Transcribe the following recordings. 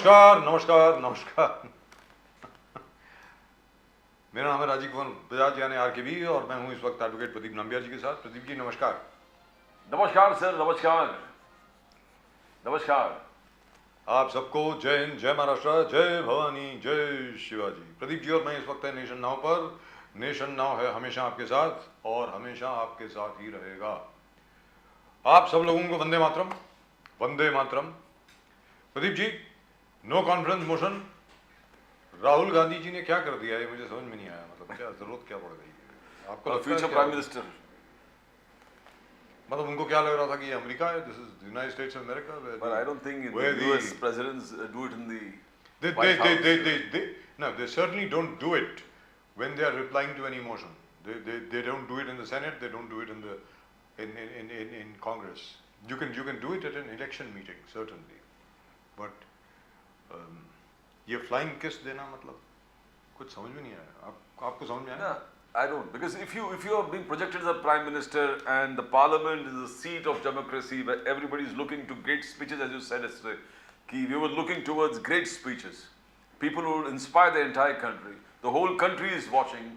नमस्कार नमस्कार नमस्कार। मेरा नाम है राजीव कुमार बजाज यानी आरकेबी और मैं हूं इस वक्त एडवोकेट प्रदीप नंबियार जी के साथ। प्रदीप जी नमस्कार। नमस्कार सर, नमस्कार नमस्कार। आप सबको जय हिंद, जय महाराष्ट्र, जय भवानी, जय शिवाजी। प्रदीप जी और मैं इस वक्त है नेशन नाउ पर। नेशन नाउ है हमेशा आपके साथ और हमेशा आपके साथ ही रहेगा। आप सब लोगों को वंदे मातरम, वंदे मातरम। Pradeep ji, no confidence motion Rahul Gandhi ji ने क्या कर दिया है मुझे समझ में नहीं आया। मतलब क्या जरूरत क्या पड़ गई आपको? फ्यूचर प्राइम मिनिस्टर, मतलब उनको क्या लग रहा था कि ये अमेरिका है, this is United states of America. but I don't think the US presidents do it in the they certainly don't do it when they are replying to any motion. They don't do it in the Senate, they don't do it in the in Congress. You can do it at an election meeting certainly, but ये flying kiss देना मतलब कुछ समझ में नहीं आया। आपको समझ में आया? No, I don't, because if you are being projected as a prime minister and the parliament is the seat of democracy where everybody is looking to great speeches, as you said yesterday, we were looking towards great speeches, people who will inspire the entire country. The whole country is watching,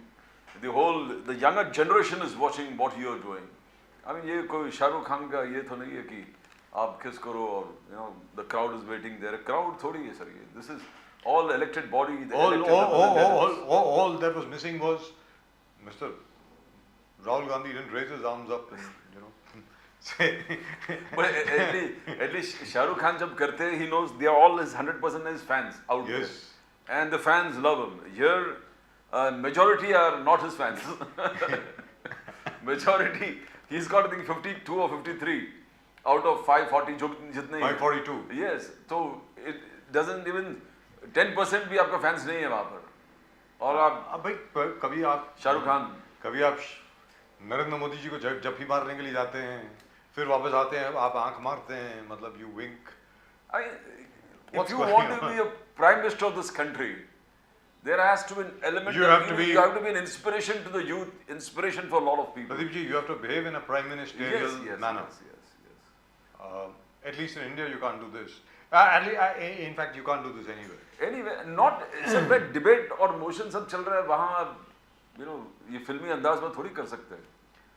the younger generation is watching what you are doing. I mean, ये कोई शाहरुख खान का ये तो नहीं है कि आप किस करो और the crowd is waiting there. Crowd थोड़ी है सर ये. This is all elected body. All that was missing was Mr. Rahul Gandhi didn't raise his arms up and say. But at least Shah Rukh Khan jab karte he knows they are all his 100% his fans out there, and the fans love him. Here, majority are not his fans. Majority, he's got I think 52 or 53 out of 540 जो जितने 542. Yes, so it doesn't even 10% भी आपका fans नहीं है वहाँ पर। और आप भाई कभी आप शाहरुख खान, कभी आप नरेंद्र मोदी जी को जफ्फी मारने के लिए जाते हैं, फिर वापस आते हैं, आप आंख मारते हैं, मतलब you wink. If you want to be a prime minister of this country, there has to be an element. You have to be an inspiration to the youth, inspiration for a lot of people. Pradeep ji, you have to behave in a prime ministerial manner. Yes. At least in India, you can't do this. In fact, you can't do this anywhere. Anyway, not सब में debate और motion सब चल रहा है वहाँ, ये फिल्मी अंदाज में थोड़ी कर सकते हैं.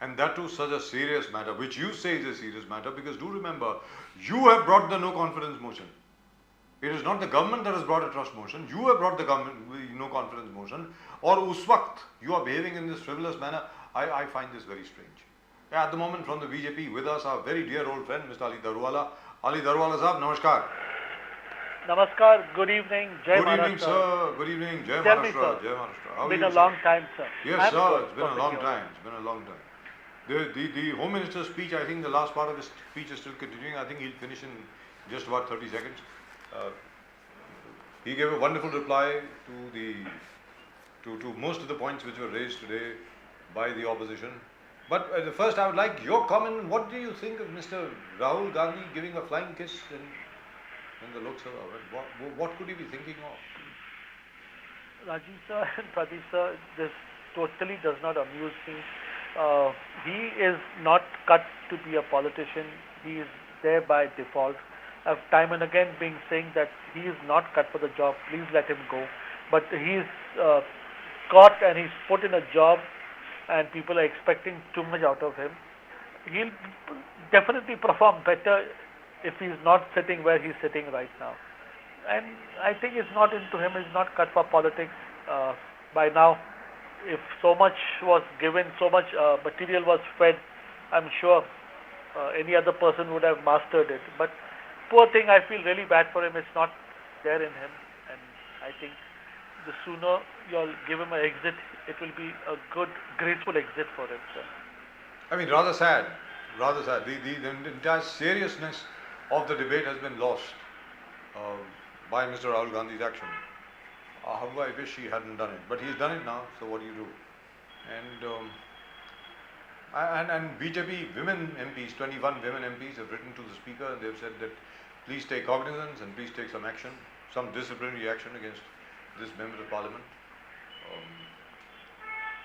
And that too such a serious matter, which you say is a serious matter, because do remember, you have brought the no confidence motion. It is not the government that has brought a trust motion. You have brought the government no confidence motion. और उस वक्त you are behaving in this frivolous manner. I find this very strange. At the moment, from the BJP, with us our very dear old friend, Mr. Ali Darwala. Ali Darwala sahab, namaskar. Namaskar, good evening, Jai Good evening, Maharashtra. sir. Good evening, Jai Tell me, Maharashtra. sir. Jai Maharashtra. How It's been are a you, long time, sir. Yes, I'm sir. good, It's been a perfect long yours. time. It's been a long time. The Home Minister's speech, I think the last part of his speech is still continuing. I think he'll finish in just about 30 seconds. He gave a wonderful reply to most of the points which were raised today by the opposition. But first, I would like your comment. What do you think of Mr. Rahul Gandhi giving a flying kiss in the Lok Sabha? What could he be thinking of? Rajiv sir and Pradeep sir, this totally does not amuse me. He is not cut to be a politician. He is there by default. I've time and again been saying that he is not cut for the job. Please let him go. But he's caught and he's put in a job, and people are expecting too much out of him. He'll definitely perform better if he's not sitting where he's sitting right now. And I think it's not into him. He's not cut for politics. By now, if so much was given, so much material was fed, I'm sure any other person would have mastered it. But poor thing, I feel really bad for him. It's not there in him. And I think the sooner you'll give him an exit, it will be a good, graceful exit for him, sir. I mean, rather sad. Rather sad. The entire seriousness of the debate has been lost by Mr. Rahul Gandhi's action. How I wish he hadn't done it. But he's done it now, so what do you do? And BJP women MPs, 21 women MPs have written to the Speaker and they've said that please take cognizance and please take some action, some disciplinary action against this Member of Parliament.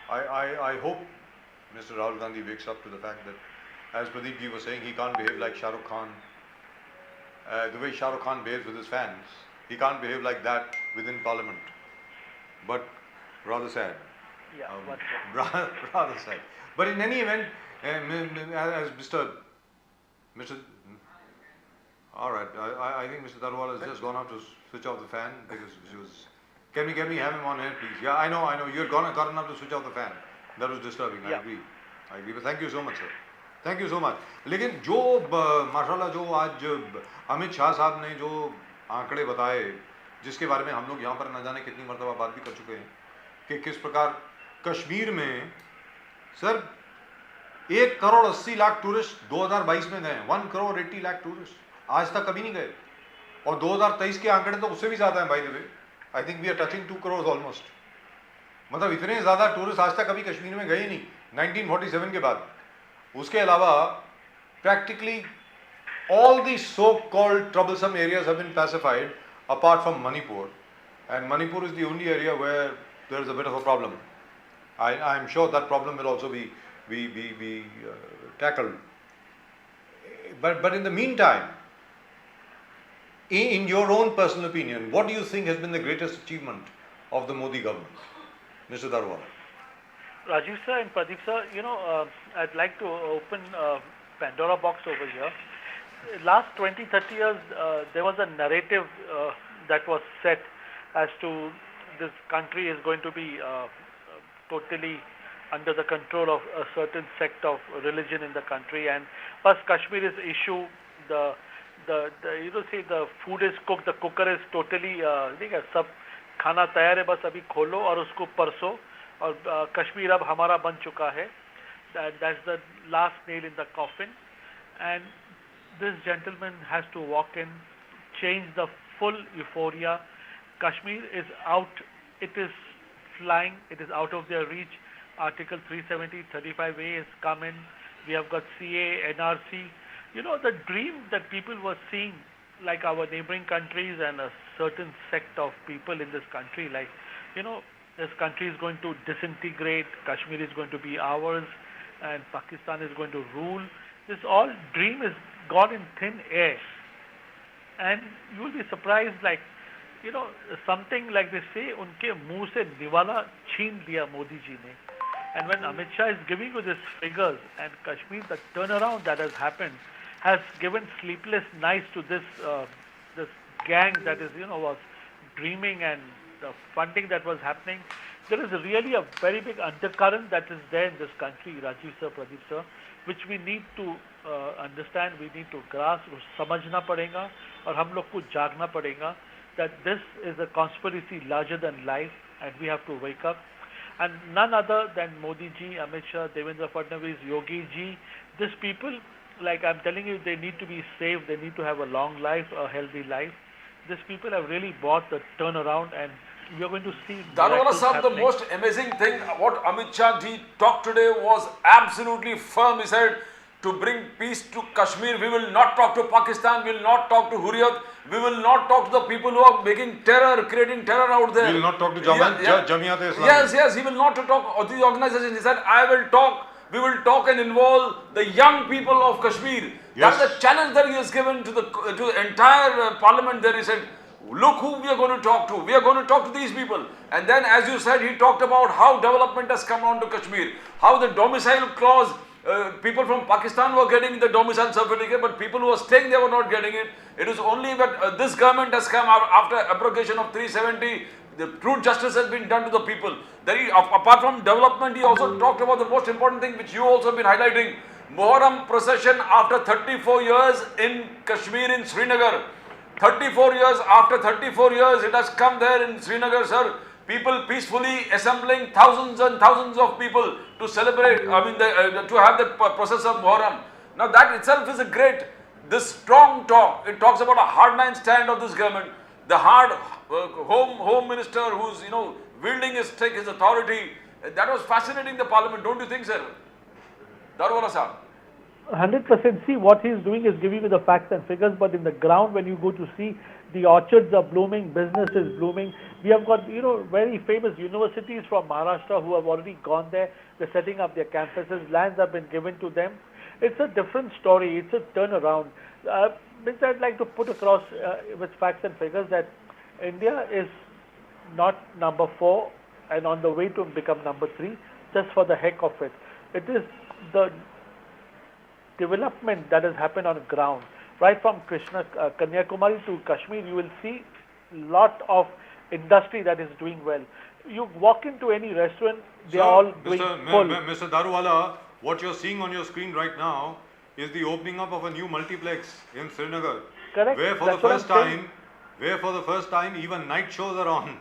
I hope Mr. Rahul Gandhi wakes up to the fact that, as Pradeep ji was saying, he can't behave like Shah Rukh Khan. The way Shah Rukh Khan behaves with his fans, He can't behave like that within Parliament. But rather sad. Yeah, Rather sad. But in any event, as Mr. All right, I think Mr. Darwal has just gone up to switch off the fan because she was. Can we have him on here, please? Yeah, I know. You're gotten up to switch off the fan. That was disturbing. Yeah. I agree. But thank you so much, sir. Thank you so much. लेकिन जो माशाल्लाह जो आज अमित शाह साहब ने जो आंकड़े बताए, जिसके बारे में हम लोग यहाँ पर न जाने कितनी मर्तबा बात भी कर चुके हैं कि किस प्रकार कश्मीर में सर 1 करोड़ 80 लाख टूरिस्ट 2022 में गए, 1 करोड़ 80 लाख टूरिस्ट आज तक कभी नहीं गए, और 2023 के आंकड़े तो उससे भी ज़्यादा हैं by the way. I think we are touching 2 crore almost. मतलब इतने ज़्यादा टूरिस्ट आज तक कभी कश्मीर में गए ही नहीं 1947 के बाद. उसके अलावा practically all the so-called troublesome areas have been pacified apart from Manipur, and Manipur is the only area where there is a bit of a problem. I am sure that problem will also be tackled. But in the meantime, in your own personal opinion, what do you think has been the greatest achievement of the Modi government, Mr. Darwal? Rajiv sir and Pradeep sir, I'd like to open Pandora box over here. Last 20-30 years, there was a narrative that was set as to this country is going to be totally under the control of a certain sect of religion in the country, and plus Kashmir is issue. The food is cooked, the cooker is totally सब खाना तैयार है, बस अभी खोलो और उसको परसो, और कश्मीर अब हमारा बन चुका है. That's the last nail in the coffin, and this gentleman has to walk in, change the full euphoria. Kashmir is out, it is flying, it is out of their reach. Article 370, 35A has come in. We have got CA, NRC. The dream that people were seeing, like our neighboring countries and a certain sect of people in this country, like, this country is going to disintegrate, Kashmir is going to be ours, and Pakistan is going to rule. This all dream is gone in thin air. And you will be surprised, like, something like they say, unke muh se niwala chhin liya Modi ji ne. And when Amit Shah is giving you these figures, and Kashmir, the turnaround that has happened, has given sleepless nights to this this gang that is, was dreaming, and the funding that was happening. There is really a very big undercurrent that is there in this country, Rajiv sir, Pradeep sir, which we need to understand, we need to grasp, समझना पड़ेगा, और हम लोग को जागना पड़ेगा that this is a conspiracy larger than life, and we have to wake up. And none other than Modi ji, Amit Shah, Devendra Fadnavis, Yogi ji, these people, like I'm telling you, they need to be saved, they need to have a long life, a healthy life. These people have really bought the turnaround, and we are going to see Darwala Sahib, the most amazing thing, what Amit Shah ji talked today was absolutely firm. He said, to bring peace to Kashmir, we will not talk to Pakistan, we will not talk to Hurriyat, we will not talk to the people who are making terror, creating terror out there. We will not talk to Jamiyat-e-Islam. Yes, he will not talk to the organization. He said, we will talk and involve the young people of Kashmir. Yes. That's the challenge that he has given to the entire parliament there. He said, look who we are going to talk to. We are going to talk to these people. And then, as you said, he talked about how development has come on to Kashmir, how the domicile clause, people from Pakistan were getting the domicile certificate, but people who were staying there were not getting it. It is only that this government has come after abrogation of 370. The true justice has been done to the people. Then apart from development, he also talked about the most important thing which you also have been highlighting. Muharram procession after 34 years in Kashmir, in Srinagar. 34 years, after 34 years, it has come there in Srinagar, sir. People peacefully assembling, thousands and thousands of people to celebrate, to have the process of Muharram. Now that itself is a great, this strong talk, it talks about a hardline stand of this government. The hard home minister who's, wielding his stick, his authority, that was fascinating the parliament, don't you think, sir? Darwala Sahib. 100%. See, what he is doing is giving you the facts and figures, but in the ground, when you go to see, the orchards are blooming, business is blooming. We have got, very famous universities from Maharashtra who have already gone there. They're setting up their campuses. Lands have been given to them. It's a different story. It's a turnaround. I'd like to put across with facts and figures that India is not number 4 and on the way to become number 3 just for the heck of it. It is the development that has happened on the ground. Right from Kanyakumari to Kashmir, you will see lot of industry that is doing well. You walk into any restaurant, they are all doing full. Mr. Daruwala, what you're seeing on your screen right now is the opening up of a new multiplex in Srinagar. Correct. Where for the first time even night shows are on.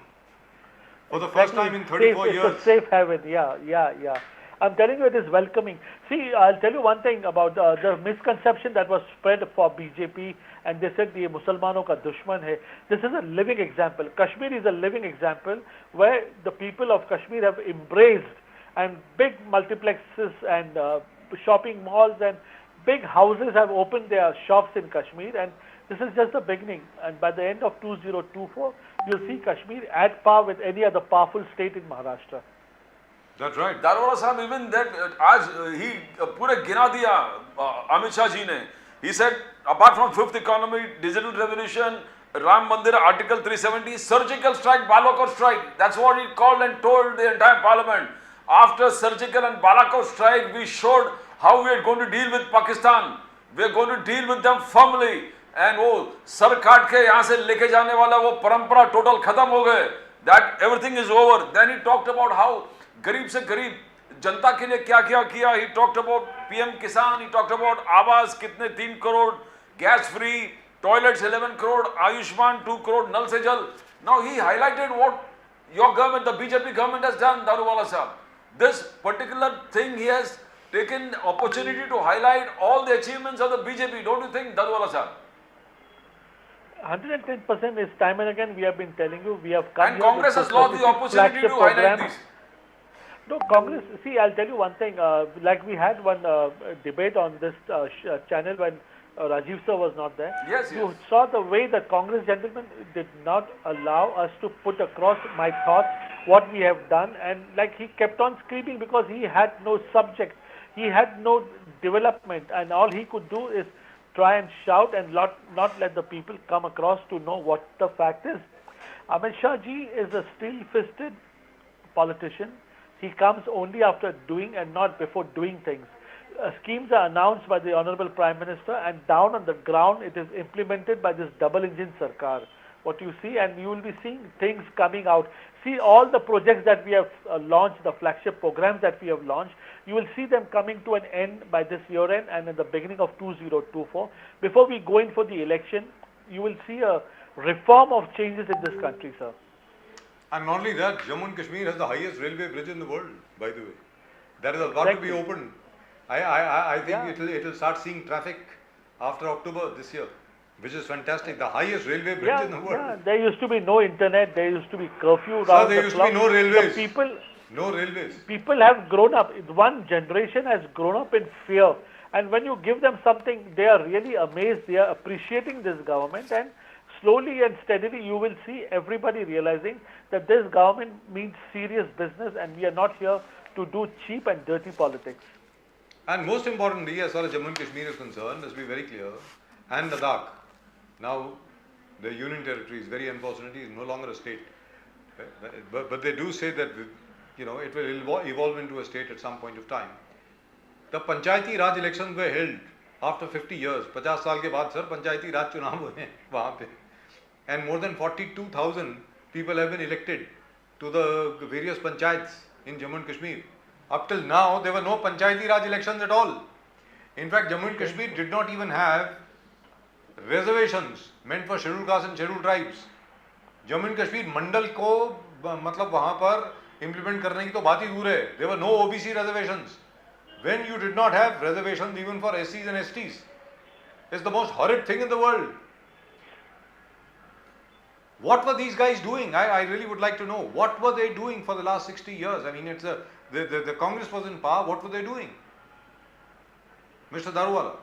For the first time in 34 years. It's a safe haven, yeah. I'm telling you, it is welcoming. See, I'll tell you one thing about the misconception that was spread for BJP, and they said the Musalmano ka dushman hai. This is a living example. Kashmir is a living example where the people of Kashmir have embraced, and big multiplexes and shopping malls and big houses have opened their shops in Kashmir, and this is just the beginning. And by the end of 2024, you'll see Kashmir at par with any other powerful state in Maharashtra. That's right. दारोगा साहब, even that आज he पूरे गिना दिया अमित शाह जी ने. He said apart from fifth economy, digital revolution, Ram Mandir, Article 370, surgical strike, Balakot strike. That's what he called and told the entire parliament. After surgical and Balakot strike, we showed how we are going to deal with Pakistan. We are going to deal with them firmly. And वो sir काट के यहाँ से लेके जाने वाला वो परंपरा टोटल खत्म हो गए. That everything is over. Then he talked about how गरीब से गरीब जनता के लिए क्या क्या किया. He talked about PM Kisan. He talked about आवास कितने 3 crore, gas free, toilets 11 crore, Ayushman 2 crore, Nal Se Jal. Now he highlighted what your government, the BJP government has done, Daruwala sahab. This particular thing he has taken opportunity to highlight all the achievements of the BJP. Don't you think, Daruwala sahab? 110% is time and again we have been telling you, we have come and Congress has lost the opportunity to highlight this. No, Congress, see, I'll tell you one thing, like we had one debate on this channel when Rajiv sir was not there. Yes, you saw the way the Congress gentleman did not allow us to put across my thoughts, what we have done, and like he kept on screaming because he had no subject, he had no development, and all he could do is try and shout and not let the people come across to know what the fact is. Amit Shah ji is a steel-fisted politician. He comes only after doing and not before doing things. Schemes are announced by the Honorable Prime Minister, and down on the ground it is implemented by this double-engine Sarkar. What you see, and you will be seeing things coming out. See all the projects that we have launched, the flagship programs that we have launched, you will see them coming to an end by this year end and in the beginning of 2024. Before we go in for the election, you will see a reform of changes in this country, sir. And not only that, Jammu and Kashmir has the highest railway bridge in the world, by the way. That is about to be opened. I think it will start seeing traffic after October this year, which is fantastic. The highest railway bridge in the world. Yeah, there used to be no internet, there used to be curfew. Sir, there used to be no railways. No railways. People have grown up. One generation has grown up in fear. And when you give them something, they are really amazed. They are appreciating this government. And slowly and steadily, you will see everybody realizing that this government means serious business, and we are not here to do cheap and dirty politics. And most importantly, as far as Jammu and Kashmir is concerned, let's be very clear, and Ladakh, now the Union Territory is very unfortunately is no longer a state. But they do say that it will evolve into a state at some point of time. The Panchayati Raj elections were held after 50 years. 50 साल के बाद sir पंचायती राज चुनाव हुए हैं वहाँ पे. And more than 42,000 people have been elected to the various panchayats in Jammu and Kashmir. Up till now, there were no Panchayati Raj elections at all. In fact, Jammu and Kashmir did not even have reservations meant for scheduled castes and scheduled tribes. Jammu and Kashmir मंडल को मतलब वहाँ पर implement करने की तो बात ही दूर है. There were no OBC reservations. When you did not have reservations even for SCs and STs, it's the most horrid thing in the world. What were these guys doing? I really would like to know. What were they doing for the last 60 years? I mean, it's the Congress was in power. What were they doing? Mr. Daruwala.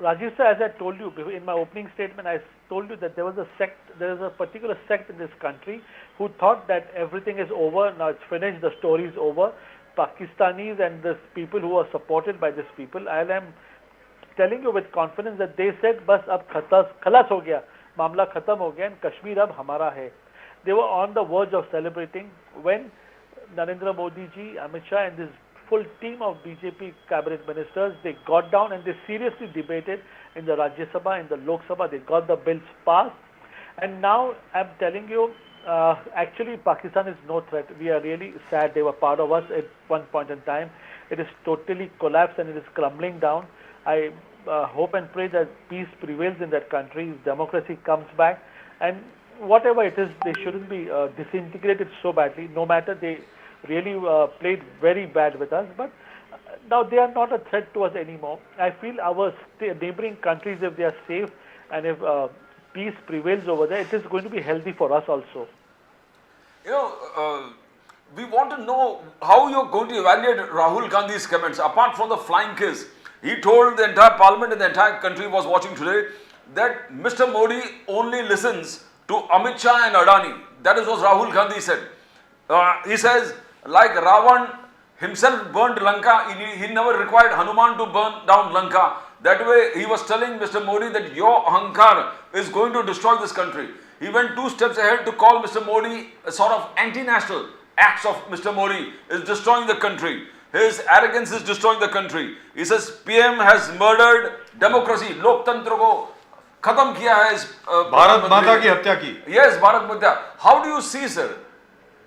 Rajiv sir, as I told you in my opening statement, I told you that there was a particular sect in this country who thought that everything is over, now it's finished, the story is over. Pakistanis and the people who are supported by these people, I am telling you with confidence that they said, "Bas ab khalas ho gaya." मामला खत्म हो गया and Kashmir अब हमारा है. They were on the verge of celebrating when Narendra Modi ji, Amit Shah and this full team of BJP cabinet ministers, they got down and they seriously debated in the Rajya Sabha, in the Lok Sabha, they got the bills passed. And now I'm telling you, actually Pakistan is no threat. We are really sad. They were part of us at one point in time. It is totally collapsed and it is crumbling down. I hope and pray that peace prevails in that country, democracy comes back, and whatever it is, they shouldn't be disintegrated so badly. No matter, they really played very bad with us, but now they are not a threat to us anymore. I feel our neighboring countries, if they are safe and if peace prevails over there, it is going to be healthy for us also. You know, we want to know how you're going to evaluate Rahul Gandhi's comments. Apart from the flying kiss, he told the entire parliament and the entire country was watching today that Mr. Modi only listens to Amit Shah and Adani. That is what Rahul Gandhi said. He says, like Ravan himself burned Lanka, he never required Hanuman to burn down Lanka. That way, he was telling Mr. Modi that your ahankar is going to destroy this country. He went 2 steps ahead to call Mr. Modi a sort of anti-national. Acts of Mr. Modi is destroying the country. His arrogance is destroying the country. He says PM has murdered democracy. Loktantra ko khatam kiya hai. Bharat माता की हत्या की. Yes, Bharat Mata. How do you see, sir?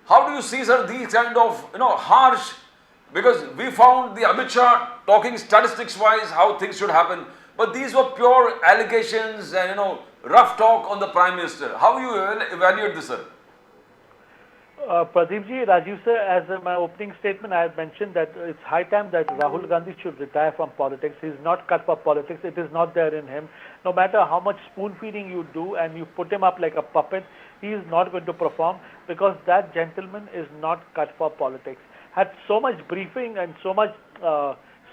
How do you see, sir, these kind of, harsh, because we found the Amit Shah talking statistics-wise how things should happen, but these were pure allegations and, rough talk on the Prime Minister. How do you evaluate this, sir? Pradeep ji, Rajiv sir, as in my opening statement, I had mentioned that it's high time that Rahul Gandhi should retire from politics. He's not cut for politics. It is not there in him. No matter how much spoon feeding you do and you put him up like a puppet, he is not going to perform because that gentleman is not cut for politics. Had so much briefing and so much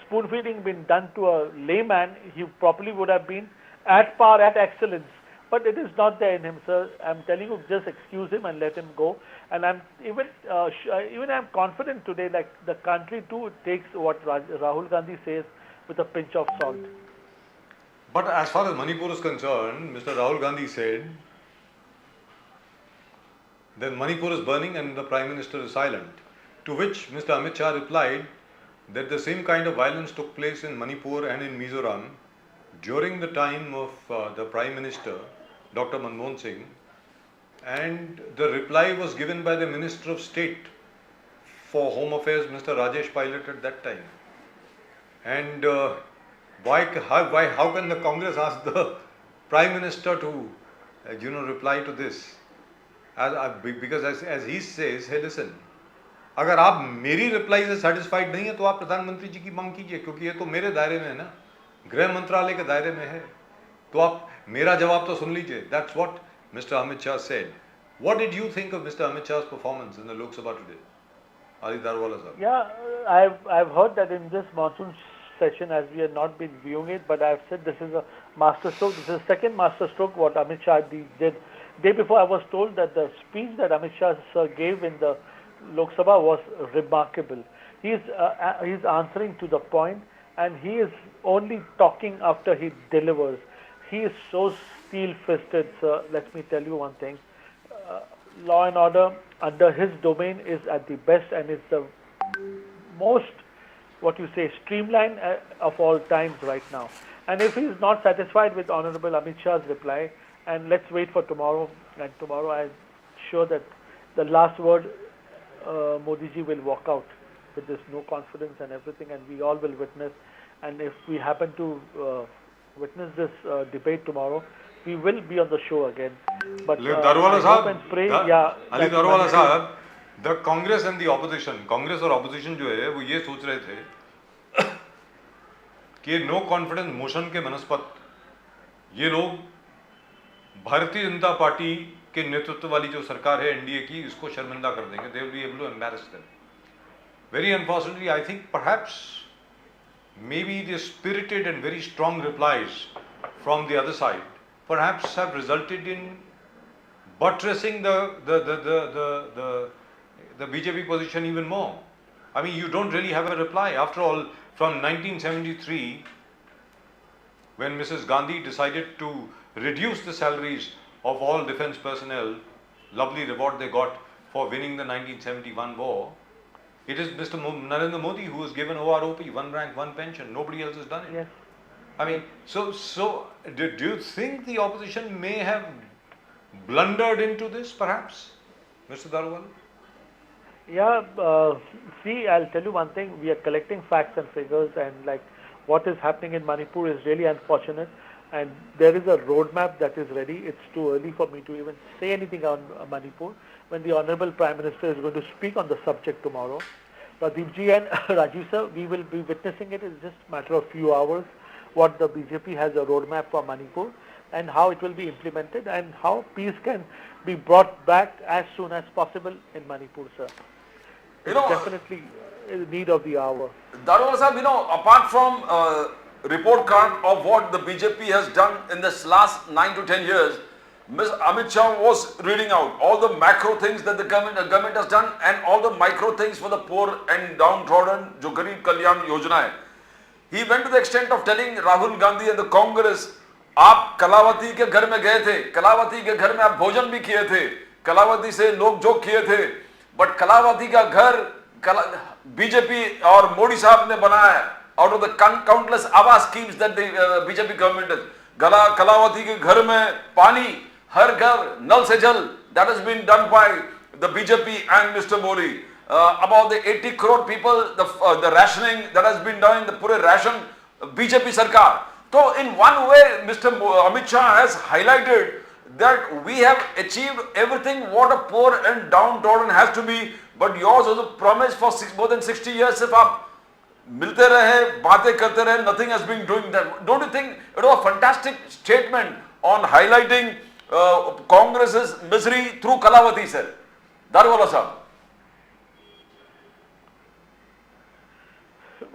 spoon feeding been done to a layman, he probably would have been at par, at excellence. But it is not there in him, sir. I'm telling you, just excuse him and let him go. And I'm even I'm confident today, like the country too takes what Rahul Gandhi says with a pinch of salt. But as far as Manipur is concerned, Mr. Rahul Gandhi said that Manipur is burning and the Prime Minister is silent. To which Mr. Amit Shah replied that the same kind of violence took place in Manipur and in Mizoram during the time of the Prime Minister, Dr. Manmohan Singh, and the reply was given by the Minister of State for Home Affairs, Mr. Rajesh Pilot, at that time. And how can the Congress ask the Prime Minister to reply to this? Because as he says, hey, listen, अगर आप मेरी reply से satisfied नहीं है तो आप प्रधानमंत्री जी की मांग कीजिए, क्योंकि ये तो मेरे दायरे में है ना, गृह मंत्रालय के दायरे में है, तो आप मेरा जवाब तो सुन लीजिए. That's what Mr. Amit Shah said. What did you think of Mr. Amit Shah's performance in the Lok Sabha today? Ali Darwala sir. Yeah, I've heard that in this monsoon session, as we have not been viewing it, but I've said this is a master stroke. This is the second master stroke what Amit Shah did. Day before I was told that the speech that Amit Shah sir gave in the Lok Sabha was remarkable. He's answering to the point, and he is only talking after he delivers. He is so steel-fisted, sir. Let me tell you one thing. Law and order under his domain is at the best and is the most, streamlined of all times right now. And if he is not satisfied with Honorable Amit Shah's reply, and let's wait for tomorrow, and tomorrow I'm sure that the last word, Modi ji will walk out with this no confidence and everything, and we all will witness. And if we happen to witness this debate tomorrow, we will be on the show again. But Darwala hope and pray, Ali Darwala sahab, the Congress and the opposition, Congress और opposition जो है वो ये सोच रहे थे कि no confidence motion के मनस्पत ये लोग भारतीय जनता पार्टी के नेतृत्व वाली जो सरकार है एनडीए की, इसको शर्मिंदा कर देंगे. They will be able to embarrass them. Very unfortunately, I think perhaps maybe the spirited and very strong replies from the other side perhaps have resulted in buttressing the BJP position even more. I mean, you don't really have a reply. After all, from 1973, when Mrs. Gandhi decided to reduce the salaries of all defense personnel, lovely reward they got for winning the 1971 war. It is Mr. Narendra Modi who has given OROP, one rank, one pension. Nobody else has done it. Yes. I mean, so do you think the opposition may have blundered into this, perhaps, Mr. Darwal? Yeah, see, I'll tell you one thing. We are collecting facts and figures, and like what is happening in Manipur is really unfortunate. And there is a roadmap that is ready. It's too early for me to even say anything on Manipur. When the Honorable Prime Minister is going to speak on the subject tomorrow, Pradeep ji and Rajiv sir, we will be witnessing it. It's just a matter of few hours. What the BJP has a roadmap for Manipur and how it will be implemented and how peace can be brought back as soon as possible in Manipur, sir. It's definitely in need of the hour. Darwal sahab, apart from report card of what the BJP has done in this last 9 to 10 years, Ms. Amit Shah was reading out all the macro things that the government has done and all the micro things for the poor and downtrodden, jo Garib Kalyan Yojana hai. He went to the extent of telling Rahul Gandhi and the Congress, आप कलावती के घर में गए थे, कलावती के घर में आप भोजन भी किए थे, कलावती से लोग जोक किए थे, बट कलावती का घर बीजेपी और मोदी साहब ने बनाया है out of the countless आवास schemes that the BJP government has. Kalavati के घर में पानी, हर घर नल से जल, that has been done by the BJP and Mr. Modi. About the 80 crore people, the rationing that has been done in the pure ration, BJP Sarkar. So in one way, Mr. Amit Shah has highlighted that we have achieved everything what a poor and downtrodden has to be, but yours was a promise for more than 60 years. If आप मिलते रहे, बातें करते रहे, nothing has been doing that. Don't you think it was a fantastic statement on highlighting Congress's misery through Kalavati, sir? Darwala sahab.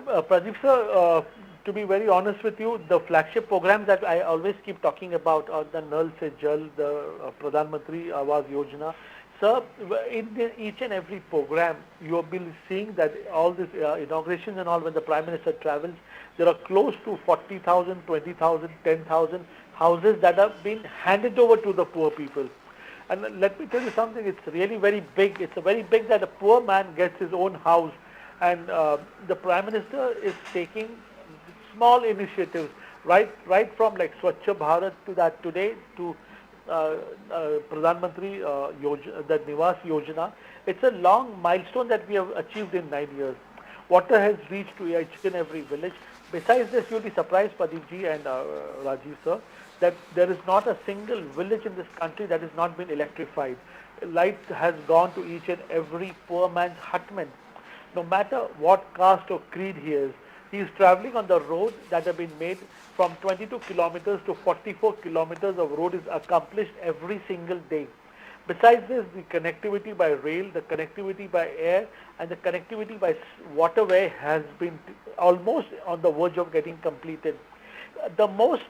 Pradeep sir, to be very honest with you, the flagship programs that I always keep talking about are the Nal Se Jal, the Pradhan Mantri Awas Yojana. Sir, in each and every program, you will be seeing that all these inaugurations and all, when the Prime Minister travels, there are close to 40,000, 20,000, 10,000 houses that have been handed over to the poor people. And let me tell you something, it's really very big. It's very big that a poor man gets his own house. And the Prime Minister is taking small initiatives, right from like Swachh Bharat to that today to Pradhan Mantri the Niwas Yojana. It's a long milestone that we have achieved in 9 years. Water has reached to each and every village. Besides this, you'll be surprised, Pradeep ji and Rajiv sir, that there is not a single village in this country that has not been electrified. Light has gone to each and every poor man's hutman. No matter what caste or creed he is traveling on the road that have been made from 22 kilometers to 44 kilometers of road is accomplished every single day. Besides this, the connectivity by rail, the connectivity by air and the connectivity by waterway has been almost on the verge of getting completed. The most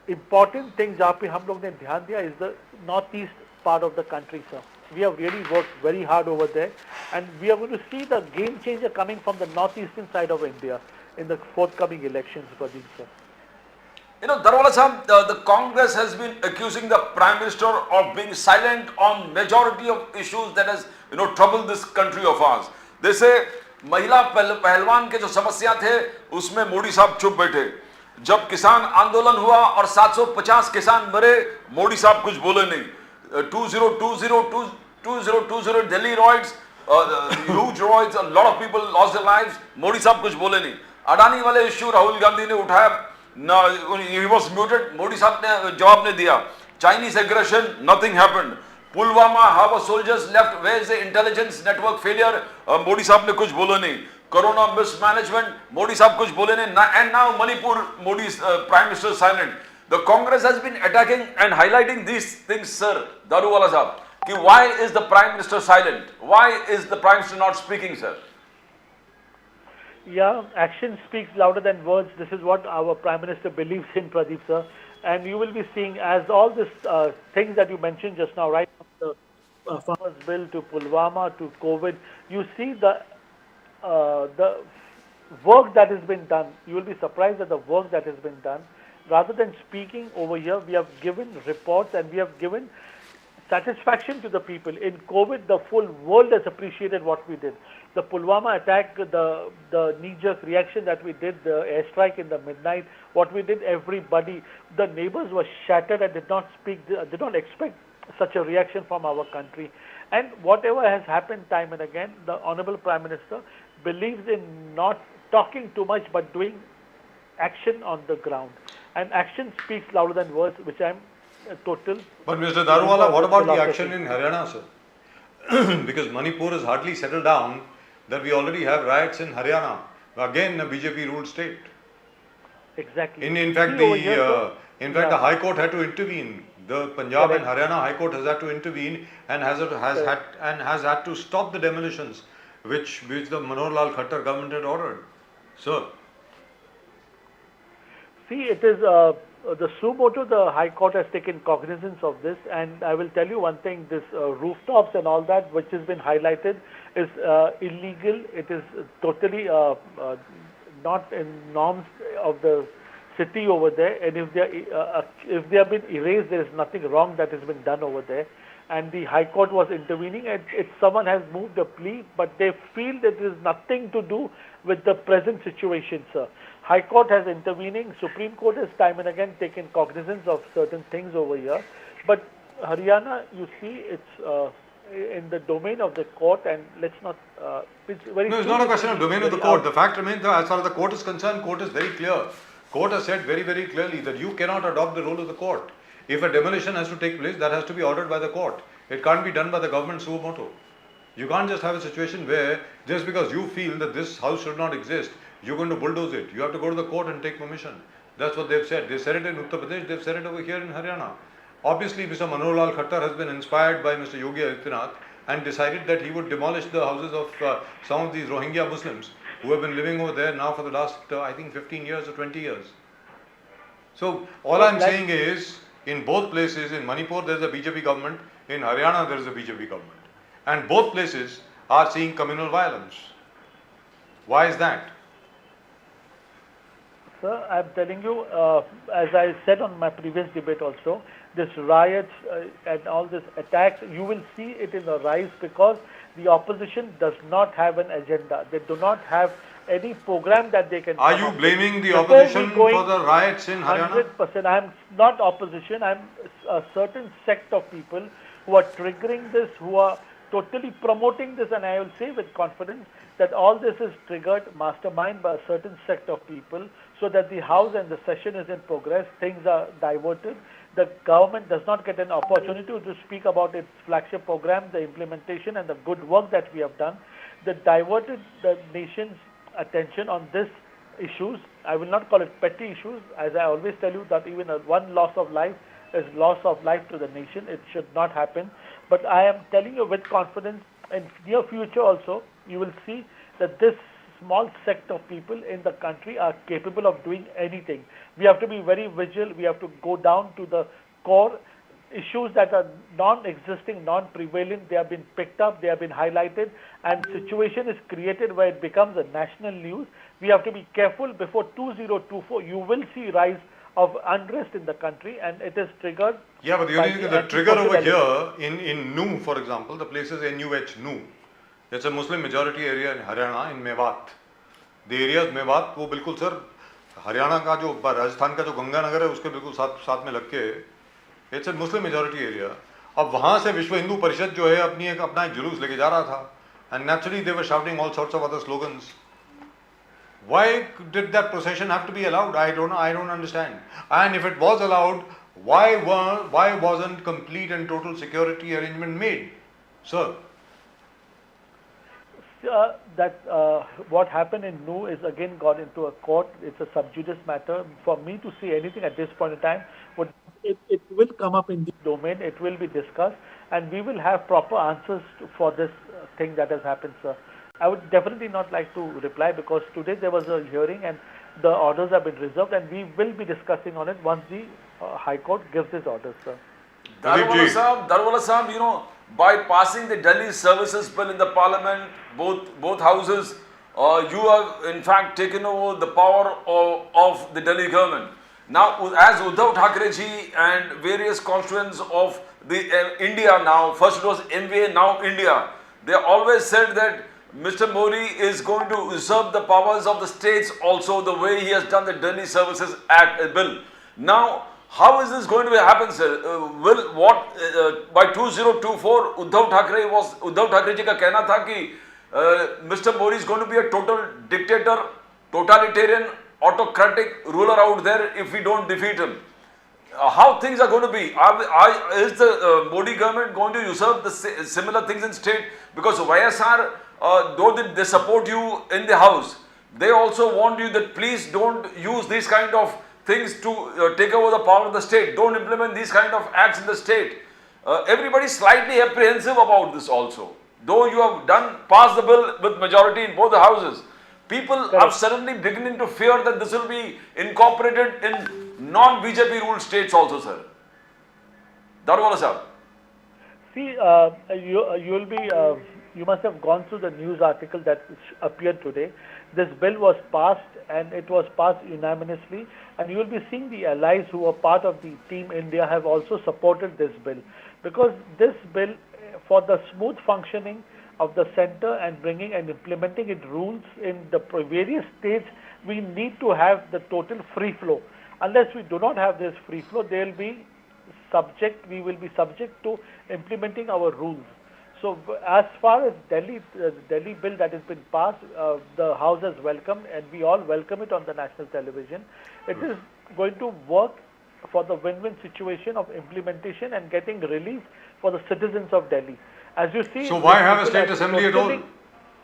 important thing जहाँ पे हम लोग ने ध्यान दिया is the northeast part of the country, sir. We have really worked very hard over there, and we are going to see the game changer coming from the northeastern side of India in the forthcoming elections, Pradeep sir. Darwala sahab, the Congress has been accusing the Prime Minister of being silent on majority of issues that has troubled this country of ours. They say महिला पहलवान के जो समस्या थे उसमें मोदी साहब चुप बैठे. जब किसान आंदोलन हुआ और 750 किसान मरे, मोदी साहब कुछ बोले नहीं. 2020 Delhi riots, huge riots, a lot of people lost their lives. Modi साहब कुछ बोले नहीं. अडानी वाले इश्यू राहुल गांधी ने उठाया, he was muted. मोदी साहब ने जवाब नहीं दिया. Chinese aggression, nothing happened. Pulwama, how soldiers left, where is the intelligence network failure? Modi साहब ने कुछ बोले नहीं. Corona mismanagement, मोदी साहब कुछ बोले नहीं. And now Manipur, Modi's Prime Minister silent. The Congress has been attacking and highlighting these things, sir. Daruwala sahab. Why is the Prime Minister silent? Why is the Prime Minister not speaking, sir? Yeah, action speaks louder than words. This is what our Prime Minister believes in, Pradeep sir. And you will be seeing, as all these things that you mentioned just now, right from the farmers' bill to Pulwama to COVID, you see the work that has been done. You will be surprised at the work that has been done. Rather than speaking over here, we have given reports and we have given satisfaction to the people. In COVID, the full world has appreciated what we did. The Pulwama attack, the knee-jerk reaction that we did, the airstrike in the midnight, what we did, everybody, the neighbors were shattered and did not expect such a reaction from our country. And whatever has happened time and again, the Honorable Prime Minister believes in not talking too much but doing action on the ground. And action speaks louder than words, which I am total. But Mr. Daruwala, what about the action in Haryana, sir? Because Manipur has hardly settled down, that we already have riots in Haryana, again a BJP ruled state. Exactly. In fact, the High Court had to intervene. The Punjab and Haryana High Court has had to intervene and has had to stop the demolitions, which the Manohar Lal Khattar government had ordered. Sir. See, it is the suo motu, the High Court has taken cognizance of this, and I will tell you one thing, this rooftops and all that which has been highlighted is illegal. It is totally not in norms of the city over there, and if they have been erased, there is nothing wrong that has been done over there. And the High Court was intervening, and someone has moved a plea, but they feel that it is nothing to do with the present situation, sir. High Court has intervening, Supreme Court has time and again taken cognizance of certain things over here, but Haryana, you see, it's in the domain of the court, and let's not. It's very. No, it's not a question of domain of the court. The fact remains that as far as the court is concerned, court is very clear. Court has said very, very clearly that you cannot adopt the role of the court. If a demolition has to take place, that has to be ordered by the court. It can't be done by the government suo motu. You can't just have a situation where just because you feel that this house should not exist, you're going to bulldoze it. You have to go to the court and take permission. That's what they've said. They said it in Uttar Pradesh, they've said it over here in Haryana. Obviously, Mr. Manohar Lal Khattar has been inspired by Mr. Yogi Adityanath and decided that he would demolish the houses of some of these Rohingya Muslims who have been living over there now for the last, I think, 15 years or 20 years. So, all I'm saying is, in both places, in Manipur there is a BJP government, in Haryana there is a BJP government. And both places are seeing communal violence. Why is that? Sir, I am telling you, as I said on my previous debate also, this riots and all this attacks, you will see it in the rise because the opposition does not have an agenda. They do not have any program that they can. Are you blaming the opposition for the riots in Haryana? 100%. I am not opposition. I am a certain sect of people who are triggering this, who are totally promoting this, and I will say with confidence that all this is triggered, mastermind by a certain sect of people, so that the House and the session is in progress, things are diverted, the government does not get an opportunity to speak about its flagship program, the implementation and the good work that we have done. They diverted the nation's attention on these issues. I will not call it petty issues, as I always tell you that even one loss of life is loss of life to the nation. It should not happen. But I am telling you with confidence, in near future also, you will see that this small sect of people in the country are capable of doing anything. We have to be very vigilant. We have to go down to the core issues that are non-existing, non-prevalent. They have been picked up, they have been highlighted, and situation is created where it becomes a national news. We have to be careful. Before 2024, you will see rise of unrest in the country, and it is triggered. Yeah, but the trigger over here in Nu, for example, the place is NUH, Nu. It's a Muslim majority area in Haryana, in Mewat. The area of Mewat, वो बिल्कुल sir Haryana का जो राजस्थान का जो गंगानगर है उसके बिल्कुल साथ में लग के, it's a Muslim majority area. अब वहाँ से विश्व हिंदू परिषद जो है अपना एक जुलूस लेके जा रहा था, and naturally they were shouting all sorts of other slogans. Why did that procession have to be allowed? I don't know. I don't understand. And if it was allowed, why wasn't complete and total security arrangement made, sir? What happened in Nu is again got into a court. It's a sub judice matter. For me to say anything at this point in time, it will come up in the domain. It will be discussed, and we will have proper answers for this thing that has happened, sir. I would definitely not like to reply because today there was a hearing and the orders have been reserved, and we will be discussing on it once the High Court gives its orders, sir. Daruwala Sahab, you know, by passing the Delhi Services Bill in the Parliament, both houses, you have in fact taken over the power of the Delhi government. Now, as Uddhav Thackeray ji and various constituents of the India now, first it was MVA, now India, they always said that Mr. Modi is going to usurp the powers of the states also, the way he has done the Delhi Services Act bill. Now, how is this going to happen, sir? By 2024 Uddhav Thackeray ji का कहना था कि Mr. Modi is going to be a total dictator, totalitarian, autocratic ruler out there if we don't defeat him. How things are going to be? Is the Modi government going to usurp the similar things in state? Because YSR, though they support you in the house, they also warned you that please don't use these kind of things to take over the power of the state. Don't implement these kind of acts in the state. Everybody is slightly apprehensive about this also. Though you have passed the bill with majority in both the houses, people are suddenly beginning to fear that this will be incorporated in non-BJP ruled states also, sir. Darwala sir. See, you must have gone through the news article that appeared today. This bill was passed and it was passed unanimously, and you will be seeing the allies who are part of the Team India have also supported this bill, because this bill, for the smooth functioning of the center and bringing and implementing its rules in the various states, we need to have the total free flow. Unless we do not have this free flow, we will be subject to implementing our rules. So as far as the Delhi bill that has been passed, the House has welcomed, and we all welcome it on the national television. It is going to work for the win-win situation of implementation and getting relief for the citizens of Delhi. As you see, so why have a state assembly at all?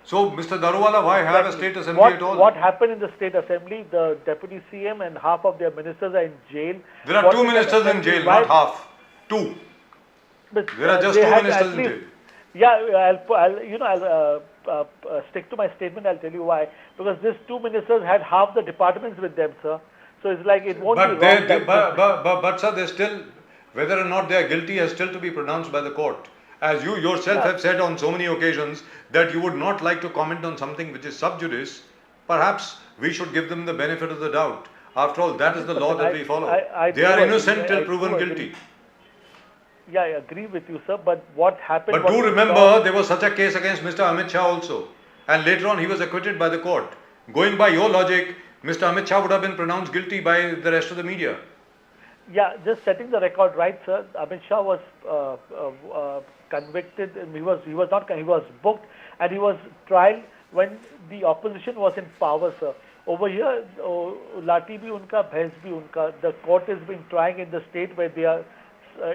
So, Mr. Daruwala, why have a state assembly at all? What happened in the state assembly? The deputy CM and half of their ministers are in jail. There are two ministers in jail, not half. Two. There are just two ministers in jail. Yeah, I'll stick to my statement. I'll tell you why. Because these two ministers had half the departments with them, sir. So it's like it won't be wrong. But sir, they still, whether or not they are guilty, has still to be pronounced by the court. As you yourself have said on so many occasions that you would not like to comment on something which is sub judice, perhaps we should give them the benefit of the doubt. After all, that is the law that we follow. They are innocent till proven guilty. Yeah, I agree with you, sir. But what happened? But do remember, there was such a case against Mr. Amit Shah also, and later on he was acquitted by the court. Going by your logic, Mr. Amit Shah would have been pronounced guilty by the rest of the media. Yeah, just setting the record right, sir. Amit Shah was convicted. He was booked, and he was tried when the opposition was in power, sir. Over here, Lati bhi unka, bhais bhi unka. The court is being trying in the state where they are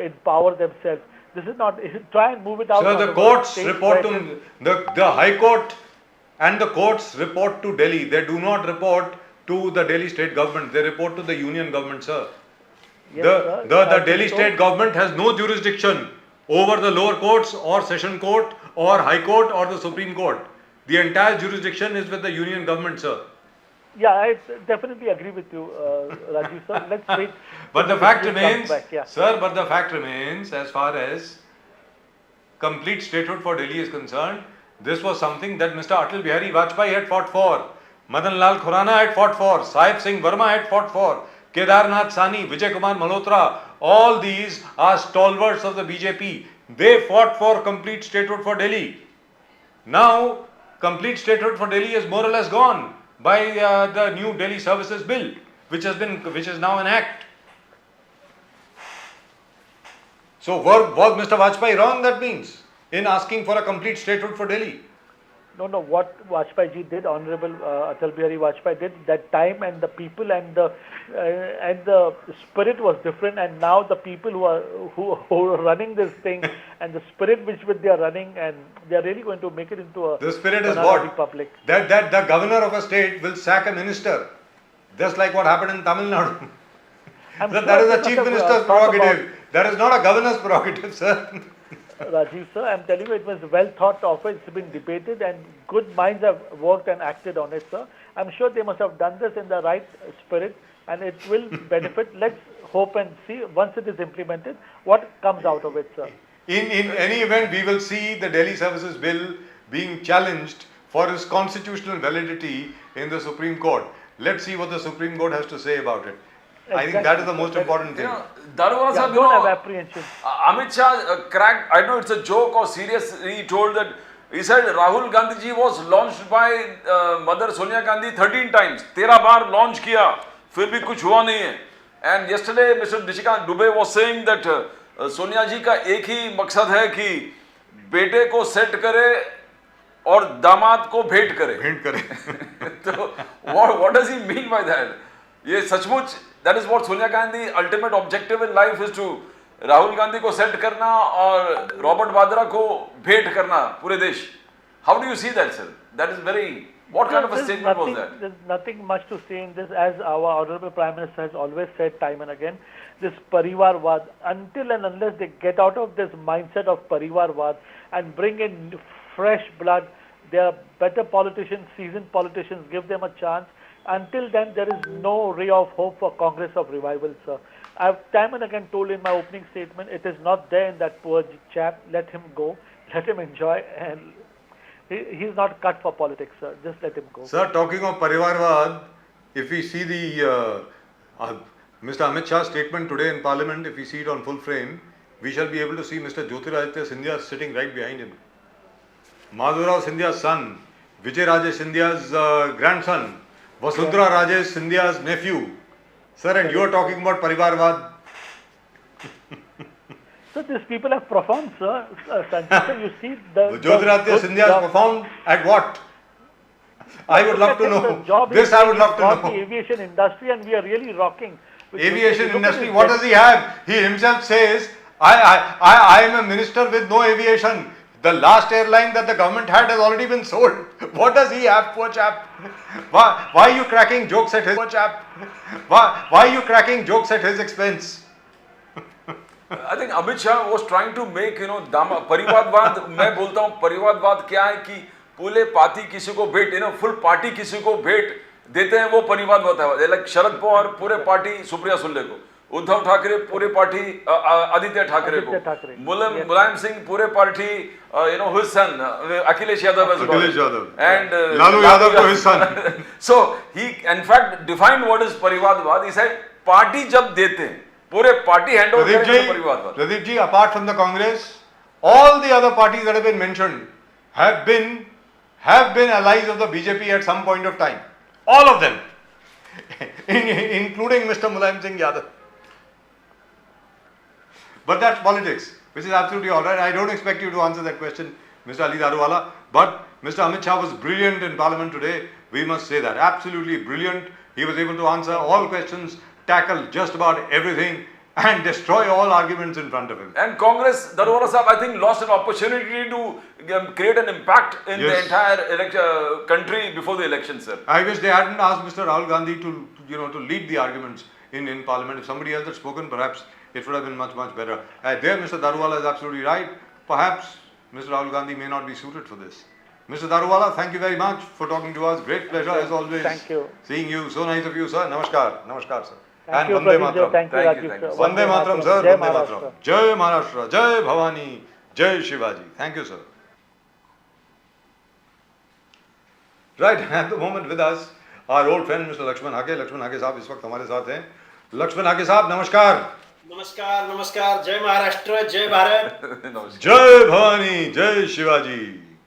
in power themselves. This is not. Try and move it out. So the courts report to the High Court and the courts report to Delhi. They do not report to the Delhi state government. They report to the union government, sir. Yes, the Delhi state government has no jurisdiction over the lower courts or session court or high court or the Supreme Court. The entire jurisdiction is with the union government, sir. Yeah, I definitely agree with you, Rajiv, sir. Let's wait. But the fact remains, yeah. sir, but the fact remains, as far as complete statehood for Delhi is concerned, this was something that Mr. Atal Bihari Vajpayee had fought for, Madan Lal Khurana had fought for, Sahib Singh Verma had fought for, Kedarnath Sani, Vijay Kumar Malhotra, all these are stalwarts of the BJP. They fought for complete statehood for Delhi. Now, complete statehood for Delhi is more or less gone by the new Delhi Services Bill, which is now an act. So, was Mr. Vajpayee wrong, that means, in asking for a complete statehood for Delhi? No, what Vajpayee ji did, Honorable Atal Bihari Vajpayee did, that time and the people and the spirit was different, and now the people who are running this thing and the spirit which they are running, and they are really going to make it into a the spirit is what? Republic. That the governor of a state will sack a minister, just like what happened in Tamil Nadu. That is the chief minister's prerogative. That is not a governor's prerogative, sir. Rajiv sir, I am telling you, it was well thought of. It's been debated and good minds have worked and acted on it, sir. I'm sure they must have done this in the right spirit, and it will benefit. Let's hope and see, once it is implemented, what comes out of it, sir. In any event, we will see the Delhi Services Bill being challenged for its constitutional validity in the Supreme Court. Let's see what the Supreme Court has to say about it. I think that is the most important thing. Daruwala sahab, don't have apprehension. Amit Shah cracked, I don't know it's a joke or serious, he told that, he said Rahul Gandhi ji was launched by Mother Sonia Gandhi 13 times. 13 bar launch किया, फिर भी कुछ हुआ नहीं है. And yesterday Mr. Nishikant Dubey was saying that Sonia ji का एक ही मकसद है कि बेटे को सेट करे और दामाद को भेंट करे. तो what does he mean by that? ये सचमुच, that is what Sonia Gandhi ultimate objective in life is to Rahul Gandhi को सेट करना और रॉबर्ट वाड्रा को भेंट करना पूरे देश. How do you see that, sir? That is very, what kind of a statement was that? There's nothing much to say in this, as our Honorable Prime Minister has always said time and again, this Parivarvad, until and unless they get out of this mindset of Parivarvad and bring in fresh blood, they are better politicians, seasoned politicians, give them a chance. Until then, there is no ray of hope for Congress of revival, sir. I've time and again told in my opening statement, it is not there in that poor chap. Let him go, let him enjoy, and he's not cut for politics, sir. Just let him go. Sir, talking of Parivarvad, if we see the Mr. Amit Shah's statement today in Parliament, if we see it on full frame, we shall be able to see Mr. Jyotiradittya Scindia sitting right behind him. Madhurao Scindia's son, Vijay Rajesh Scindia's grandson, Vasundhara Rajesh Scindia's nephew. Sir, and you are talking about Parivarvad. So these people have performed, sir. Sanjay, sir, you see the Jyotiradittya Scindia has performed at what? I would love to know. This I would love to know. The aviation industry, and we are really rocking. Aviation industry, what does he have? He himself says, I am a minister with no aviation. The last airline that the government had has already been sold. What does he have, poor chap? Why are you cracking jokes at his poor chap? Why are you cracking jokes at his expense? I think Amit Shah was trying to make, परिवारवाद, मैं बोलता हूँ परिवारवाद क्या है कि पूरे party किसी को भेंट, full party किसी को भेंट देते हैं, वो परिवारवाद है. Like शरद पवार पूरे पार्टी सुप्रिया सुले को, उद्धव ठाकरे पूरे पार्टी आदित्य ठाकरे को, मुलायम सिंह पूरे party his son Akhilesh Yadav as well, and Lalu Yadav को his son. So he in fact defined what is परिवारवाद. He said party जब देते हैं पूरे party hand over करेंगे परिवारवाद. Pradeep ji, apart from the Congress, all the other parties that have been mentioned have been allies of the BJP at some point of time. All of them, including Mr. Mulayam Singh Yadav. But that's politics, which is absolutely all right. I don't expect you to answer that question, Mr. Ali Daruwala. But Mr. Amit Shah was brilliant in Parliament today. We must say that. Absolutely brilliant. He was able to answer all questions, tackle just about everything, and destroy all arguments in front of him. And Congress, Daruwala Sahab, I think lost an opportunity to create an impact in the entire country before the election, sir. I wish they hadn't asked Mr. Rahul Gandhi to lead the arguments in Parliament. If somebody else had spoken, perhaps it would have been much better. There, Mr. Daruwala is absolutely right. Perhaps Mr. Rahul Gandhi may not be suited for this. Mr. Daruwala, thank you very much for talking to us. Great pleasure as always. Thank you. Seeing you. So nice of you, sir. Namaskar. Namaskar, sir. Thank and you, Vande Pradeep. Mataram. Thank you, Thank you, Rajiv, thank sir. you. Vande Mataram, sir. Jai Vande Mataram. Maharashtra. Jai Maharashtra. Jai Bhavani. Jai Shivaji. Thank you, sir. Right, at the moment with us, our old friend Mr. Lakshman Hake. Lakshman Hake साहब इस वक्त हमारे साथ हैं. Lakshman Hake साहब, नमस्कार. नमस्कार नमस्कार. जय महाराष्ट्र, जय भारत. जय भवानी, जय शिवाजी.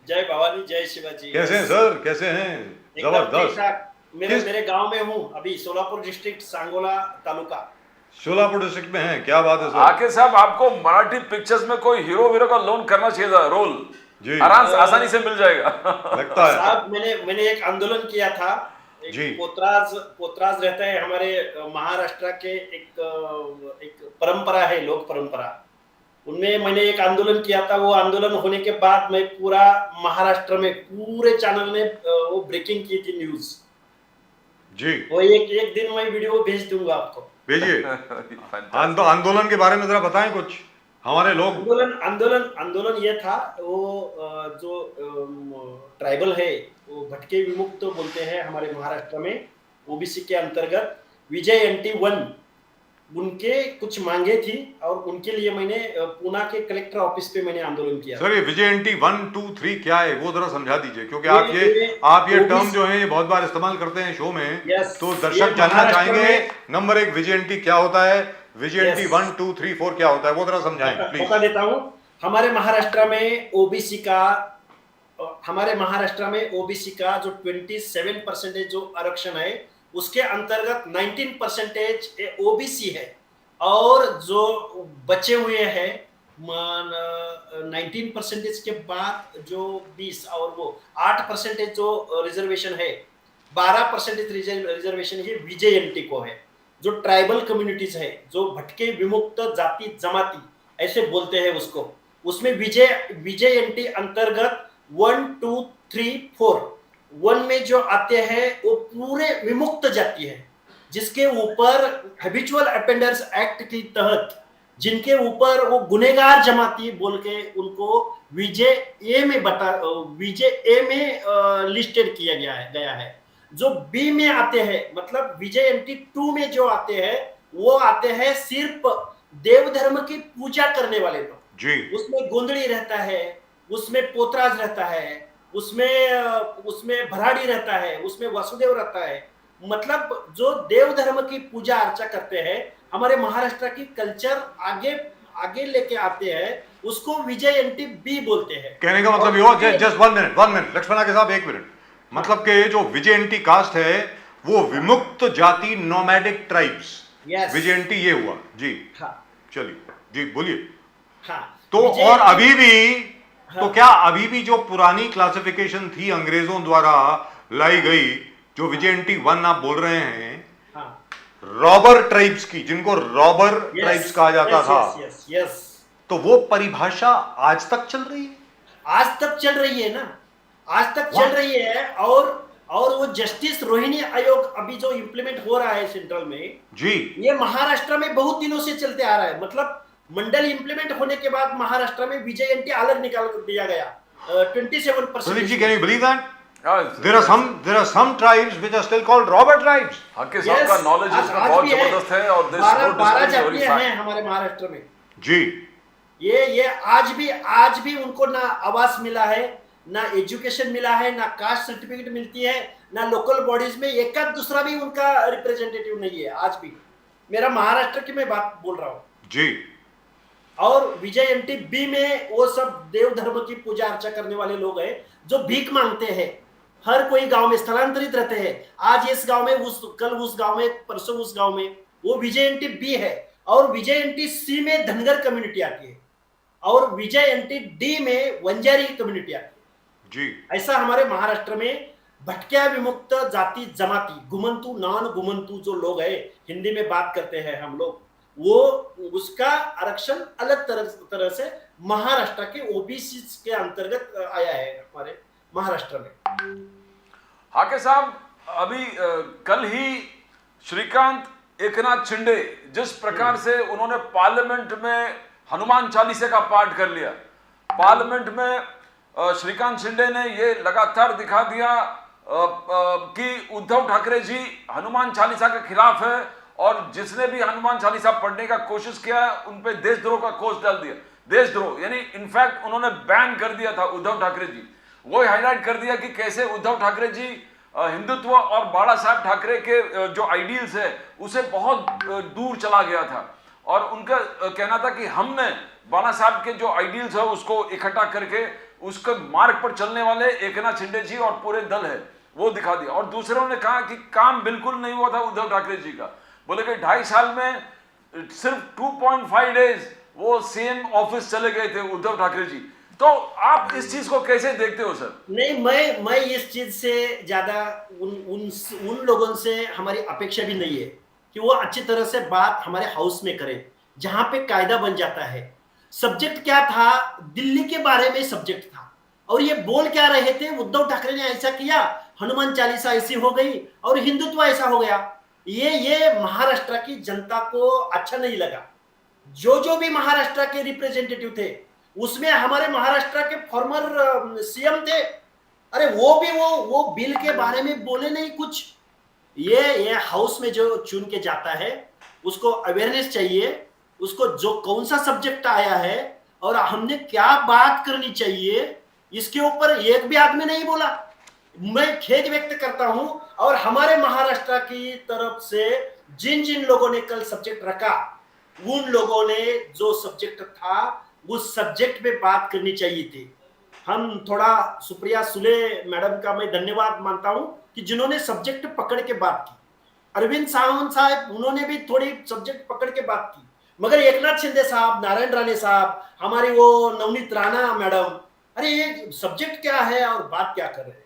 जय भवानी, जय शिवाजी. कैसे हैं सर? कैसे हैं? जबरदस्त. मेरे गांव में हूँ अभी, सोलापुर डिस्ट्रिक्ट, सांगोला तालुका. सोलापुर डिस्ट्रिक्ट में हैं. क्या बात है सर? आके साहब, आपको मराठी पिक्चर्स में कोई हीरो का लोन करना चाहिए था, रोल जी आसानी से मिल जाएगा. लगता है साहब, मैंने एक आंदोलन किया था. पोतराज रहता है हमारे महाराष्ट्र के, एक परंपरा है, लोक परंपरा. उनमें मैंने एक आंदोलन किया था. वो आंदोलन होने के बाद मैं पूरा महाराष्ट्र में पूरे चैनल ने वो ब्रेकिंग की थी न्यूज जी. वो एक दिन मैं वीडियो भेज दूंगा आपको. भेजिए. आंदोलन के बारे में जरा बताएं कुछ. हमारे लोग आंदोलन ये था, वो जो ट्राइबल है, वो भटके विमुक्त बोलते हैं हमारे महाराष्ट्र में, ओबीसी के अंतर्गत विजय NT1 उनके कुछ मांगे थी और उनके लिए मैंने पूना के कलेक्टर ऑफिस पे मैंने आंदोलन किया। सर ये विजेएनटी 1, 2, 3 क्या है वो जरा समझा दीजिए, क्योंकि ये आप ये OBC टर्म जो है ये बहुत बार इस्तेमाल करते हैं शो में, यस, तो ये दर्शक जानना महाराष्ट्र चाहेंगे में नंबर 1 विजेएनटी क्या होता है, विजेएनटी यस 1, 2, 3, 4 क्या होता है, वो जरा समझाएं प्लीज। बता देता हूँ। हमारे महाराष्ट्र में ओबीसी का जो 27% जो आरक्षण है उसके अंतर्गत 19% ओबीसी है, और जो बचे हुए हैं 19% के बाद जो 20 और वो 8% जो रिजर्वेशन है, 12% रिजर्वेशन ये विजेएनटी को है, जो ट्राइबल कम्युनिटीज है, जो भटके विमुक्त जाति जमाती ऐसे बोलते हैं उसको, उसमें विजेएनटी अंतर्गत 1, 2, 3, 4 1 में जो आते हैं वो पूरे विमुक्त जाति है, जिसके ऊपर हैबिचुअल अफेंडर्स एक्ट के तहत जिनके ऊपर वो गुनहगार जमाती बोल के उनको विजे ए में लिस्टेड किया गया है। जो बी में आते हैं, मतलब विजेएनटी 2 में जो आते हैं वो आते हैं सिर्फ देव धर्म की पूजा करने वाले लोग जी। उसमें गोंदड़ी रहता है, उसमें पोतराज रहता है, उसमें भराड़ी रहता है, उसमें वासुदेव रहता है, मतलब जो देव धर्म की पूजा अर्चा करते हैं, हमारे महाराष्ट्र की कल्चर आगे लेके आते हैं, उसको विजेएनटी बी बोलते हैं। कहने का मतलब ये हो, जस्ट 1 मिनट लक्ष्मणा के साहब 1 मिनट, मतलब कि जो विजेएनटी कास्ट है वो विमुक्त जाति नोमैडिक ट्राइब्स, विजेएनटी ये हुआ जी। हाँ चलिए जी बोलिए। हाँ तो और अभी भी तो क्या अभी भी जो पुरानी क्लासिफिकेशन थी अंग्रेजों द्वारा लाई गई, जो विजेएनटी 1 आप बोल रहे हैं, रॉबर ट्राइब्स की, जिनको रॉबर ट्राइब्स कहा जाता था, तो वो परिभाषा आज तक चल रही है? आज तक चल रही है ना, आज तक चल रही है। और वो जस्टिस रोहिणी आयोग अभी जो इम्प्लीमेंट हो रहा है सेंट्रल में जी, ये महाराष्ट्र में बहुत दिनों से चलते आ रहा है। मतलब मंडल इम्प्लीमेंट होने के बाद महाराष्ट्र में विजेएनटी अलग निकाल दिया गया 27%। जी, can you believe that? There are some tribes which are still called robber tribes. हक साहब का नॉलेज इसमें बहुत जबरदस्त है, और 12 जातियां हैं हमारे महाराष्ट्र में जी। ये आज भी उनको ना आवास मिला है, ना एजुकेशन मिला है, ना कास्ट सर्टिफिकेट मिलती है, ना लोकल बॉडीज में एक दूसरा भी उनका रिप्रेजेंटेटिव नहीं है आज भी। मेरा महाराष्ट्र की मैं बात बोल रहा हूँ जी। और विजेएनटी बी में वो सब देव धर्म की पूजा अर्चा करने वाले लोग हैं जो भीख मांगते हैं, हर कोई गांव में स्थलांतरित रहते हैं, आज इस गांव में, कल उस गांव में, परसों उस गांव में, वो विजेएनटी बी है। और विजेएनटी सी में धनगर कम्युनिटी आती है, और विजेएनटी डी में वंजारी कम्युनिटी आती है जी। ऐसा हमारे महाराष्ट्र में भटक्या विमुक्त जाति जमाती, घुमंतु नॉन घुमंतु जो लोग हैं, हिंदी में बात करते हैं हम लोग, वो उसका आरक्षण अलग तरह से महाराष्ट्र के ओबीसी के अंतर्गत आया है हमारे महाराष्ट्र में। हाके साहब, अभी कल ही श्रीकांत एकनाथ शिंदे जिस प्रकार से उन्होंने पार्लियामेंट में हनुमान चालीसा का पाठ कर लिया, पार्लियामेंट में श्रीकांत शिंदे ने ये लगातार दिखा दिया कि उद्धव ठाकरे जी हनुमान चालीसा के खिलाफ है, और जिसने भी हनुमान चालीसा पढ़ने का कोशिश किया उन पे देशद्रोह का कोष डाल दिया। देशद्रोह यानी इनफैक्ट उन्होंने बैन कर दिया था उद्धव ठाकरे जी, वो हाईलाइट कर दिया कि कैसे उद्धव ठाकरे जी हिंदुत्व और बाला साहब ठाकरे के जो आइडियल्स है उसे बहुत दूर चला गया था, और उनका कहना था कि हमने बाला साहब के जो आइडियल्स है उसको इकट्ठा करके उसके मार्ग पर चलने वाले एकनाथ शिंदे जी और पूरे दल है वो दिखा दिया। और दूसरों ने कहा कि काम बिल्कुल नहीं हुआ था उद्धव ठाकरे जी का, बोले कि 2.5 साल में सिर्फ 2.5 डेज वो सीएम ऑफिस चले गए थे उद्धव ठाकरे जी। तो आप इस चीज को कैसे देखते हो सर? नहीं, मैं इस चीज से ज्यादा उन लोगों से हमारी अपेक्षा भी नहीं है कि वो अच्छी तरह से बात हमारे हाउस में करें, जहां पे कायदा बन जाता है। सब्जेक्ट क्या था? दिल्ली के बारे में सब्जेक्ट था, और ये बोल क्या रहे थे, उद्धव ठाकरे ने ऐसा किया, हनुमान चालीसा ऐसी हो गई और हिंदुत्व ऐसा हो गया। ये महाराष्ट्र की जनता को अच्छा नहीं लगा। जो भी महाराष्ट्र के रिप्रेजेंटेटिव थे उसमें हमारे महाराष्ट्र के फॉर्मर सीएम थे, अरे वो बिल के बारे में बोले नहीं कुछ। ये हाउस में जो चुन के जाता है उसको अवेयरनेस चाहिए, उसको जो कौन सा सब्जेक्ट आया है और हमने क्या बात करनी चाहिए, इसके ऊपर एक भी आदमी नहीं बोला। मैं खेद व्यक्त करता हूं। और हमारे महाराष्ट्र की तरफ से जिन जिन लोगों ने कल सब्जेक्ट रखा, उन लोगों ने जो सब्जेक्ट था उस सब्जेक्ट पे बात करनी चाहिए थी। हम थोड़ा सुप्रिया सुले मैडम का मैं धन्यवाद मानता हूं कि जिन्होंने सब्जेक्ट पकड़ के बात की। अरविंद सावंत साहब उन्होंने भी थोड़ी सब्जेक्ट पकड़ के बात की, मगर एकनाथ शिंदे साहब, नारायण राणे साहब, हमारी वो नवनीत राणा मैडम, अरे ये सब्जेक्ट क्या है और बात क्या कर रहे हैं।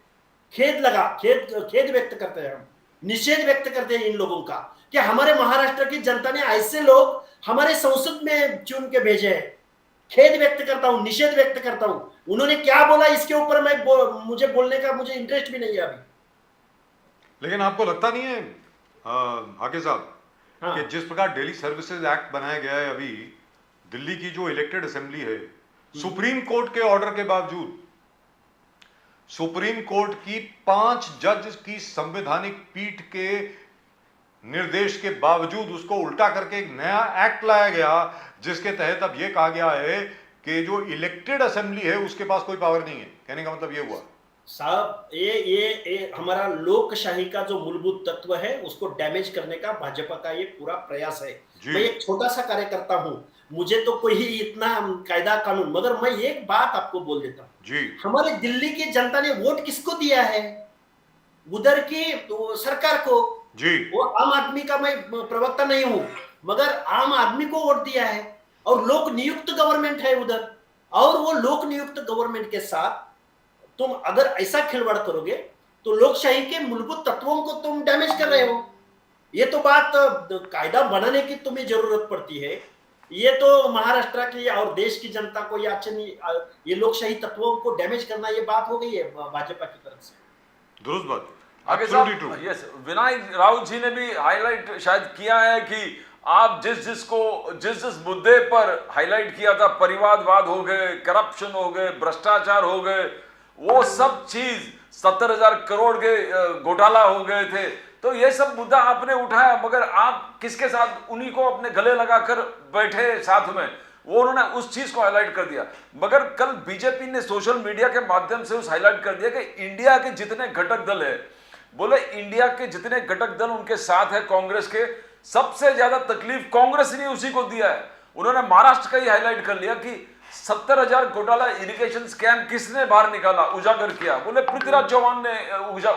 खेद व्यक्त करते हैं, हम निषेध व्यक्त करते हैं इन लोगों का कि हमारे महाराष्ट्र की जनता ने ऐसे लोग हमारे संसद में चुन के भेजे हैं। खेद व्यक्त करता हूं, निषेध व्यक्त करता हूं। उन्होंने क्या बोला इसके ऊपर मुझे बोलने का मुझे इंटरेस्ट भी नहीं है अभी। लेकिन आपको लगता नहीं है हाके साहब, हाँ। कि जिस प्रकार डेली सर्विसेज एक्ट बनाया गया है अभी, दिल्ली की जो इलेक्टेड असेंबली है, सुप्रीम कोर्ट के ऑर्डर के बावजूद, सुप्रीम कोर्ट की 5 जज की संवैधानिक पीठ के निर्देश के बावजूद उसको उल्टा करके एक नया एक्ट लाया गया, जिसके तहत अब यह कहा गया है कि जो इलेक्टेड असेंबली है उसके पास कोई पावर नहीं है। कहने का मतलब यह हुआ साहब, ये हमारा लोकशाही का जो मूलभूत तत्व है उसको डैमेज करने का भाजपा का ये पूरा प्रयास है। मैं एक छोटा सा कार्यकर्ता हूं, मुझे तो कोई इतना कायदा कानून, मगर मैं एक बात आपको बोल देता हूं जी। हमारे दिल्ली की जनता ने वोट किसको दिया है? उधर की तो सरकार को जी। वो आम आदमी का मैं प्रवक्ता नहीं हूं, मगर आम आदमी को वोट दिया है और लोक नियुक्त गवर्नमेंट है उधर। और वो लोक नियुक्त गवर्नमेंट के साथ तुम अगर ऐसा खिलवाड़ करोगे तो लोकशाही के मूलभूत तत्वों को तुम डैमेज कर रहे हो। ये तो बात कायदा बनाने की तुम्हें जरूरत पड़ती है। ये तो महाराष्ट्र की और देश की जनता को ये लोकशाही तत्वों को डैमेज करना, ये बात हो गई है भाजपा की तरफ से। दुरुस्त बात। आगे साहब, यस, विनय राउत जी ने भी हाईलाइट शायद किया है कि आप जिस मुद्दे पर हाईलाइट किया था, परिवारवाद हो गए, करप्शन हो गए, भ्रष्टाचार हो गए, वो सब चीज 70,000 करोड़ के घोटाला हो गए थे, तो ये सब मुद्दा आपने उठाया, मगर आप किसके साथ, उन्हीं को अपने गले लगाकर बैठे साथ में, वो उन्होंने उस चीज को हाईलाइट कर दिया। मगर कल बीजेपी ने सोशल मीडिया के माध्यम से उस हाईलाइट कर दिया कि इंडिया के जितने घटक दल है, बोले इंडिया के जितने घटक दल उनके साथ है कांग्रेस के, सबसे ज्यादा तकलीफ कांग्रेस ने उसी को दिया है। उन्होंने महाराष्ट्र का ही हाईलाइट कर लिया कि 70,000 घोटाला इरिगेशन स्कैम किसने बाहर निकाला, उजागर किया, बोले पृथ्वीराज चौहान ने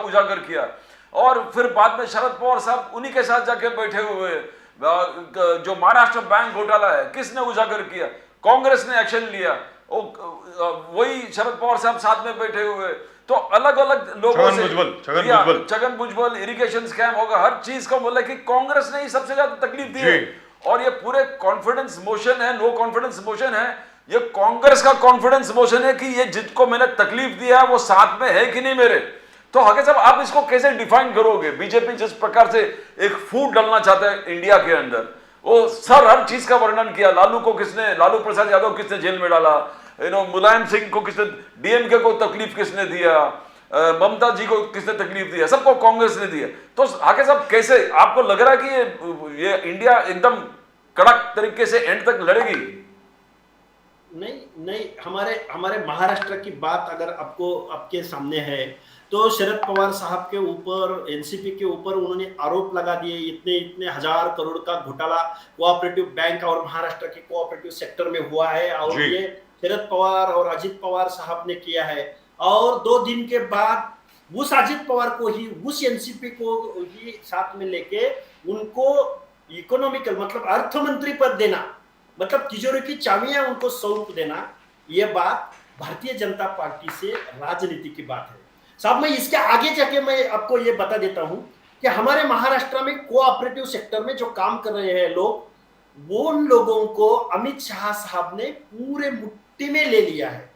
उजागर किया। और फिर बाद में शरद पवार साहब उन्हीं के साथ जाके बैठे हुए, जो महाराष्ट्र बैंक घोटाला है किसने उजागर किया, कांग्रेस ने एक्शन लिया, वही शरद पवार साहब साथ में बैठे हुए। तो अलग अलग लोगों से छगन भुजबल, इरिगेशन स्कैम होगा, हर चीज को बोला कि कांग्रेस ने ही सबसे ज्यादा तकलीफ दी है। और ये पूरे कॉन्फिडेंस मोशन है, नो कॉन्फिडेंस मोशन है, ये कांग्रेस का कॉन्फिडेंस मोशन है कि ये जिसको मैंने तकलीफ दिया है वो साथ में है कि नहीं मेरे। तो आगे साहब, आप इसको कैसे डिफाइन करोगे? बीजेपी जिस प्रकार से एक फूट डालना चाहता है इंडिया के अंदर, वो सर हर चीज का वर्णन किया, लालू प्रसाद यादव किसने जेल में डाला, मुलायम सिंह को किसने, डीएमके को तकलीफ किसने दिया, ममता जी को किसने तकलीफ दिया, सबको कांग्रेस ने दिया। तो आगे साहब कैसे आपको लग रहा है कि ये इंडिया एकदम कड़क तरीके से एंड तक लड़ेगी? नहीं, हमारे महाराष्ट्र की बात अगर आपके सामने है तो शरद पवार साहब के ऊपर, एनसीपी के ऊपर उन्होंने आरोप लगा दिए, इतने हजार करोड़ का घोटाला कोऑपरेटिव बैंक और महाराष्ट्र के कोऑपरेटिव सेक्टर में हुआ है, और ये शरद पवार और अजित पवार साहब ने किया है। और 2 दिन के बाद उस अजित पवार को ही, उस एनसीपी को ही साथ में लेके उनको इकोनॉमिकल मतलब अर्थ मंत्री पद देना, मतलब तिजोरी की चाबियां उनको सौंप देना, ये बात भारतीय जनता पार्टी से राजनीति की बात है साहब। मैं इसके आगे जाके मैं आपको ये बता देता हूं कि हमारे महाराष्ट्र में कोऑपरेटिव सेक्टर में जो काम कर रहे हैं लोग, वो उन लोगों को अमित शाह साहब ने पूरे मुट्ठी में ले लिया है।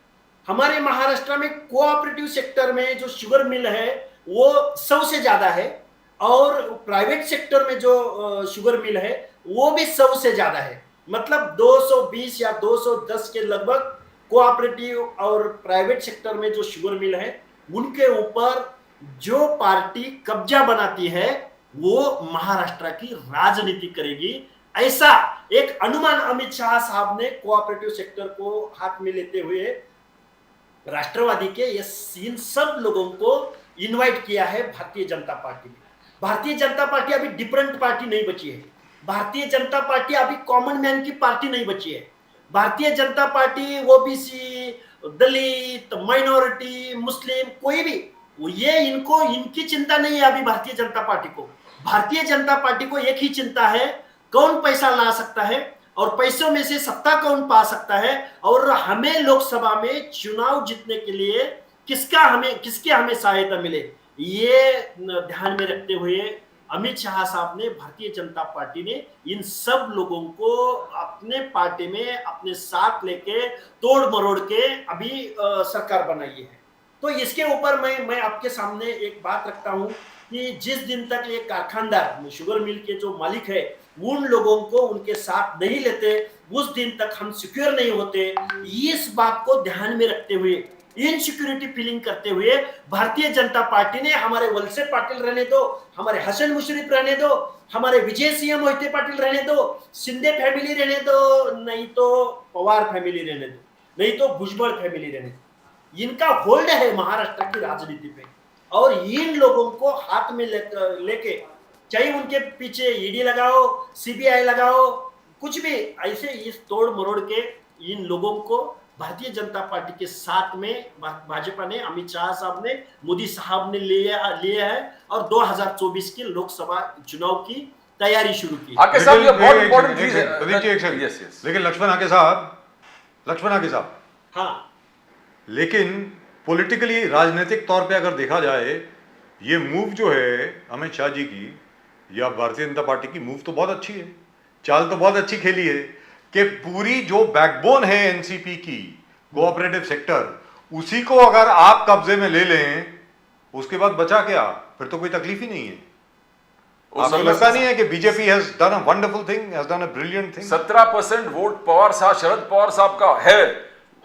हमारे महाराष्ट्र में कोऑपरेटिव सेक्टर में जो शुगर मिल है वो 100 से ज्यादा है, और प्राइवेट सेक्टर में जो शुगर मिल है वो भी 100 से ज्यादा है। मतलब 220 या 210 के लगभग कोऑपरेटिव और प्राइवेट सेक्टर में जो शुगर मिल है, उनके ऊपर जो पार्टी कब्जा बनाती है वो महाराष्ट्र की राजनीति करेगी, ऐसा एक अनुमान अमित शाह साहब ने कोऑपरेटिव सेक्टर को हाथ में लेते हुए राष्ट्रवादी के इन सब लोगों को इनवाइट किया है भारतीय जनता पार्टी में। भारतीय जनता पार्टी अभी डिफरेंट पार्टी नहीं बची है। भारतीय जनता पार्टी अभी कॉमन मैन की पार्टी नहीं बची है। भारतीय जनता पार्टी ओबीसी, दलित, माइनॉरिटी, मुस्लिम, कोई भी ये इनको इनकी चिंता नहीं है अभी भारतीय जनता पार्टी को। भारतीय जनता पार्टी को एक ही चिंता है, कौन पैसा ला सकता है और पैसों में से सत्ता कौन पा सकता है, और हमें लोकसभा में चुनाव जीतने के लिए किसके हमें सहायता मिले। ये ध्यान में रखते हुए अमित शाह साहब ने, भारतीय जनता पार्टी ने इन सब लोगों को अपने पार्टी में अपने साथ लेके तोड़ मरोड़ के अभी सरकार बनाई है। तो इसके ऊपर मैं आपके सामने एक बात रखता हूं कि जिस दिन तक ये कारखानदार, शुगर मिल के जो मालिक है, उन लोगों को उनके साथ नहीं लेते, उस दिन तक हम सिक्योर नहीं होते। इस बात को ध्यान में रखते हुए, इनसिक्योरिटी फीलिंग करते हुए भारतीय जनता पार्टी ने हमारे वलसे पाटिल रहने दो, हमारे हसन मुशर्रफ रहने दो, हमारे विजय सिंह मोहिते पाटिल रहने दो, शिंदे फैमिली रहने दो, नहीं तो पवार फैमिली रहने दो, नहीं तो भुजबल फैमिली रहने दो, इनका होल्ड है महाराष्ट्र की राजनीति पे। और इन लोगों को हाथ में लेके चाहे उनके पीछे ईडी लगाओ, सीबीआई लगाओ, कुछ भी ऐसे इस तोड़ मरोड़ के इन लोगों को भारतीय जनता पार्टी के साथ में भाजपा ने, अमित शाह साहब ने, मोदी साहब ने लिया है और 2024 के लोकसभा चुनाव की तैयारी शुरू की। आके साहब ये बहुत इंपॉर्टेंट चीज है प्रदीप जी, एक सेकंड। यस लेकिन लक्ष्मण आके साहब हाँ, लेकिन पॉलिटिकली, राजनीतिक तौर पे अगर देखा जाए, ये मूव जो है अमित शाह जी की या भारतीय जनता पार्टी की, मूव तो बहुत अच्छी है, चाल तो बहुत अच्छी खेली है कि पूरी जो बैकबोन है एनसीपी की, कोऑपरेटिव सेक्टर, उसी को अगर आप कब्जे में ले लें, उसके बाद बचा क्या, फिर तो कोई तकलीफ ही नहीं है। आपको लगता नहीं है कि BJP has done a wonderful thing, has done a brilliant thing? 17% vote Pawar साहब, शरद पवार साहब का है।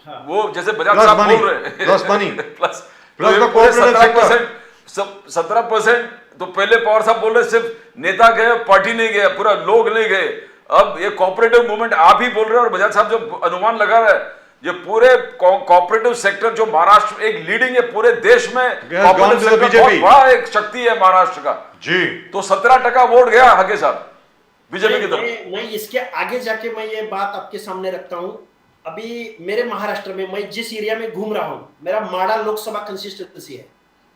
हाँ। वो जैसे बजाज साहब बोल रहे हैं plus money plus the cooperative sector 17%। तो पहले पवार साहब बोल रहे सिर्फ नेता गए, पार्टी नहीं गया, पूरा लोग नहीं गए। अब ये कोऑपरेटिव मूवमेंट आप ही बोल रहे हैं, और बजाज साहब जो अनुमान लगा रहे हैं, ये पूरे कोऑपरेटिव सेक्टर जो महाराष्ट्र एक लीडिंग है पूरे देश में, कोऑपरेटिव सेक्टर बहुत बड़ा एक शक्ति है महाराष्ट्र का जी। तो 17% वोट गया हके साहब बीजेपी की तरफ। मैं इसके आगे जाके मैं ये बात आपके सामने रखता हूं। अभी मेरे महाराष्ट्र में मैं जिस एरिया में घूम रहा हूं, मेरा माड़ा लोकसभा कंसिस्टेंसी है,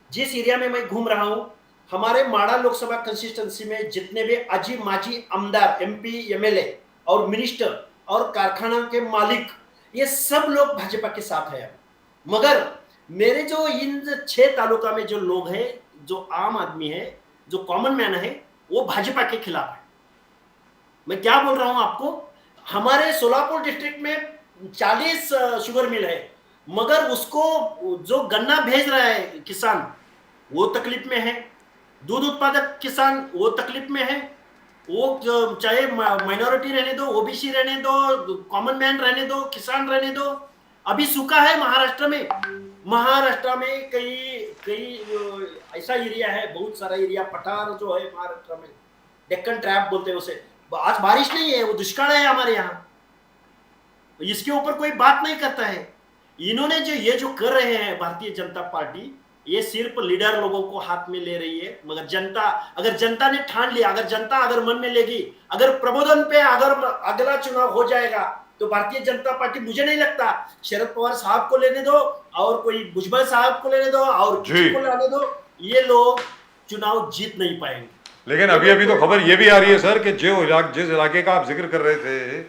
जिस एरिया में मैं घूम रहा हूं, हमारे माड़ा लोकसभा कंसिस्टेंसी में जितने भी अजी माजी आमदार, एमपी, एमएलए और मिनिस्टर और कारखाना के मालिक, ये सब लोग भाजपा के साथ है। मगर मेरे जो इन 6 तालुका में जो लोग हैं, जो आम आदमी है, जो कॉमन मैन है, वो भाजपा के खिलाफ है। मैं क्या बोल रहा हूं आपको, हमारे सोलापुर डिस्ट्रिक्ट में 40 शुगर मिल है, मगर उसको जो गन्ना भेज रहा है किसान, वो तकलीफ में है। दूध उत्पादक किसान वो तकलीफ में है। वो चाहे माइनॉरिटी रहने दो, ओबीसी रहने दो, कॉमन मैन रहने दो, किसान रहने दो। अभी सूखा है महाराष्ट्र में। महाराष्ट्र में कई ऐसा एरिया है, बहुत सारा एरिया, पठार जो है महाराष्ट्र में, डेक्कन ट्रैप बोलते हैं उसे। आज बारिश नहीं है, वो दुष्काल है हमारे यहाँ। इसके ऊपर कोई बात नहीं करता है। इन्होंने ये जो कर रहे हैं भारतीय जनता पार्टी, ये सिर्फ लीडर लोगों को हाथ में ले रही है। मगर जनता, अगर जनता ने ठान लिया, अगर जनता अगर मन में लेगी, अगर प्रबोधन पे अगर अगला चुनाव हो जाएगा, तो भारतीय जनता पार्टी, मुझे नहीं लगता शरद पवार साहब को लेने दो और कोई भुजबल साहब को लेने दो और किसी को लाने दो, ये लोग चुनाव जीत नहीं पाएंगे। लेकिन अभी तो खबर ये भी आ रही है सर कि जिस इलाके का आप जिक्र कर रहे थे,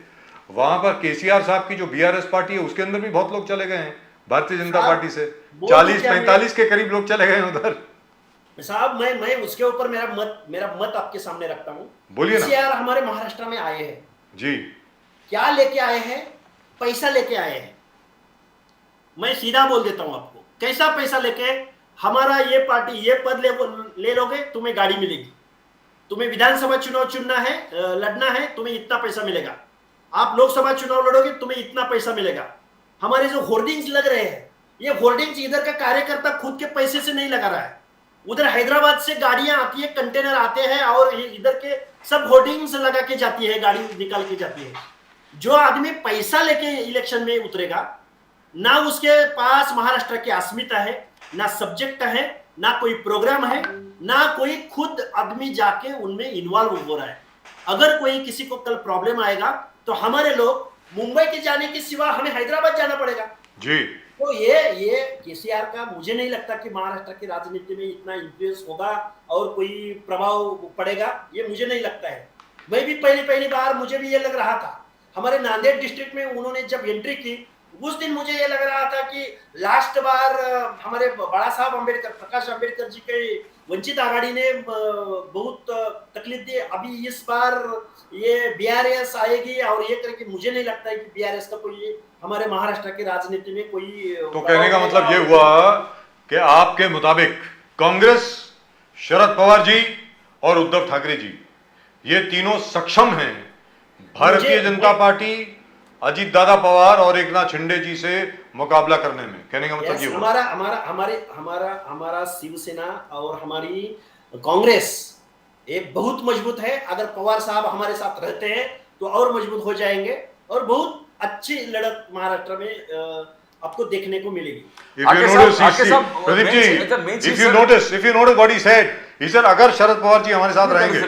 वहां पर केसीआर साहब की जो बीआरएस पार्टी है, उसके अंदर भी बहुत लोग चले गए हैं भारतीय जनता पार्टी से। 40-45 के करीब लोग चले गए उधर। साहब मैं उसके ऊपर मेरा मत आपके सामने रखता हूँ। बोलिए ना। केसीआर हमारे महाराष्ट्र में आए हैं जी, क्या लेके आए हैं? पैसा लेके आए हैं। मैं सीधा बोल देता हूँ आपको, कैसा पैसा लेके? हमारा ये पार्टी ये पद ले लोगे, तुम्हें गाड़ी मिलेगी। तुम्हें विधानसभा चुनाव चुनना है, लड़ना है, तुम्हें इतना पैसा मिलेगा। आप लोकसभा चुनाव लड़ोगे, तुम्हें इतना पैसा मिलेगा। हमारे जो होर्डिंग्स लग रहे हैं, ये होर्डिंग्स इधर का कार्यकर्ता खुद के पैसे से नहीं लगा रहा है। उधर हैदराबाद से गाड़ियां आती है, कंटेनर आते हैं और इधर के सब होर्डिंग्स लगा के जाती है, गाड़ी निकाल के जाती है। जो आदमी पैसा लेके इलेक्शन में उतरेगा, ना उसके पास महाराष्ट्र की अस्मिता है, ना सब्जेक्ट है, ना कोई प्रोग्राम है, ना कोई खुद आदमी जाके उनमें इन्वॉल्व हो रहा है। अगर कोई किसी को कल प्रॉब्लम आएगा तो हमारे लोग मुंबई के जाने के सिवा हमें हैदराबाद जाना पड़ेगा जी। तो ये केसीआर का मुझे नहीं लगता कि महाराष्ट्र की राजनीति में इतना इन्फ्लुएंस होगा और कोई प्रभाव पड़ेगा, ये मुझे नहीं लगता है। मैं भी पहली बार मुझे भी ये लग रहा था, हमारे नांदेड़ डिस्ट्रिक्ट में उन्होंने जब एंट्री की उस दिन मुझे ये लग रहा था कि लास्ट बार हमारे बड़ा साहब अम्बेडकर, प्रकाश अम्बेडकर जी के वंचित आघाड़ी ने बहुत तकलीफ दी। अभी इस बार ये बीआरएस आएगी और ये करके मुझे नहीं लगता है कि बीआरएस का कोई हमारे महाराष्ट्र की राजनीति में कोई। तो कहने का मतलब ये हुआ कि आपके मुताबिक कांग्रेस, शरद पवार जी और उद्धव ठाकरे जी ये तीनों सक्षम हैं भारतीय जनता पार्टी, अजीत दादा पवार और एकनाथ शिंदे जी से मुकाबला करने में। कहने का मतलब ये हुआ हमारा शिवसेना और हमारी कांग्रेस एक बहुत मजबूत है। अगर पवार साहब हमारे साथ रहते हैं तो और मजबूत हो जाएंगे और बहुत अच्छी लड़त महाराष्ट्र में आपको देखने को मिलेगी। If you notice what he said, he said अगर शरद पवार जी हमारे साथ रहेंगे।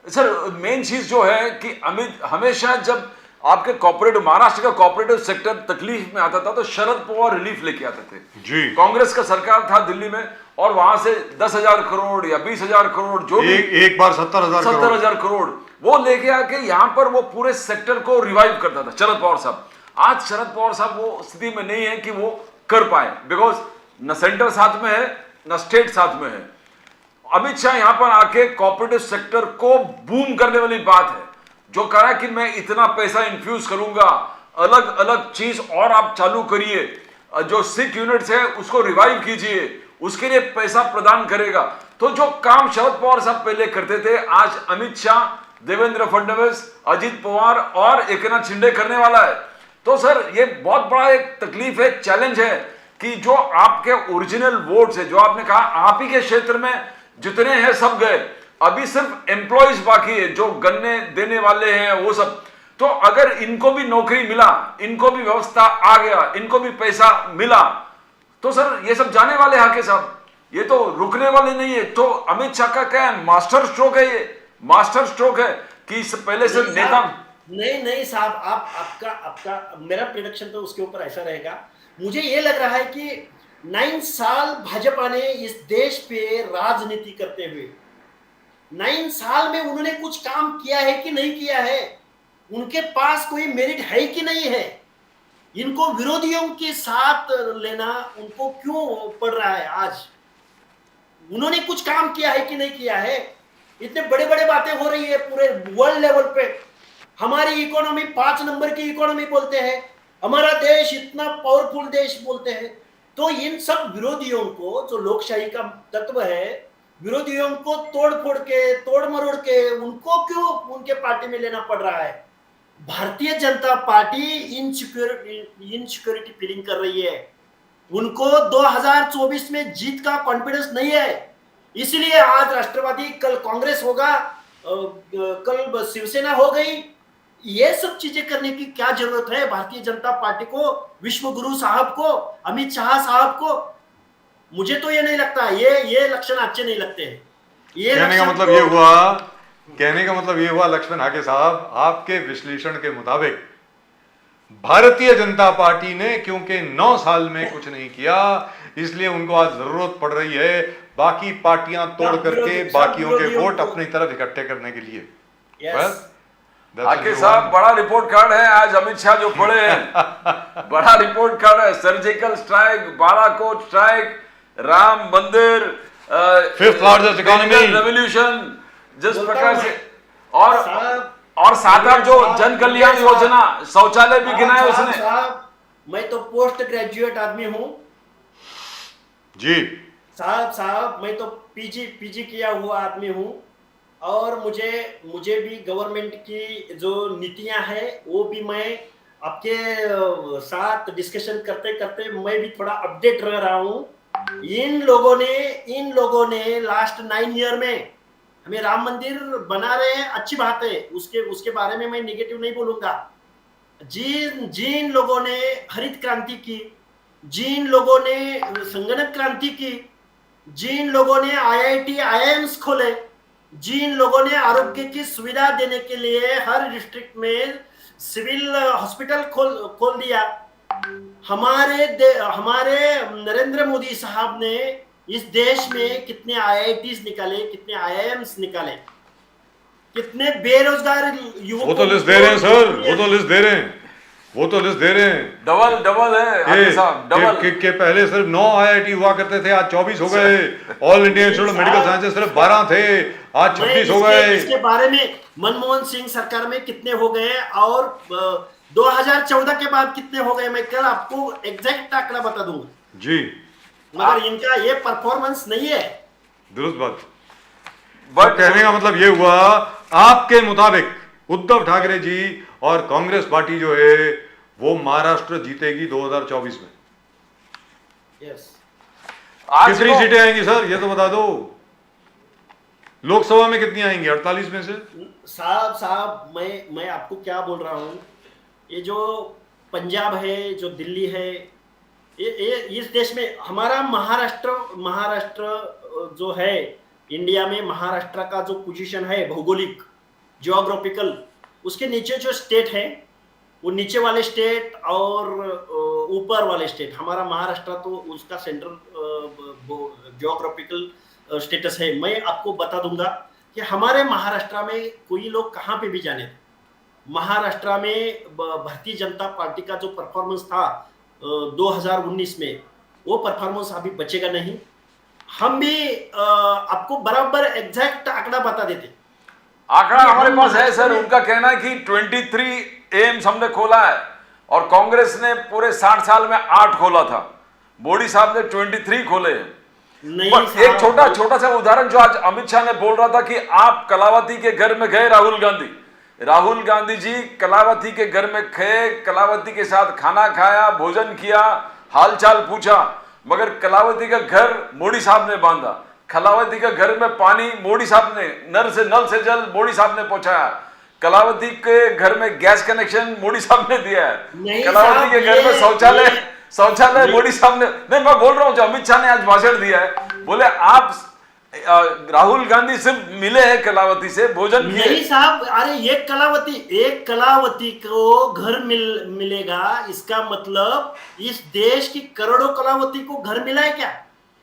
सर मेन चीज जो है कि अमित हमेशा जब आपके कॉर्पोरेटिव महाराष्ट्र का कॉर्पोरेटिव सेक्टर तकलीफ में आता था तो शरद पवार रिलीफ लेके आते थे जी। कांग्रेस का सरकार था दिल्ली में और वहां से 10,000 करोड़ या 20,000 करोड़ जो भी एक बार 70,000 करोड़ वो लेके आके यहाँ पर वो पूरे सेक्टर को रिवाइव करता था शरद पवार साहब। आज शरद पवार साहब वो स्थिति में नहीं है कि वो कर पाए, बिकॉज न सेंटर साथ में है न स्टेट साथ में है। अमित शाह यहाँ पर आके कॉर्पोरेटिव सेक्टर को बूम करने वाली बात है, जो कहा कि मैं इतना पैसा इन्फ्यूज करूंगा, अलग अलग चीज और आप चालू करिए, जो सिक यूनिट्स है उसको रिवाइव कीजिए, उसके लिए पैसा प्रदान करेगा। तो जो काम शरद पवार साहब पहले करते थे आज अमित शाह, देवेंद्र फडणवीस, अजीत पवार और एकनाथ शिंदे करने वाला है। तो सर ये बहुत बड़ा एक तकलीफ है, चैलेंज है कि जो आपके ओरिजिनल वोट्स है, जो आपने कहा आप ही के क्षेत्र में जितने हैं सब गए, अभी सिर्फ एम्प्लॉयज बाकी है जो गन्ने देने वाले हैं वो सब। तो अगर इनको भी नौकरी मिला, इनको भी व्यवस्था आ गया, इनको भी पैसा मिला तो सर ये सब जाने वाले हाके साहब, ये तो रुकने वाले नहीं है। तो अमित शाह का क्या है, मास्टर स्ट्रोक है, ये मास्टर स्ट्रोक है कि पहले से नेता नहीं साहब, आपका मेरा प्रेडिक्शन तो उसके ऊपर ऐसा रहेगा। मुझे ये लग रहा है कि 9 साल भाजपा ने इस देश पे राजनीति करते हुए 9 साल में उन्होंने कुछ काम किया है कि नहीं किया है, उनके पास कोई मेरिट है कि नहीं है, इनको विरोधियों के साथ लेना उनको क्यों पड़ रहा है। आज उन्होंने कुछ काम किया है कि नहीं किया है। इतने बड़े बड़े बातें हो रही है पूरे वर्ल्ड लेवल पे, हमारी इकोनॉमी 5 नंबर की इकोनॉमी बोलते हैं, हमारा देश इतना पावरफुल देश बोलते हैं। तो इन सब विरोधियों को, जो लोकशाही का तत्व है, विरोधियों को तोड़ मरोड़ के उनको क्यों उनके पार्टी में लेना पड़ रहा है। Bharatiya Janata party insecurity feeling कर रही है, उनको 2024 में जीत का कॉन्फिडेंस नहीं है। इसलिए आज राष्ट्रवादी, कल कांग्रेस होगा, कल शिवसेना हो गई। ये सब चीजें करने की क्या जरूरत है भारतीय जनता पार्टी को, विश्व गुरु साहब को, अमित शाह साहब को। मुझे तो ये नहीं लगता, ये लक्षण अच्छे नहीं लगते हैं। कहने का मतलब ये हुआ लक्ष्मण हाके साहब, आपके विश्लेषण के मुताबिक भारतीय जनता पार्टी ने क्योंकि 9 साल में कुछ नहीं किया, इसलिए उनको आज जरूरत पड़ रही है बाकी पार्टियां तोड़ करके बाकियों के वोट अपनी तरफ इकट्ठे करने के लिए। हाके साहब बड़ा रिपोर्ट कार्ड है आज अमित शाह जो पढ़े हैं, बड़ा रिपोर्ट कार्ड है। Surgical strike, Balakot strike, Ram मंदिर, 5th लार्जेस्ट इकोनॉमी, रेवोल्यूशन, जिस प्रकार से और 7-8 जो जन कल्याण योजना, शौचालय भी गिनाए उसने। मैं तो पोस्ट ग्रेजुएट आदमी हूं जी साहब, मैं तो पीजी किया हुआ आदमी हूं और मुझे भी गवर्नमेंट की जो नीतियां हैं वो भी मैं आपके साथ डिस्कशन करते करते मैं भी थोड़ा अपडेट रह रहा हूं। इन लोगों ने लास्ट 9 ईयर में हमें राम मंदिर बना रहे हैं, अच्छी बात है, उसके बारे में मैं नेगेटिव नहीं बोलूंगा। जिन लोगों ने हरित क्रांति की, जिन लोगों ने संगणक क्रांति की, जिन लोगों ने IIT IIMs खोले, जिन लोगों ने आरोग्य की सुविधा देने के लिए हर डिस्ट्रिक्ट में सिविल हॉस्पिटल खोल दिया, हमारे नरेंद्र मोदी साहब ने इस देश में कितने IITs निकाले, कितने IIMs निकाले, कितने बेरोजगार युवकों वो तो लिस्ट दे रहे हैं सर, वो तो लिस्ट दे रहे हैं। डबल है आगे साहब, डबल के पहले सिर्फ 9 IIT हुआ करते थे, आज 24 हो गए। All India institute of medical sciences सिर्फ 12 थे, आज 26 हो गए। इसके बारे में मनमोहन सिंह सरकार में कितने हो गए और 2014 के बाद कितने हो गए, मैं कल आपको एग्जैक्ट आंकड़ा बता दूंगा जी, मगर इनका ये परफॉर्मेंस नहीं है। दुरुस्त बात। बट कहने का मतलब ये हुआ, आपके मुताबिक उद्धव ठाकरे जी और कांग्रेस पार्टी जो है वो महाराष्ट्र जीतेगी 2024 में। यस। कितनी सीटें आएंगी सर, ये तो बता दो। लोकसभा में कितनी आएंगी 48 में से? साहब मैं आपको क्या बोल रहा हूं, ये जो पंजाब है, जो दिल्ली है, ये इस देश में हमारा महाराष्ट्र जो है, इंडिया में महाराष्ट्र का जो पोजीशन है भौगोलिक जियोग्राफिकल, उसके नीचे जो स्टेट है वो नीचे वाले स्टेट और ऊपर वाले स्टेट, हमारा महाराष्ट्र तो उसका सेंट्रल जियोग्राफिकल स्टेटस है। मैं आपको बता दूंगा कि हमारे महाराष्ट्र में कोई लोग कहाँ पे भी जाने, महाराष्ट्र में भारतीय जनता पार्टी का जो परफॉर्मेंस था 2019 में, वो परफॉर्मेंस अभी बचेगा नहीं। हम भी आपको बराबर एग्जैक्ट आंकड़ा बता देते। आंकड़ा हमारे पास है सर, उनका कहना है कि 23 एम्स हमने खोला है और कांग्रेस ने पूरे 60 साल में 8 खोला था, मोदी साहब ने 23 खोले हैं। एक छोटा सा उदाहरण जो आज अमित शाह ने बोल रहा था कि आप कलावती के घर में गए, राहुल गांधी जी कलावती के घर में गए, कलावती के साथ खाना खाया, भोजन किया, हालचाल पूछा, मगर कलावती का घर मोदी साहब ने बांधा, कलावती के घर में पानी मोदी साहब ने, नल से जल मोदी साहब ने पहुंचाया, कलावती के घर में गैस कनेक्शन मोदी साहब ने दिया है, कलावती के घर में शौचालय मोदी साहब ने, नहीं मैं बोल रहा हूं जो अमित शाह ने आज भाषण दिया है, बोले आप राहुल गांधी सिर्फ मिले हैं कलावती से, भोजन किए। नहीं साहब, अरे एक कलावती को घर मिलेगा, इसका मतलब इस देश की करोड़ों कलावती को घर मिला है क्या?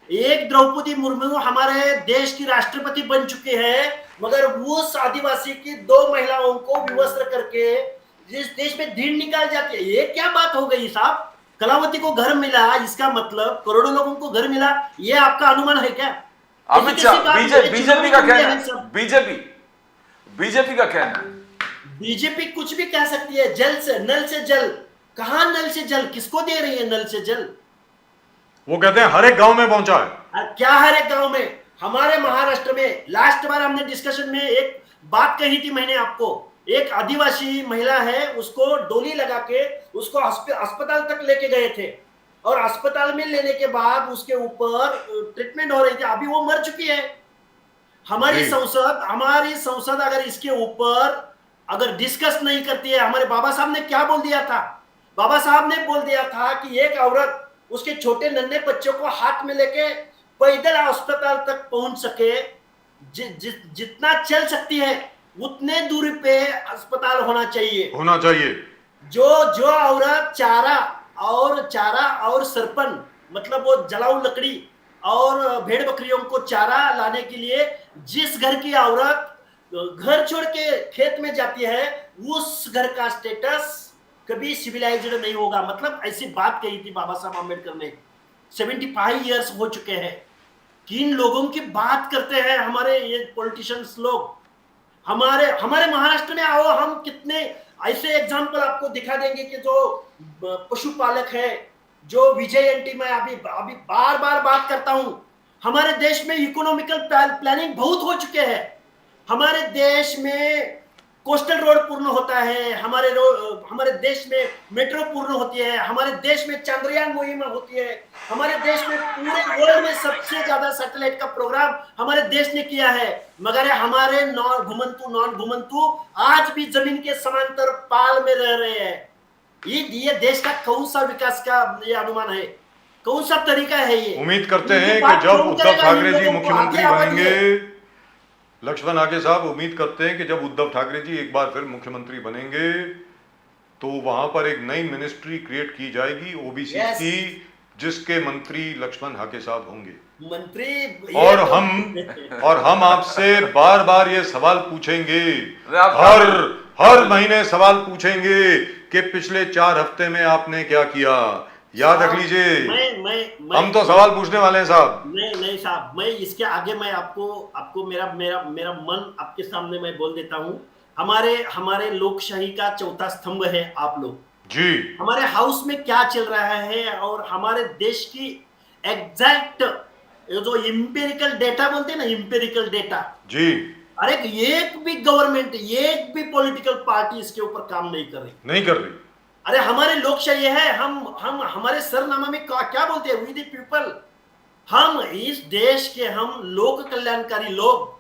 एक द्रौपदी मुर्मू हमारे देश की राष्ट्रपति बन चुके हैं, मगर उस आदिवासी की 2 महिलाओं को विवस्त्र करके जिस देश में धीन निकाल जाती है, ये क्या बात हो गई साहब? कलावती को घर मिला, इसका मतलब करोड़ों लोगों को घर मिला, ये आपका अनुमान है क्या? अमित शाह, बीजेपी का कहना है, बीजेपी का कहना है, बीजेपी कुछ भी कह सकती है, जल से नल से जल, कहां नल से जल, किसको दे रही है नल से जल? वो कहते हैं हर एक गांव में पहुंचा है। क्या हर एक गांव में? हमारे महाराष्ट्र में लास्ट बार हमने डिस्कशन में एक बात कही थी मैंने आपको, एक आदिवासी महिला है, उसको डोली लगा के उसको अस्पताल तक लेके गए थे और अस्पताल में लेने के बाद उसके ऊपर ट्रीटमेंट हो रही थी, अभी वो मर चुकी है। हमारी संसद अगर इसके ऊपर अगर डिस्कस नहीं करती है, हमारे बाबा साहब ने क्या बोल दिया था? बाबा साहब ने बोल दिया था कि एक औरत उसके छोटे नन्हे बच्चों को हाथ में लेके पैदल अस्पताल तक पहुंच सके, जितना चल सकती है उतने दूरी पे अस्पताल होना चाहिए। जो औरत चारा और सरपन, मतलब वो जलाऊ लकड़ी और भेड़ बकरियों को चारा लाने के लिए जिस घर की औरत घर छोड़ के खेत में जाती है, उस घर का स्टेटस कभी सिविलाइज्ड नहीं होगा। मतलब ऐसी बात कही थी बाबा साहब अम्बेडकर ने। 75 इयर्स हो चुके हैं, किन लोगों की बात करते हैं हमारे ये पॉलिटिशियंस लोग। हमारे महाराष्ट्र में आओ, हम कितने ऐसे एग्जाम्पल आपको दिखा देंगे कि जो पशुपालक है, जो विजय एंटी, मैं अभी बार बात करता हूं, हमारे देश में इकोनॉमिकल प्लानिंग बहुत हो चुके हैं। हमारे देश में कोस्टल रोड पूर्ण होता है, हमारे देश में मेट्रो पूर्ण होती है, हमारे देश में चंद्रयान मुहिम होती है, हमारे देश में पूरे वर्ल्ड में सबसे ज्यादा सैटेलाइट का प्रोग्राम हमारे देश ने किया है। मगर हमारे नॉन घुमंतु आज भी जमीन के समांतर पाल में रह रहे हैं। ये देश का कौन सा विकास का ये अनुमान है, कौन सा तरीका है ये? उम्मीद करते हैं कि जब उद्धव ठाकरे जी मुख्यमंत्री बनेंगे, लक्ष्मण आगे साहब उम्मीद करते हैं कि जब उद्धव ठाकरे जी एक बार फिर मुख्यमंत्री बनेंगे तो वहां पर एक नई मिनिस्ट्री क्रिएट की जाएगी ओबीसी की, जिसके मंत्री लक्ष्मण हाके साहब होंगे मंत्री। और हम आपसे बार बार ये सवाल पूछेंगे, हर महीने सवाल पूछेंगे कि पिछले 4 हफ्ते में आपने क्या किया। याद रख लीजिए, हम तो सवाल पूछने वाले हैं साहब। नहीं साहब, मैं इसके आगे मैं आपको मेरा मन आपके सामने मैं बोल देता हूँ। हमारे लोकशाही का चौथा स्तंभ है आप लोग जी। हमारे हाउस में क्या चल रहा है और हमारे देश की एग्जैक्ट जो इंपेरिकल डेटा बोलते हैं ना, इंपेरिकल डेटा जी, अरे एक भी गवर्नमेंट, एक भी पॉलिटिकल पार्टी इसके ऊपर काम नहीं कर रही। अरे हमारे लोकशाही है, हम हमारे सरनामा में क्या बोलते हैं, वी द पीपल। हम इस देश के हम लोक कल्याणकारी लोग,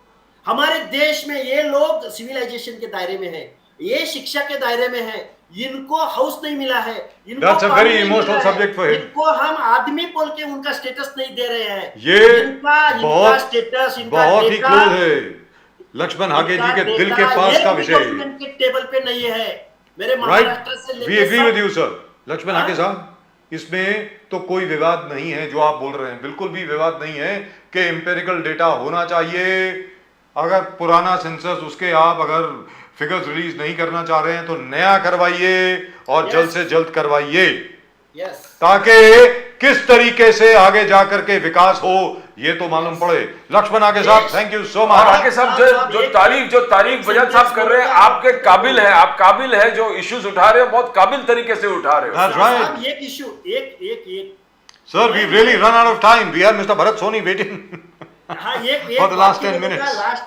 हमारे देश में ये लोग सिविलाइजेशन के दायरे में है, ये शिक्षा के दायरे में है, इनको हाउस नहीं मिला है, That's a very emotional subject for him. इनको हम आदमी बोल के उनका स्टेटस नहीं दे रहे हैं। ये इनका स्टेटस, इनका बहुत ही क्लोज है लक्ष्मण हाके जी के दिल के पास का विषय के टेबल पे नहीं है। मेरे महाराष्ट्र से लेकर we agree with you sir. Laxman Hake sahab, इसमें तो कोई विवाद नहीं है जो आप बोल रहे हैं, बिल्कुल भी विवाद नहीं है कि एम्पेरिकल डेटा होना चाहिए। अगर पुराना सेंसस उसके आप अगर फिगर्स रिलीज नहीं करना चाह रहे हैं तो नया करवाइए और जल्द से जल्द करवाइए, ताकि किस तरीके से आगे जाकर के विकास हो ये तो मालूम पड़े। लक्ष्मण आगे साहब, थैंक यू सो मच। आगे साहब जो तारीफ बजाज साहब कर रहे हैं, आपके काबिल है, आप काबिल है, जो इश्यूज उठा रहे हो बहुत काबिल तरीके से उठा रहे हो। That's right. एक इश्यू एक Sir, we've really run out of time. We have Mr. Bharat Soni waiting. हाँ, एक For the last 10 minutes.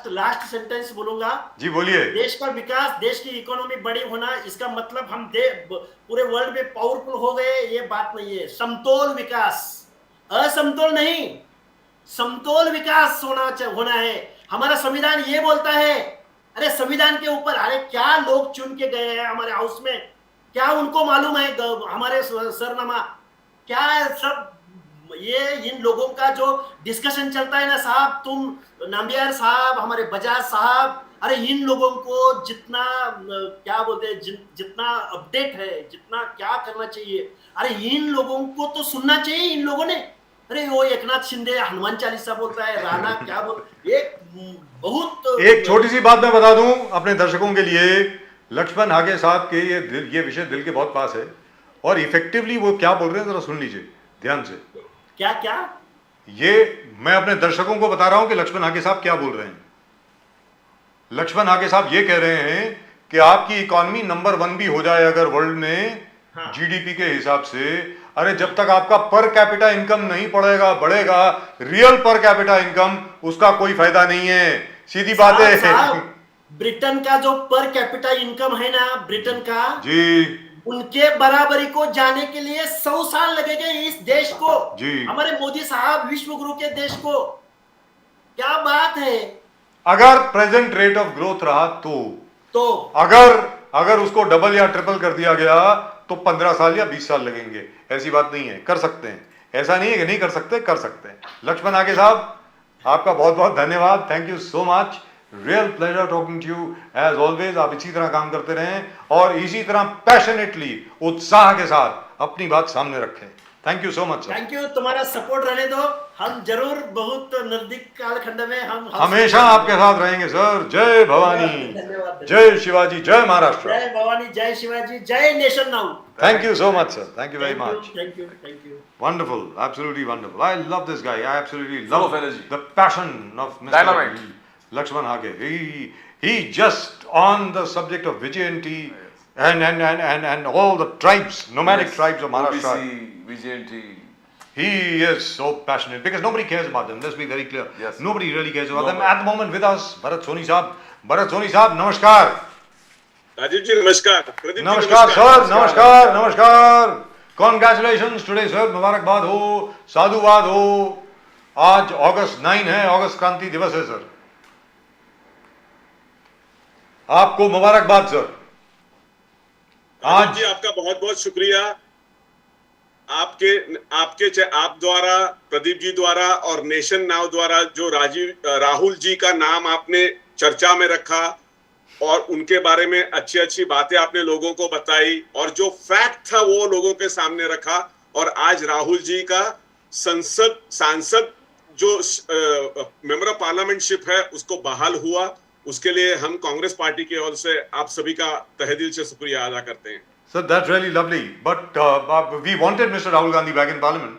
Last sentence बोलूंगा जी बोलिए। देश का विकास, देश की इकोनॉमी बड़ी होना, इसका मतलब हम पूरे वर्ल्ड में पावरफुल हो गए, ये बात नहीं है। समतोल विकास, असमतोल नहीं, समतोल विकास होना है। हमारा संविधान ये बोलता है। अरे संविधान के ऊपर अरे क्या लोग चुन के गए हैं हमारे हाउस में, क्या उनको मालूम है हमारे सरनामा क्या है? सब ये इन लोगों का जो डिस्कशन चलता है ना साहब, तुम नाम्बियार साहब, हमारे बजाज साहब, अरे इन लोगों को जितना क्या बोलते हैं, जितना अपडेट है, जितना क्या करना चाहिए, अरे इन लोगों को तो सुनना चाहिए। इन लोगों ने अरे वो एकनाथ शिंदे हनुमान चालीसा बोलता है, राणा क्या एक छोटी सी बात मैं बता दूं अपने दर्शकों के लिए। लक्ष्मण हाके साहब के ये विषय दिल के बहुत पास है और इफेक्टिवली वो क्या बोल रहे हैं जरा सुन लीजिए ध्यान से। क्या ये मैं अपने दर्शकों को बता रहा हूं कि लक्ष्मण हाके साहब क्या बोल रहे हैं। लक्ष्मण हाके साहब ये कह रहे हैं कि आपकी इकॉनमी नंबर 1 भी हो जाए अगर वर्ल्ड में जीडीपी के हिसाब से, अरे जब तक आपका पर कैपिटा इनकम नहीं बढ़ेगा रियल पर कैपिटा इनकम, उसका कोई फायदा नहीं है। सीधी बात है। ब्रिटेन का जो पर कैपिटा इनकम है ना, ब्रिटेन का जी, उनके बराबरी को जाने के लिए 100 साल लगेंगे इस देश को जी। हमारे मोदी साहब विश्व गुरु के देश को। क्या बात है। अगर प्रेजेंट रेट ऑफ ग्रोथ रहा तो अगर उसको डबल या ट्रिपल कर दिया गया तो 15 साल या 20 साल लगेंगे। ऐसी बात नहीं है, कर सकते हैं। ऐसा नहीं है कि नहीं कर सकते, कर सकते हैं। लक्ष्मण हाके साहब, आपका बहुत बहुत धन्यवाद। Thank you so much. Real pleasure talking to you as always. आप इसी तरह काम करते रहें और इसी तरह पैशनेटली, उत्साह के साथ अपनी बात सामने रखें। Thank you so much sir. Thank you. तुम्हारा सपोर्ट रहने दो, हम जरूर बहुत नजदीक कालखंड में हम हमेशा आपके साथ रहेंगे सर। जय भवानी, जय शिवाजी, जय महाराष्ट्र। जय भवानी, जय शिवाजी, जय nation now. Thank you so much, sir. Thank you very much. Thank you. Wonderful, absolutely wonderful. I love this guy. I absolutely love energy. the passion of Mr. Dynamite. Lakshman Hage. He just on the subject of vigilante and all the tribes, nomadic tribes of Maharashtra. OBC, vigilante. He is so passionate because nobody cares about them. Let's be very clear. Yes. Nobody really cares about them. At the moment with us, Bharat Soni Saab. Bharat Soni Saab, namaskar. Rajiv ji नमस्कार। प्रदीप जी नमस्कार sir, नमस्कार नमस्कार। Congratulations today sir, मुबारकबाद हो, साधुवाद हो। आज अगस्त 9 है, अगस्त क्रांति दिवस है सर, आपको मुबारकबाद सर। आज जी आपका बहुत बहुत शुक्रिया। आप द्वारा, प्रदीप जी द्वारा और नेशन नाउ द्वारा जो राहुल जी का नाम आपने चर्चा में रखा और उनके बारे में अच्छी अच्छी बातें आपने लोगों को बताई और जो फैक्ट था वो लोगों के सामने रखा, और आज राहुल जी का सांसद जो मेंबर ऑफ पार्लियामेंटशिप है उसको बहाल हुआ, उसके लिए हम कांग्रेस पार्टी की ओर से आप सभी का तहे दिल से शुक्रिया अदा करते हैं। Sir that's really lovely, but we wanted mister Rahul Gandhi back in parliament,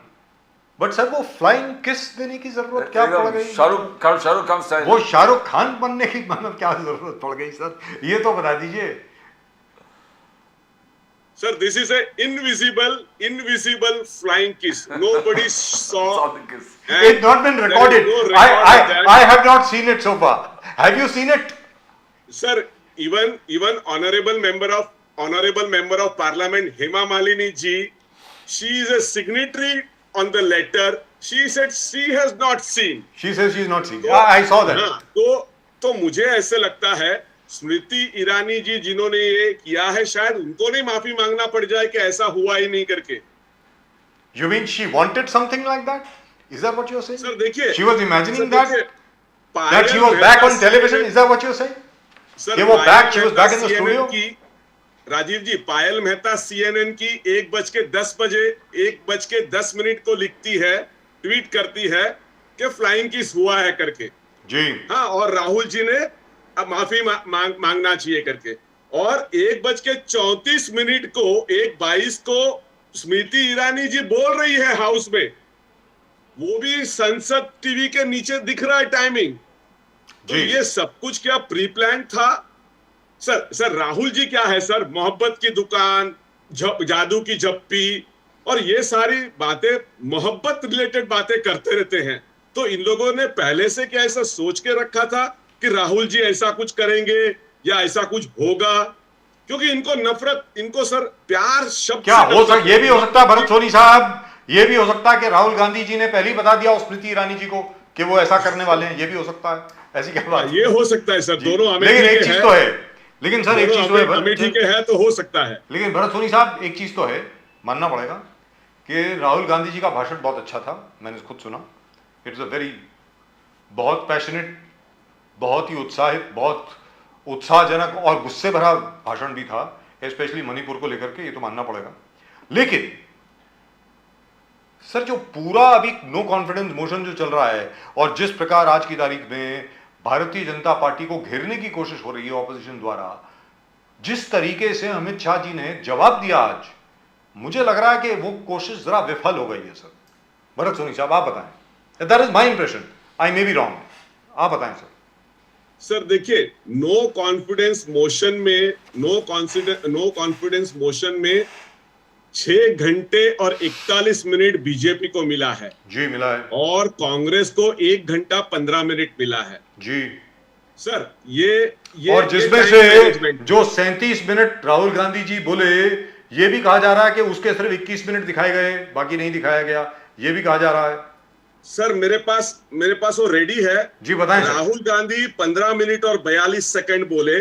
but sir वो फ्लाइंग किस देने की जरूरत क्या पड़ गई? शाहरुख खान स्टाइल, वो शाहरुख खान बनने की मतलब क्या जरूरत पड़ गई सर, ये तो बता दीजिए sir. This is a invisible flying kiss. Nobody saw the kiss. it's not been recorded. I have not seen it so far. Have you seen it? Sir, even honorable member of parliament Hema Malini ji, she is a signatory on the letter. She said she has not seen. She says she is not seen. I saw that. हाँ, तो मुझे ऐसे लगता है स्मृति ईरानी जी जिन्होंने ये किया है, शायद उनको नहीं माफी मांगना पड़ जाए कि ऐसा हुआ ही नहीं करके। You mean she wanted something like that? Is that what you're saying? Sir देखिए, she was imagining that she was back on television. Is that what you're saying? Sir she was back in the studio. Rajiv ji, Payal Mehta CNN की 1:10 को लिखती है, tweet करती है कि flying kiss हुआ है करके जी। हाँ, और राहुल जी ने अब माफी मांगना चाहिए करके, और 1:34 को 1:22 को स्मृति ईरानी जी बोल रही है हाउस में, वो भी संसद टीवी के नीचे दिख रहा है टाइमिंग। तो ये सब कुछ क्या प्री प्लान था? सर राहुल जी क्या है सर, मोहब्बत की दुकान, जादू की झप्पी और ये सारी बातें मोहब्बत रिलेटेड बातें करते रहते हैं। तो इन लोगों ने पहले से क्या ऐसा सोच के रखा था कि राहुल जी ऐसा कुछ करेंगे या ऐसा कुछ होगा? क्योंकि इनको नफरत, इनको सर प्यार शब्द क्या हो सकता, ये भी हो सकता है भरत सोनी साहब, ये भी हो सकता है कि राहुल गांधी जी ने पहले ही बता दिया स्मृति ईरानी जी को कि वो ऐसा करने वाले हैं, ये भी हो सकता है। ऐसी क्या बात? ये हो सकता है सर, दोनों लेकिन एक चीज तो है, लेकिन सर एक चीज तो है, अमेठी के है तो हो सकता है। लेकिन भरत सोनी साहब एक चीज तो है, मानना पड़ेगा कि राहुल गांधी जी का भाषण बहुत अच्छा था, मैंने खुद सुना। इट्स अ वेरी, बहुत पैशनेट, बहुत ही उत्साहित, बहुत उत्साहजनक और गुस्से भरा भाषण भी था, स्पेशली मणिपुर को लेकर के, ये तो मानना पड़ेगा। लेकिन सर जो पूरा अभी नो कॉन्फिडेंस मोशन जो चल रहा है और जिस प्रकार आज की तारीख में भारतीय जनता पार्टी को घेरने की कोशिश हो रही है ऑपोजिशन द्वारा, जिस तरीके से अमित शाह जी ने जवाब दिया आज, मुझे लग रहा है कि वो कोशिश जरा विफल हो गई है सर। भरत सोनी साहब आप बताएं, that is my impression, I may be wrong, आप बताएं सर। सर देखिए, नो कॉन्फिडेंस मोशन में 6 घंटे और 41 मिनट बीजेपी को मिला है जी, मिला है, और कांग्रेस को 1 घंटा 15 मिनट मिला है जी सर। ये और जिसमें से जो 37 मिनट राहुल गांधी जी बोले, ये भी कहा जा रहा है कि उसके सिर्फ 21 मिनट दिखाए गए, बाकी नहीं दिखाया गया, ये भी कहा जा रहा है। सर मेरे पास वो रेडी है जी, बताएं। राहुल गांधी 15 मिनट और 42 सेकंड बोले,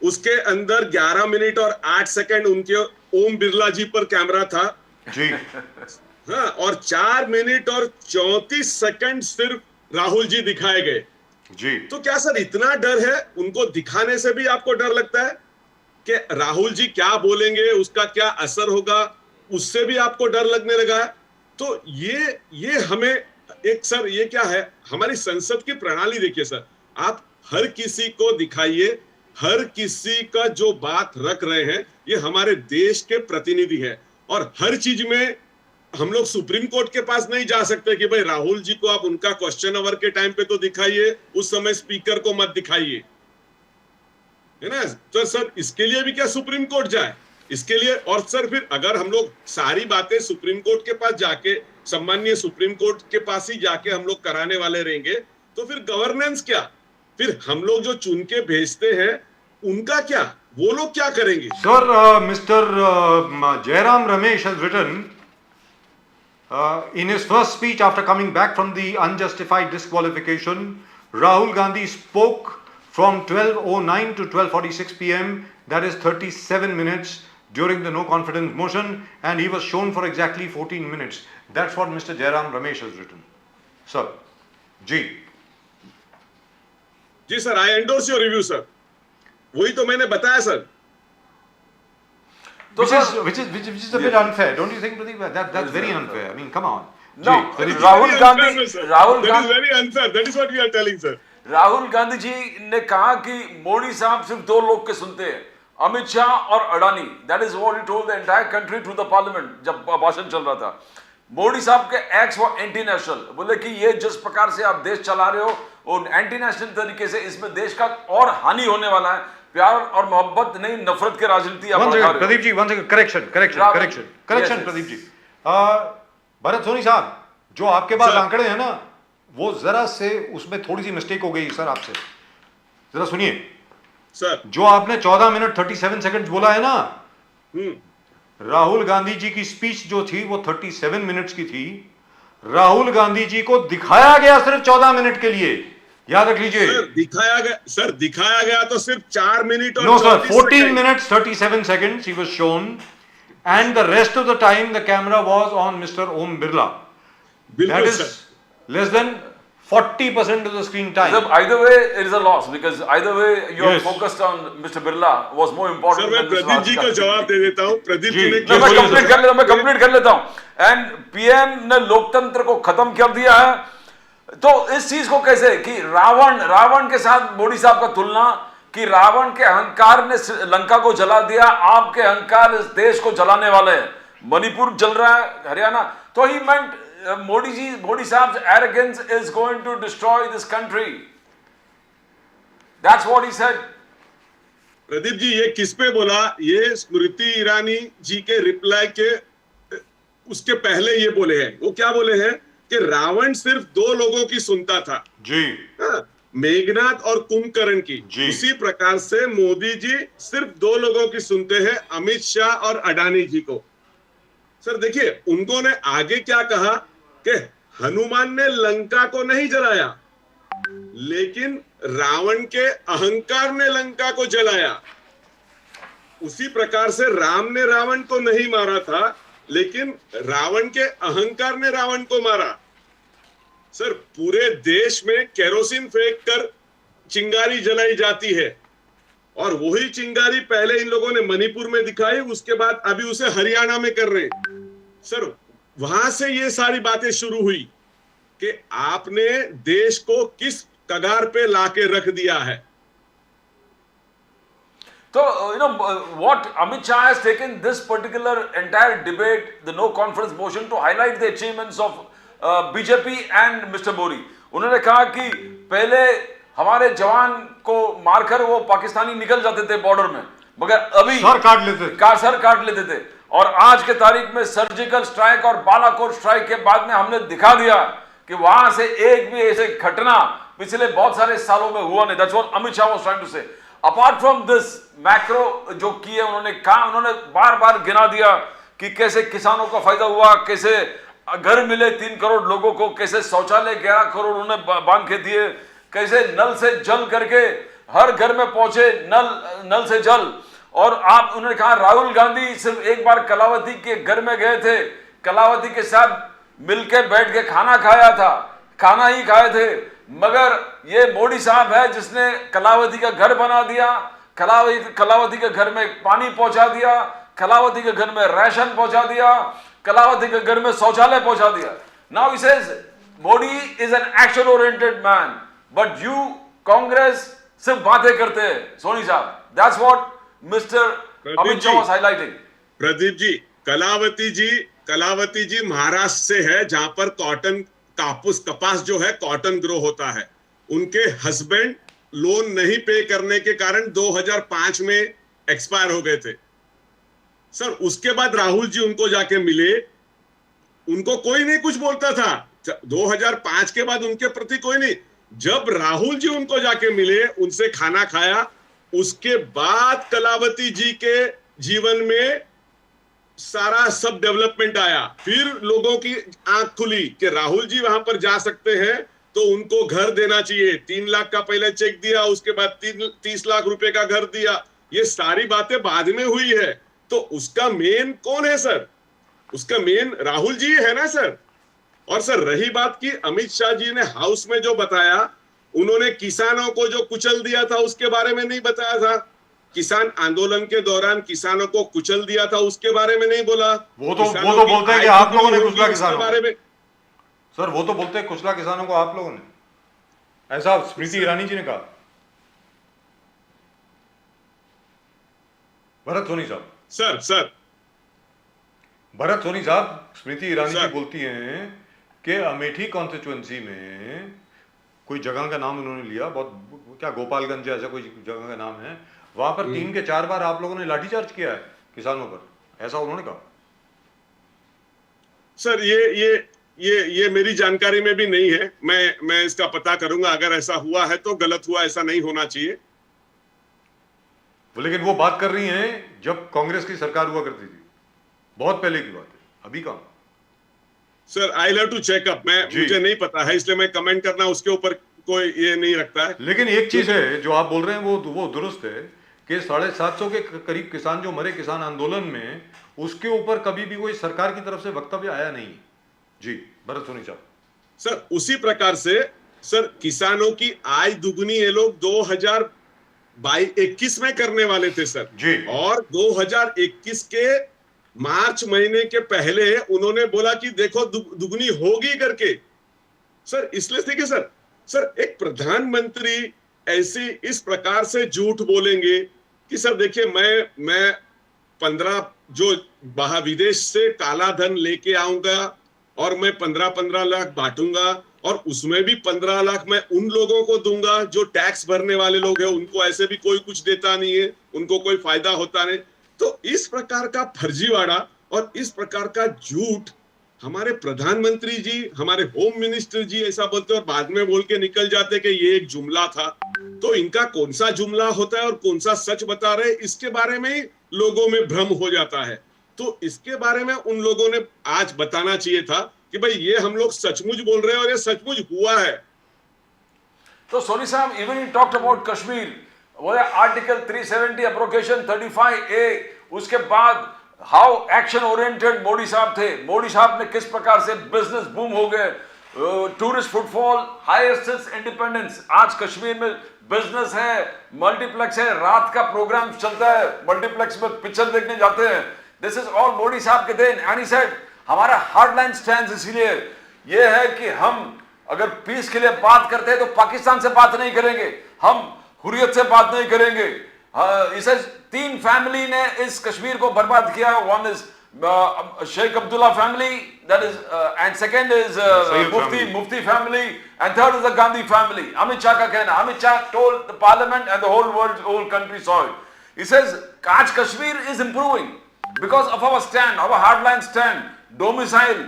उसके अंदर 11 मिनट और 8 सेकंड उनके ओम बिरला जी पर कैमरा था जी, हाँ, और 4 मिनट और 34 सेकंड सिर्फ राहुल जी दिखाए गए जी। तो क्या सर इतना डर है? उनको दिखाने से भी आपको डर लगता है कि राहुल जी क्या बोलेंगे, उसका क्या असर होगा, उससे भी आपको डर लगने लगा है? तो ये हमें एक, सर ये क्या है, हमारी संसद की प्रणाली देखिए सर, आप हर किसी को दिखाइए, हर किसी का जो बात रख रहे हैं, ये हमारे देश के प्रतिनिधि है, और हर चीज में हम लोग सुप्रीम कोर्ट के पास नहीं जा सकते कि भाई राहुल जी को आप उनका क्वेश्चन आवर के टाइम पे तो दिखाइए, उस समय स्पीकर को मत दिखाइए, है ना? तो सर इसके लिए भी क्या सुप्रीम कोर्ट जाए? इसके लिए, और सर फिर अगर हम लोग सारी बातें सुप्रीम कोर्ट के पास जाके, सम्मानीय सुप्रीम कोर्ट के पास ही जाके हम लोग कराने वाले रहेंगे, तो फिर गवर्नेंस क्या? फिर हम लोग जो चुन के भेजते हैं उनका क्या? वो लोग क्या करेंगे? Sir, Mr. Jairam Ramesh has written in his first speech after coming back from the unjustified disqualification, Rahul Gandhi spoke from 12:09 to 12:46 p.m. That is 37 minutes during the no confidence motion, and he was shown for exactly 14 minutes. That's what Mr. Jairam Ramesh has written. Sir, Ji. जी sir, I endorse your review sir. वही तो मैंने बताया sir. Which is a bit unfair, don't you think, Pradeep? That's very unfair. I mean, come on. No, Ji, Rahul Gandhi, that is very unfair. That is what we are telling, sir. Rahul Gandhi ji ने कहा कि मोदी साहब सिर्फ दो लोग के सुनते हैं, अमित शाह और Adani. That is what he told the entire country through the parliament. जब भाषण चल रहा था, मोदी साहब के एक्ट्स वर एंटी नेशनल. बोले कि ये जिस प्रकार से आप देश चला रहे हो और एंटी नेशनल तरीके से, इसमें देश का और हानि होने वाला है. प्यार और मोहब्बत नहीं, नफरत की राजनीति आप बढ़ा रहे हो. Pradeep ji, one second, correction, Pradeep ji. Bharat Soni साहब, जो आपके पास आंकड़े हैं ना, वो जरा से उसमें थोड़ी सी मिस्टेक हो गई सर आपसे. जरा सुनिए सर. जो आपने 14 मिनट 37 सेकंड बोला है ना, राहुल गांधी जी की स्पीच जो थी वो 37 मिनट्स की थी. राहुल गांधी जी को दिखाया गया सिर्फ 14 मिनट के लिए, याद रख लीजिए. सर दिखाया गया तो सिर्फ 4 मिनट और no sir, 14 minutes 37 seconds he was shown, and the rest of the time the camera was on Mr. Om Birla. That is less than 40% of the screen time. So either way it is a loss, because either way you are focused on Mr. Birla was more important. Sir, मैं प्रदीप जी को जवाब दे देता हूँ. प्रदीप जी ने मैं complete कर लेता हूँ. एंड पीएम ने लोकतंत्र को खत्म कर दिया है. तो इस चीज को कैसे कि रावण के साथ मोदी साहब का तुलना, कि रावण के अहंकार ने लंका को जला दिया, आपके अहंकार इस देश को जलाने वाले हैं. मणिपुर जल रहा है, हरियाणा. तो ही मेंट मोदी साहब arrogance is going to destroy this country. That's what he said. Pradeep ji ये किस पे बोला? ये स्मृति ईरानी जी के रिप्लाई के उसके पहले ये बोले हैं. वो क्या बोले हैं कि रावण सिर्फ 2 लोगों की सुनता था जी, मेघनाथ और कुंभकर्ण की. उसी प्रकार से मोदी जी सिर्फ 2 लोगों की सुनते हैं, अमित शाह और अडानी जी को. सर देखिए, उनको ने आगे क्या कहा कि हनुमान ने लंका को नहीं जलाया, लेकिन रावण के अहंकार ने लंका को जलाया. उसी प्रकार से राम ने रावण को नहीं मारा था, लेकिन रावण के अहंकार ने रावण को मारा. सर पूरे देश में केरोसिन फेंक कर चिंगारी जलाई जाती है, और वही चिंगारी पहले इन लोगों ने मणिपुर में दिखाई, उसके बाद अभी उसे हरियाणा में कर रहे. सर वहां से ये सारी बातें शुरू हुई कि आपने देश को किस कगार पे लाके रख दिया है. So, what Amit Shah has taken this particular entire debate, the no confidence motion, to highlight the achievements of BJP and Mr. Modi. उन्होंने कहा कि पहले हमारे जवान को मारकर वो पाकिस्तानी निकल जाते थे बॉर्डर में, मगर अभी सर काट लेते थे. और आज के तारीख में सर्जिकल स्ट्राइक और बालाकोट स्ट्राइक के बाद में हमने दिखा दिया कि वहां से एक भी ऐसे घटना पिछले बहुत सारे सालों में हुआ नहीं. That's what Amit Shah was trying to say. Apart from this macro जो किए उन्होंने कहा, उन्होंने बार बार गिना दिया कि कैसे किसानों को फायदा हुआ, कैसे घर मिले 3 करोड़ लोगों को, कैसे शौचालय 11 करोड़ उन्होंने बांध के दिए, कैसे नल से जल करके हर घर में पहुंचे नल से जल. और आप उन्होंने कहा राहुल गांधी सिर्फ एक बार कलावती के घर में गए थे, कलावती के साथ मिलके बैठ के खाना ही खाए थे, मगर ये मोदी साहब है जिसने कलावती का घर बना दिया, कलावती के घर में पानी पहुंचा दिया, कलावती के घर में राशन पहुंचा दिया, कलावती के घर में शौचालय पहुंचा दिया. Now he says Modi is an action oriented man, but you Congress सिर्फ बातें करते हैं. Soni sahab, that's what Mr. Amit Shah was highlighting. Pradeep ji, Kalavati ji Maharashtra से है, जहां पर कपास जो है कॉटन ग्रो होता है. उनके हस्बैंड लोन नहीं पे करने के कारण 2005 में एक्सपायर हो गए थे. सर उसके बाद राहुल जी उनको जाके मिले, उनको कोई नहीं कुछ बोलता था. 2005 के बाद उनके प्रति कोई नहीं. जब राहुल जी उनको जाके मिले, उनसे खाना खाया, उसके बाद कलावती जी के जीवन में सारा सब डेवलपमेंट आया, फिर लोगों की आंख खुली कि राहुल जी वहां पर जा सकते हैं तो उनको घर देना चाहिए। 3 लाख का पहले चेक दिया, उसके बाद 30 लाख रुपए का घर दिया। ये सारी बातें बाद में हुई है। तो उसका मेन कौन है सर? उसका मेन राहुल जी है ना सर। और सर रही बात की अमित शाह जी ने हाउस में जो बताया, उन्होंने किसानों को जो कुचल दिया था उसके बारे में नहीं बताया था। किसान आंदोलन के दौरान किसानों को कुचल दिया था उसके बारे में नहीं बोला। वो तो बोलते हैं कि आप लोगों ने कुचला किसानों बारे में। सर वो तो बोलते हैं कुचला किसानों को आप लोगों ने, ऐसा स्मृति ईरानी जी ने कहा। भरत सोनी साहब, सर भरत सोनी साहब, स्मृति ईरानी जी बोलती हैं कि अमेठी कॉन्स्टिट्यूएंसी में कोई जगह का नाम उन्होंने लिया, बहुत क्या गोपालगंज ऐसा कोई जगह का नाम है, वहां पर 3 के 4 बार आप लोगों ने लाठीचार्ज किया है किसानों पर, ऐसा उन्होंने कहा। सर ये मेरी जानकारी में भी नहीं है। मैं इसका पता करूंगा, अगर ऐसा हुआ है तो गलत हुआ, ऐसा नहीं होना चाहिए। लेकिन वो बात कर रही हैं जब कांग्रेस की सरकार हुआ करती थी, बहुत पहले की बात है, अभी कहां। Sir I have to check up, मुझे नहीं पता है, इसलिए मैं कमेंट करना उसके ऊपर कोई ये नहीं रखता है। लेकिन एक चीज है जो आप बोल रहे हैं वो दुरुस्त है कि 750 के करीब किसान जो मरे किसान आंदोलन में, उसके ऊपर कभी भी कोई सरकार की तरफ से वक्तव्य आया नहीं। जी भरत सोनी साहब। सर उसी प्रकार से सर किसानों की आय दुगनी ये लोग 2021 में करने वाले थे सर जी, और 2021 के मार्च महीने के पहले उन्होंने बोला कि देखो दुगनी होगी करके। सर इसलिए देखिए सर एक प्रधानमंत्री ऐसी इस प्रकार से झूठ बोलेंगे कि सर देखिए मैं 15 जो विदेश से काला धन लेके आऊंगा और मैं 15 लाख बांटूंगा और उसमें भी 15 लाख मैं उन लोगों को दूंगा जो टैक्स भरने वाले लोग हैं, उनको ऐसे भी कोई कुछ देता नहीं है, उनको कोई फायदा होता नहीं। तो इस प्रकार का फर्जीवाड़ा और इस प्रकार का झूठ हमारे प्रधानमंत्री जी, हमारे होम मिनिस्टर जी ऐसा बोलते और बाद में बोल के निकल जाते कि ये एक जुमला था। तो इनका कौन सा जुमला होता है और कौन सा सच बता रहे, इसके बारे में ही लोगों में भ्रम हो जाता है। तो इसके बारे में उन लोगों ने आज बताना चाहिए था कि भाई ये हम लोग सचमुच बोल रहे हैं और ये सचमुच हुआ है। तो सोनी साहब, even you talked about Kashmir, वो आर्टिकल 370 एब्रोगेशन 35A, उसके बाद हाउ एक्शन ओरिएंटेड मोदी साहब थे। मोदी साहब ने किस प्रकार से बिजनेस बूम हो गए, tourist footfall, highest since independence. आज कश्मीर में बिजनेस है, मल्टीप्लेक्स है, रात का प्रोग्राम चलता है, मल्टीप्लेक्स में पिक्चर देखने जाते हैं। दिस इज ऑल मोदी साहब के देन। एंड ही सेड हमारा हार्डलाइन स्टैंड इसीलिए ये है कि हम अगर पीस के लिए बात करते हैं तो पाकिस्तान से बात नहीं करेंगे, हम हुर्रियत से बात नहीं करेंगे। इसे 3 फैमिली ने इस कश्मीर को बर्बाद किया। One is Sheikh Abdullah family, that is, and second is Mufti family, and third is the Gandhi family. Amit Shah का कहना, Amit Shah told the parliament and the whole world, whole country saw it. He says आज Kashmir is improving because of our stand, our hardline stand, domicile,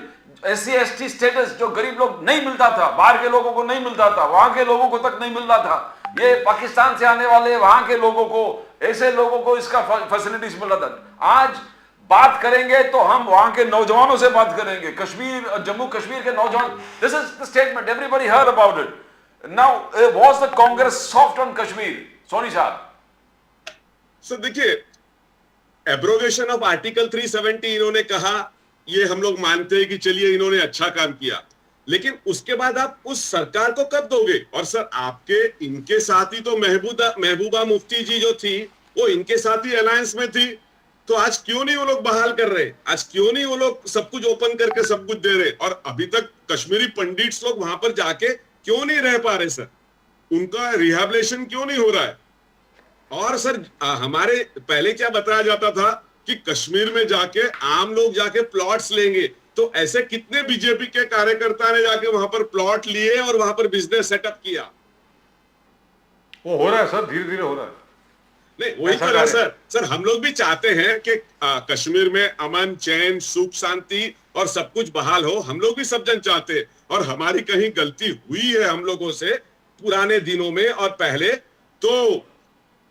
SC/ST status जो गरीब लोग नहीं मिलता था, बाहर के लोगों को नहीं मिलता था, वहां के लोगों को तक नहीं मिलता था, ये पाकिस्तान से आने वाले वहां के लोगों को, ऐसे लोगों को इसका फैसिलिटीज मिल रहा था। आज बात करेंगे तो हम वहां के नौजवानों से बात करेंगे, कश्मीर, जम्मू कश्मीर के नौजवान। This is the statement, everybody heard about it. Now was the Congress soft on Kashmir? Soni sahab sir देखिए, एब्रोगेशन ऑफ आर्टिकल 370 इन्होंने कहा, ये हम लोग मानते हैं कि चलिए इन्होंने अच्छा काम किया, लेकिन उसके बाद आप उस सरकार को कब दोगे? और सर आपके इनके साथ ही तो महबूबा मुफ्ती जी जो थी वो इनके साथ ही अलायंस में थी, तो आज क्यों नहीं वो लोग बहाल कर रहे? आज क्यों नहीं वो लोग सब कुछ ओपन करके सब कुछ दे रहे? और अभी तक कश्मीरी पंडित्स लोग वहां पर जाके क्यों नहीं रह पा रहे सर? उनका रिहेबिलिटेशन क्यों नहीं हो रहा है? और सर हमारे पहले क्या बताया जाता था कि कश्मीर में जाके आम लोग जाके प्लॉट्स लेंगे, तो ऐसे कितने बीजेपी के कार्यकर्ता ने जाके वहां पर प्लॉट लिए और वहां पर बिजनेस सेटअप किया? वो हो रहा है सर, धीरे धीरे हो रहा है। नहीं वही कर रहा सर हम लोग भी चाहते हैं कि कश्मीर में अमन, चैन, सुख, शांति और सब कुछ बहाल हो। हम लोग भी सब जन चाहते हैं, और हमारी कहीं गलती हुई है हम लोगों से पुराने दिनों में और पहले, तो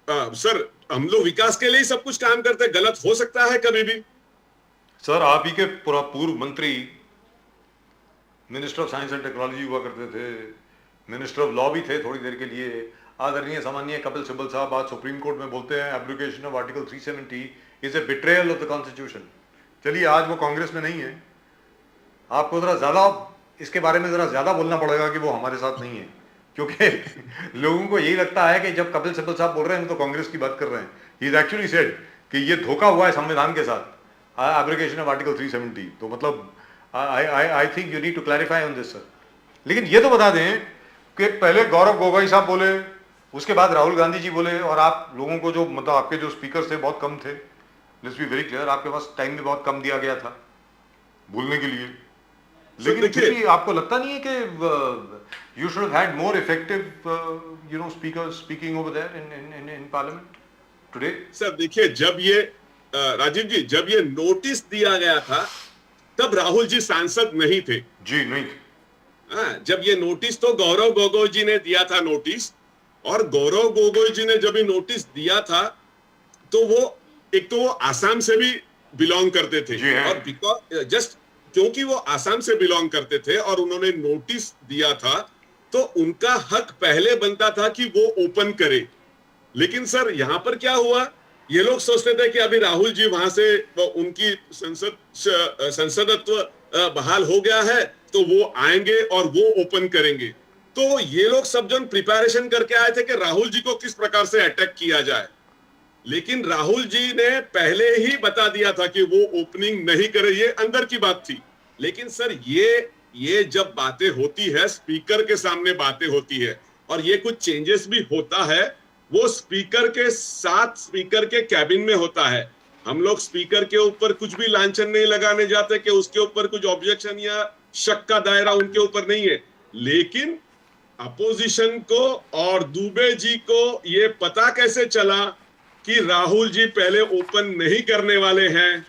सर हम लोग विकास के लिए ही सब कुछ काम करते हैं, गलत हो सकता है कभी भी। सर आप ही के पूर्व मंत्री minister of science and technology हुआ करते थे, मिनिस्टर ऑफ लॉ भी थे थोड़ी देर के लिए। आदरणीय सामान्य कपिल सिब्बल साहब आज सुप्रीम कोर्ट में बोलते हैं abrogation of article 370 is a betrayal of the constitution. चलिए आज वो कांग्रेस में नहीं है, आपको जरा ज्यादा इसके बारे में जरा ज्यादा बोलना पड़ेगा कि वो हमारे साथ नहीं है, क्योंकि लोगों को यही लगता है कि जब कपिल सिब्बल साहब बोल रहे हैं तो कांग्रेस की बात कर रहे हैं। ही इज एक्चुअली सेड कि ये धोखा हुआ है संविधान के साथ, एब्रोगेशन ऑफ आर्टिकल 370। तो मतलब I think you need to clarify on this sir. लेकिन ये तो बता दें कि पहले गौरव गोगोई साहब बोले, उसके बाद राहुल गांधी जी बोले, और आप लोगों को जो मतलब आपके जो स्पीकर थे बहुत कम थे। लेट्स बी वेरी क्लियर, आपके पास टाइम भी बहुत कम दिया गया था बोलने के लिए। लेकिन फिर भी आपको लगता नहीं है कि you should have had more effective you know speakers speaking over there in parliament today? Sir देखिए, जब ये राजीव जी जब ये नोटिस दिया गया था तब राहुल जी सांसद नहीं थे। जी नहीं थे। जब ये नोटिस तो गौरव गोगोई जी ने दिया था नोटिस, और गौरव गोगोई जी ने जब ये नोटिस दिया था तो वो एक तो वो आसाम से भी बिलोंग करते थे, और बिकॉज जस्ट क्योंकि वो आसाम से बिलोंग करते थे और उन्होंने नोटिस दिया था तो उनका हक पहले बनता था कि वो ओपन करे। लेकिन सर यहाँ पर क्या हुआ, ये लोग सोचते थे कि अभी राहुल जी वहां से उनकी संसदत्व बहाल हो गया है तो वो आएंगे और वो ओपन करेंगे। तो ये लोग सब जन प्रिपरेशन करके आए थे कि राहुल जी को किस प्रकार से अटैक किया जाए, लेकिन राहुल जी ने पहले ही बता दिया था कि वो ओपनिंग नहीं करे, ये अंदर की बात थी। लेकिन सर ये जब बातें होती है, स्पीकर के सामने बातें होती है और ये कुछ चेंजेस भी होता है, वो स्पीकर के साथ स्पीकर के कैबिन में होता है। हम लोग स्पीकर के ऊपर कुछ भी लांछन नहीं लगाने जाते कि उसके ऊपर कुछ ऑब्जेक्शन या शक का दायरा उनके ऊपर नहीं है। लेकिन अपोजिशन को और दुबे जी को ये पता कैसे चला कि राहुल जी पहले ओपन नहीं करने वाले हैं,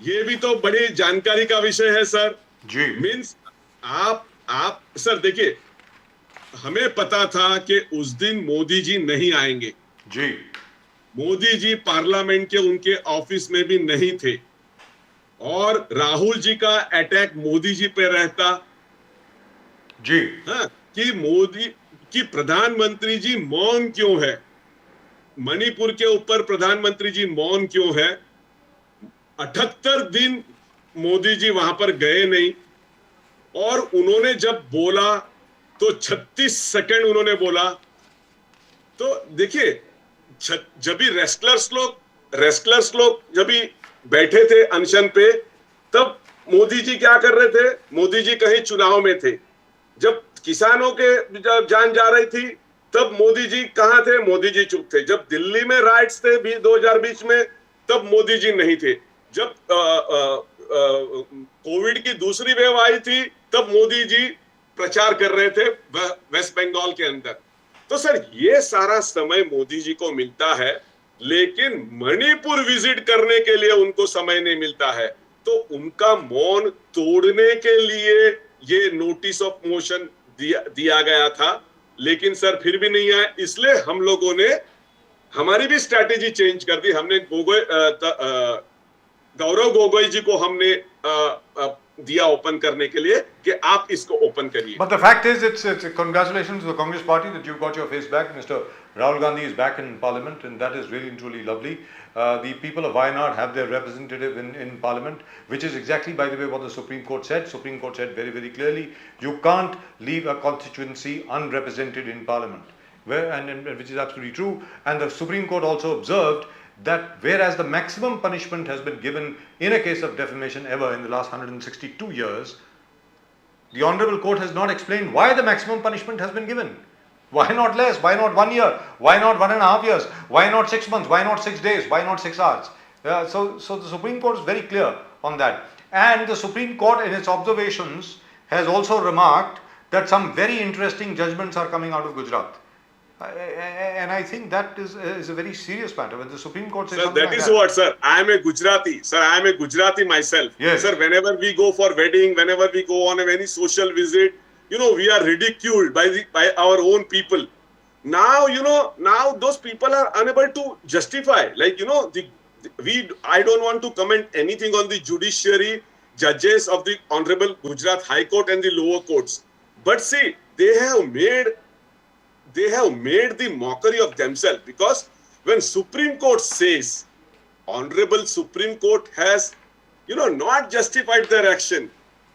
ये भी तो बड़ी जानकारी का विषय है सर जी। मीन्स आप सर देखिए, हमें पता था कि उस दिन मोदी जी नहीं आएंगे जी। मोदी जी पार्लियामेंट के उनके ऑफिस में भी नहीं थे, और राहुल जी का अटैक मोदी जी पे रहता जी। हाँ, कि मोदी की प्रधानमंत्री जी मौन क्यों है, मणिपुर के ऊपर प्रधानमंत्री जी मौन क्यों है। 78 दिन मोदी जी वहां पर गए नहीं, और उन्होंने जब बोला तो 36 सेकंड उन्होंने बोला। तो देखिए, जब भी रेस्टलर्स लोग जब भी बैठे थे अनशन पे, तब मोदी जी क्या कर रहे थे, मोदी जी कहीं चुनाव में थे। जब किसानों के जब जान जा रही थी तब मोदी जी कहां थे, मोदी जी चुप थे। जब दिल्ली में राइट्स थे 2020 में, तब मोदी जी नहीं थे। जब कोविड की दूसरी वेव आई थी तब मोदी जी प्रचार कर रहे थे वेस्ट बंगाल के अंदर। तो सर ये सारा समय मोदी जी को मिलता है, लेकिन मणिपुर विजिट करने के लिए उनको समय नहीं मिलता है। तो उनका मौन तोड़ने के लिए ये नोटिस ऑफ मोशन दिया गया था, लेकिन सर फिर भी नहीं आया। इसलिए हम लोगों ने हमारी भी स्ट्रैटेजी चेंज कर दी। हमने गौरव गोगोई जी को हमने दिया ओपन करने के लिए कि आप इसको ओपन करिए। But the fact is, it's congratulations to the Congress party that you've got your face back. Mr. Rahul Gandhi is back in Parliament, and that is really and truly lovely. The people of Wayanad have their representative in Parliament, which is exactly, by the way, what the Supreme Court said. Supreme Court said very, very clearly, you can't leave a constituency unrepresented in Parliament, which is absolutely true. And the Supreme Court also observed that whereas the maximum punishment has been given in a case of defamation ever in the last 162 years, the Honorable Court has not explained why the maximum punishment has been given. Why not less? Why not 1 year? Why not 1.5 years? Why not 6 months? Why not 6 days? Why not 6 hours? So the Supreme Court is very clear on that. And the Supreme Court in its observations has also remarked that some very interesting judgments are coming out of Gujarat. And I think that is a very serious matter. When the Supreme Court says sir, something that like is that, what, sir. I am a Gujarati. Sir, I am a Gujarati myself. Yes. Sir, whenever we go for wedding, whenever we go on any social visit, we are ridiculed by our own people. now, now those people are unable to justify, like, I don't want to comment anything on the judiciary, judges of the Honorable Gujarat High Court and the lower courts. But see, they have made the mockery of themselves, because when Supreme Court says, Honorable Supreme Court has, not justified their action.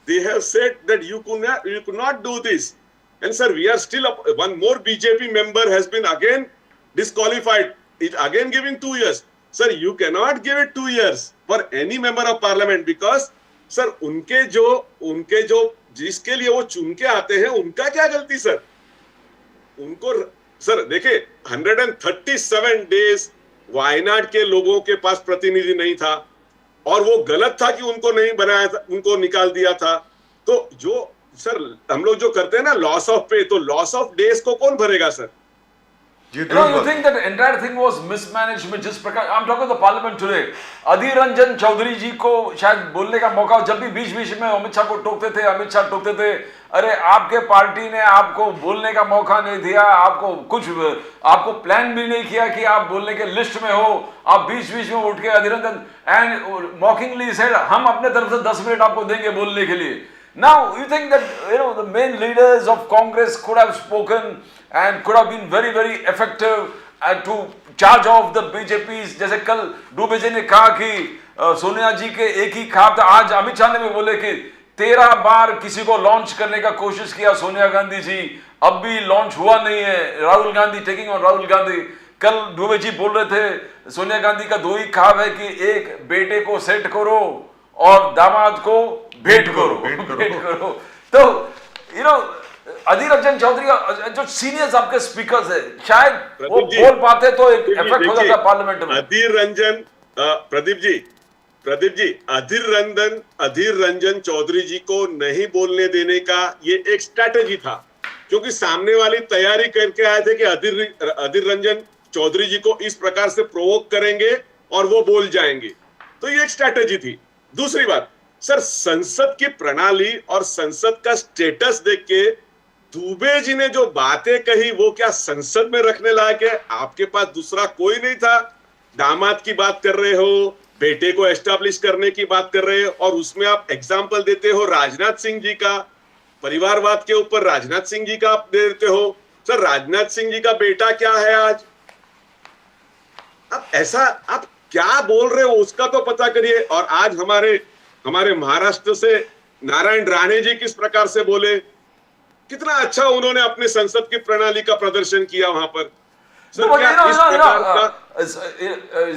They have said that you could not do this. And sir, we are still up. One more BJP member has been again disqualified. It again giving 2 years. Sir, you cannot give it 2 years for any member of parliament, because sir, उनके जो जिसके लिए वो चुन के आते हैं, उनका क्या गलती सर? उनको सर देखिए 137 डेज वायनाड के लोगों के पास प्रतिनिधि नहीं था, और वो गलत था कि उनको नहीं बनाया था, उनको निकाल दिया था। तो जो सर हम लोग जो करते हैं ना लॉस ऑफ पे, तो लॉस ऑफ डेज को कौन भरेगा sir? You think that entire thing was mismanagement? जिस प्रकार I'm talking to the parliament today, Adhir Ranjan Chaudhary जी को शायद बोलने का मौका, जब भी बीच में अमित शाह को टोकते थे, अमित शाह टोकते थे, अरे आपके पार्टी ने आपको बोलने का मौका नहीं दिया, आपको प्लान भी नहीं किया कि आप बोलने के लिस्ट में हो, आप बीच में उठ के Adhir Ranjan and mockingly said हम अपने तरफ से 10 मिनट आपको देंगे बोलने के लिए। Now you think that the main leaders of Congress could have spoken and could have been very very effective to charge off the BJPs? जैसे कल डूबे जी ने कहा कि सोनिया जी के एक ही ख्वाब था, आज अमित शाह ने भी बोले कि 13 बार किसी को लॉन्च करने का कोशिश किया सोनिया गांधी जी, अब भी लॉन्च हुआ नहीं है। राहुल गांधी टेकिंग ऑन राहुल गांधी, कल डूबे जी बोल रहे थे सोनिया गांधी का 2 ही ख्वाब है कि एक बेटे को सेट करो और दामाद को भेंट करो। तो अधीर रंजन चौधरी जो सीनियर्स आपके स्पीकर्स है, शायद वो बोल पाते तो एक इफेक्ट हो जाता पार्लियामेंट में। अधीर रंजन प्रदीप जी अधीर रंजन चौधरी जी को नहीं बोलने देने का ये एक स्ट्रैटेजी था, क्योंकि सामने वाली तैयारी करके आए थे कि अधीर रंजन चौधरी जी को इस प्रकार से प्रोवोक करेंगे और वो बोल जाएंगे, तो ये एक स्ट्रैटेजी थी। दूसरी बात सर, संसद की प्रणाली और संसद का स्टेटस देख के दुबे जी ने जो बातें कही वो क्या संसद में रखने लायक है? आपके पास दूसरा कोई नहीं था। दामाद की बात कर रहे हो, बेटे को एस्टैब्लिश करने की बात कर रहे हो, और उसमें आप एग्जाम्पल देते हो राजनाथ सिंह जी का, परिवारवाद के ऊपर राजनाथ सिंह जी का आप देते हो। सर राजनाथ सिंह जी का बेटा क्या है आज? अब ऐसा आप क्या बोल रहे हो उसका तो पता करिए। और आज हमारे महाराष्ट्र से नारायण राणे जी किस प्रकार से बोले, कितना अच्छा उन्होंने अपने संसद की प्रणाली का प्रदर्शन किया वहां पर।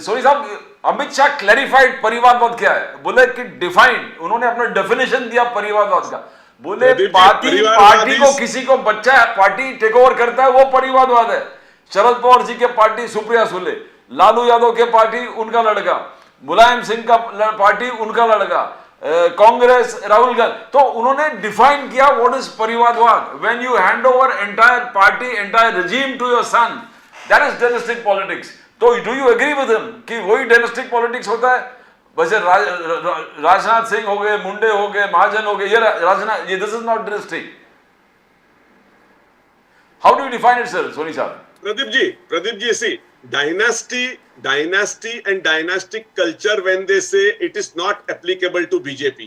सोनी साहब, अमित शाह क्लैरिफाइड परिवारवाद क्या है, बोले कि डिफाइंड, उन्होंने अपना डेफिनेशन दिया परिवारवाद का। बोले पार्टी को किसी को बच्चा है, पार्टी टेक ओवर करता है, वो परिवारवाद है। शरद पवार जी के पार्टी सुप्रिया सुले, लालू यादव के पार्टी उनका लड़का, मुलायम सिंह का पार्टी उनका लड़का, कांग्रेस राहुल गांधी, तो उन्होंने डिफाइन किया व्हाट इज परिवारवाद। When you hand over entire party entire regime to your son, that is dynastic politics. तो do you agree with him कि वही डायनेस्टिक पॉलिटिक्स होता है? वैसे राजनाथ सिंह हो गए, मुंडे हो गए, महाजन हो गए, ये this is not dynastic. How do you define it sir Soni sahab? Pradeep ji see, dynasty and dynastic culture, when they say it is not applicable to BJP,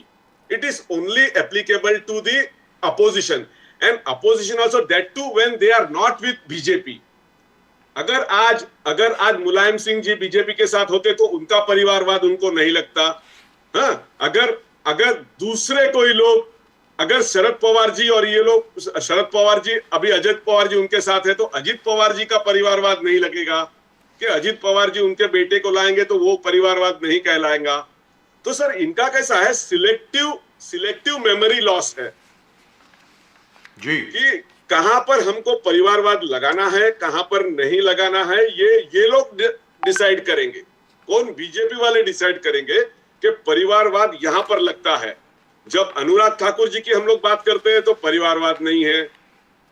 it is only applicable to the opposition, and opposition also, that too when they are not with BJP. अगर आज Mulayam Singh ji BJP के साथ होते तो उनका परिवारवाद उनको नहीं लगता। हाँ, अगर दूसरे कोई लोग, अगर शरद पवार जी और ये लोग, शरद पवार जी अभी अजित पवार जी उनके साथ है, तो अजित पवार जी का परिवारवाद नहीं लगेगा कि अजित पवार जी उनके बेटे को लाएंगे तो वो परिवारवाद नहीं कहलाएगा। तो सर इनका कैसा है, सिलेक्टिव मेमोरी लॉस है जी, कि कहां पर हमको परिवारवाद लगाना है, कहां पर नहीं लगाना है, ये लोग डिसाइड करेंगे। कौन? बीजेपी वाले डिसाइड करेंगे कि परिवारवाद यहां पर लगता है। जब अनुराग ठाकुर जी की हम लोग बात करते हैं तो परिवारवाद नहीं है।